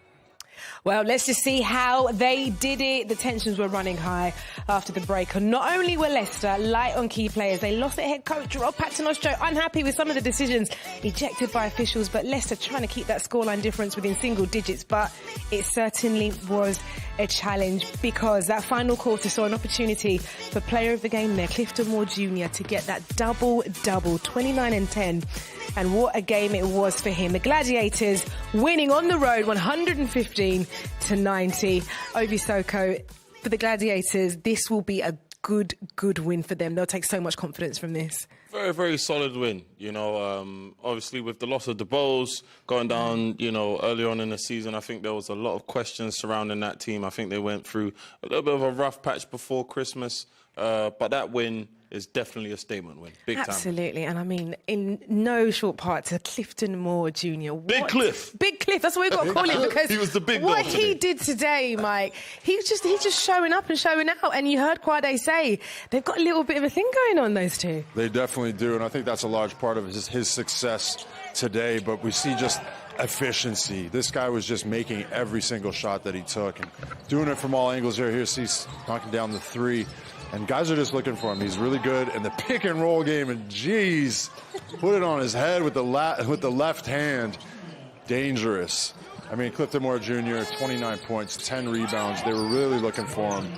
S3: Well, let's just see how they did it. The tensions were running high after the break. And not only were Leicester light on key players, they lost their head coach, Rob Paternoster, unhappy with some of the decisions ejected by officials. But Leicester trying to keep that scoreline difference within single digits. But it certainly was a challenge because that final quarter saw an opportunity for player of the game there, Clifton Moore Jr., to get that double-double, 29 and 10. And what a game it was for him. The Gladiators winning on the road 115 to 90. Ovi Soko, for the Gladiators, this will be a good win for them. They'll take so much confidence from this.
S7: Very, very solid win. You know, obviously with the loss of the Bows going down, you know, early on in the season, I think there was a lot of questions surrounding that team. I think they went through a little bit of a rough patch before Christmas. But that win is definitely a statement win. Big time.
S3: Absolutely. And I mean, in no short part to Clifton Moore Jr.
S7: Big Cliff.
S3: Big Cliff. That's what we've got to call him because
S7: he was the big
S3: what
S7: dog
S3: he did today, Mike, he's just showing up and showing out. And you heard Kwade say they've got a little bit of a thing going on, those two.
S8: They definitely do. And I think that's a large part of his success today. But we see just efficiency. This guy was just making every single shot that he took and doing it from all angles. Here he's knocking down the three. And guys are just looking for him. He's really good in the pick and roll game. And geez, put it on his head with the left hand. Dangerous. I mean, Clifton Moore Jr., 29 points, 10 rebounds. They were really looking for him.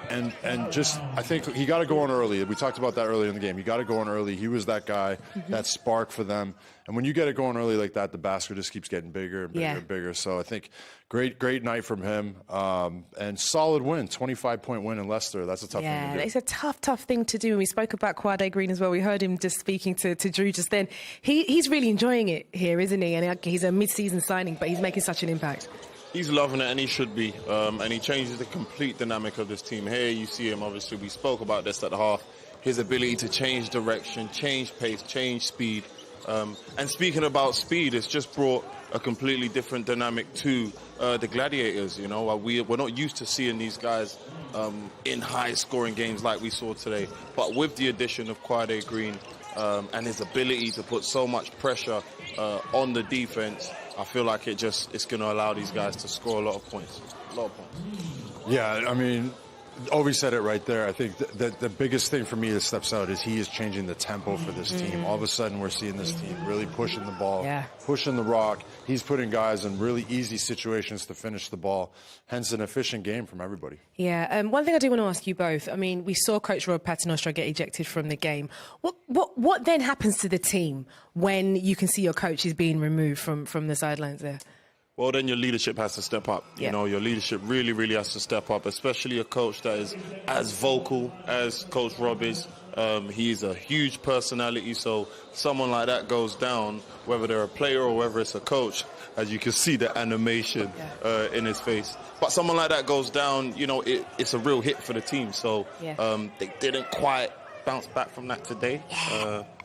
S8: And just, I think he got to go on early. We talked about that earlier in the game. You got to go on early. He was that guy, that spark for them. And when you get it going early like that, the basket just keeps getting bigger and bigger and bigger. So I think great night from him. And solid win, 25-point win in Leicester. That's a tough thing to do.
S3: Yeah, it's a tough thing to do. And we spoke about Kwade Green as well. We heard him just speaking to Drew just then. He's really enjoying it here, isn't he? And he's a mid-season signing, but he's making such an impact.
S7: He's loving it, and he should be. And he changes the complete dynamic of this team. Here you see him, obviously, we spoke about this at the half. His ability to change direction, change pace, change speed. And speaking about speed, it's just brought a completely different dynamic to the Gladiators. You know, we're not used to seeing these guys in high-scoring games like we saw today. But with the addition of Kwade Green and his ability to put so much pressure on the defense, I feel like it's going to allow these guys to score a lot of points.
S8: Yeah, I mean, Ovi said it right there. I think that the biggest thing for me that steps out is he is changing the tempo for this team. All of a sudden, we're seeing this team really pushing the ball, pushing the rock. He's putting guys in really easy situations to finish the ball. Hence, an efficient game from everybody.
S3: Yeah. One thing I do want to ask you both. I mean, we saw Coach Rob Paternoster get ejected from the game. What then happens to the team when you can see your coach is being removed from the sidelines there?
S7: Well, then your leadership has to step up. You know, your leadership really, really has to step up, especially a coach that is as vocal as Coach Rob is. He's a huge personality, so someone like that goes down, whether they're a player or whether it's a coach, as you can see the animation in his face. But someone like that goes down, you know, it's a real hit for the team. So they didn't quite bounce back from that today.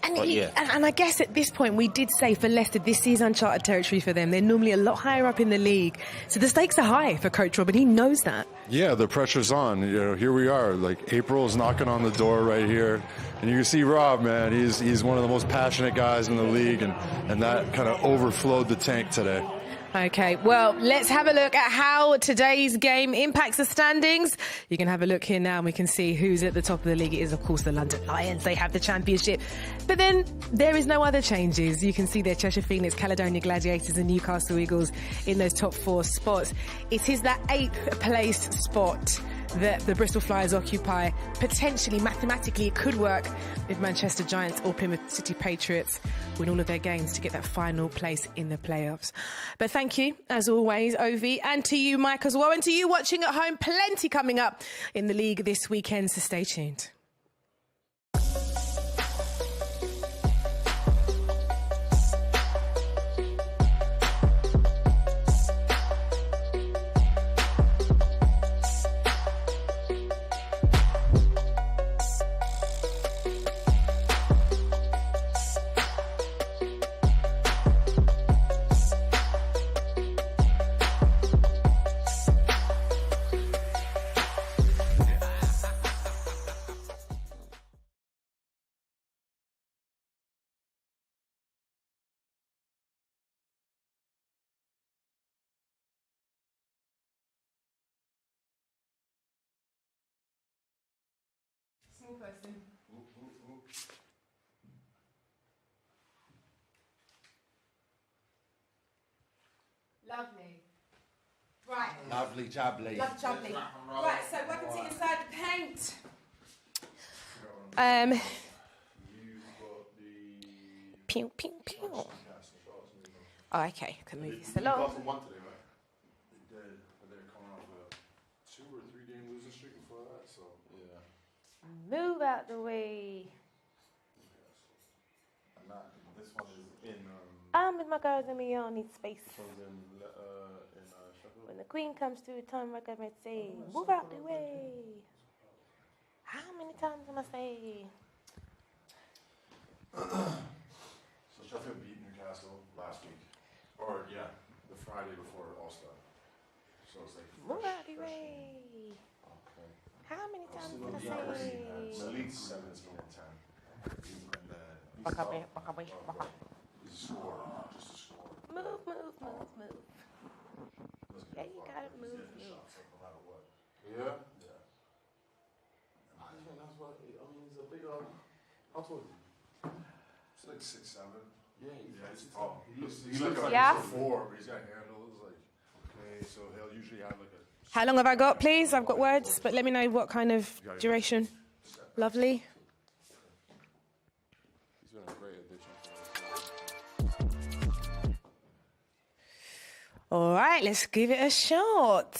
S3: And I guess at this point, we did say for Leicester, this is uncharted territory for them. They're normally a lot higher up in the league. So the stakes are high for Coach Rob, and he knows that. Yeah,
S8: the pressure's on. You know, here we are. Like, April is knocking on the door right here. And you can see Rob, man. He's one of the most passionate guys in the league, and that kind of overflowed the tank today.
S3: Okay, well, let's have a look at how today's game impacts the standings. You can have a look here now and we can see who's at the top of the league. It is, of course, the London Lions. They have the championship. But then there is no other changes. You can see there Cheshire Phoenix, Caledonia Gladiators and Newcastle Eagles in those top 4 spots. It is that 8th place spot that the Bristol Flyers occupy. Potentially, mathematically, it could work if Manchester Giants or Plymouth City Patriots win all of their games to get that final place in the playoffs. But thank you, as always, Ovi, and to you, Mike, as well, and to you watching at home. Plenty coming up in the league this weekend, so stay tuned. person. Lovely. Right.
S8: Lovely jubbly.
S3: Love jubbly. Right, so welcome to Inside the Paint. Pew, pew, pew. Oh, okay. I can move this along.
S8: They did, but they're coming off a 2 or 3 game losing streak before that, so yeah.
S3: Move out the way.
S8: And that, this one is in.
S3: I'm with my girls and we all need space.
S8: This one's in Sheffield.
S3: When the queen comes through, time like I might say, move out the way. How many times am I say?
S8: So Sheffield beat Newcastle last week, or yeah, the Friday before All-Star. So it's like
S3: move out the way.
S8: Okay.
S3: How many times did I say?
S8: The league's 17 and 10.
S3: Back away, back away, back away.
S8: Score, just a score.
S3: Move, move, move, move. Yeah, you gotta move, move.
S8: No matter what. Yeah? Yeah. I think that's what, I mean, he's a big, how tall is he? It's like 6'7". Yeah, he's tall. He looks like
S3: Yeah.
S8: he's a 4, but he's got handles, like, okay, so he'll usually have like a...
S3: How long have I got, please? I've got words, but let me know what kind of duration. Lovely.
S7: He's been a great addition.
S3: All right, let's give it a shot.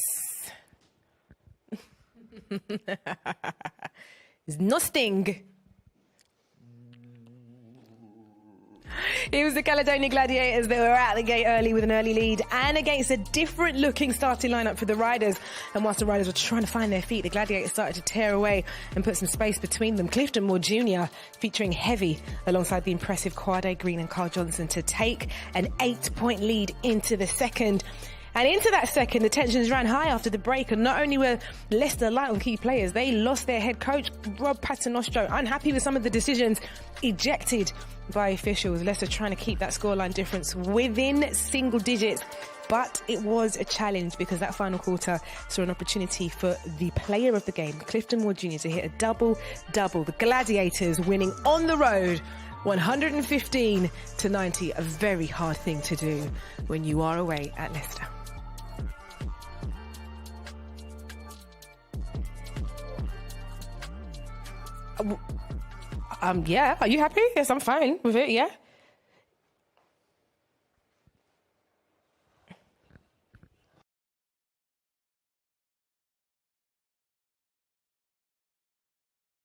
S3: It's nothing. It was the Caledonia Gladiators that were at the gate early with an early lead and against a different looking starting lineup for the Riders. And whilst the Riders were trying to find their feet, the Gladiators started to tear away and put some space between them. Clifton Moore Jr. featuring heavy alongside the impressive Quade Green and Carl Johnson to take an 8-point lead into the second. And into that second, the tensions ran high after the break, and not only were Leicester light on key players, they lost their head coach, Rob Paternostro, unhappy with some of the decisions, ejected by officials. Leicester trying to keep that scoreline difference within single digits, but it was a challenge because that final quarter saw an opportunity for the player of the game, Clifton Moore Jr., to hit a double-double. The Gladiators winning on the road 115-90, a very hard thing to do when you are away at Leicester. Yeah, are you happy? Yes, I'm fine with it, yeah.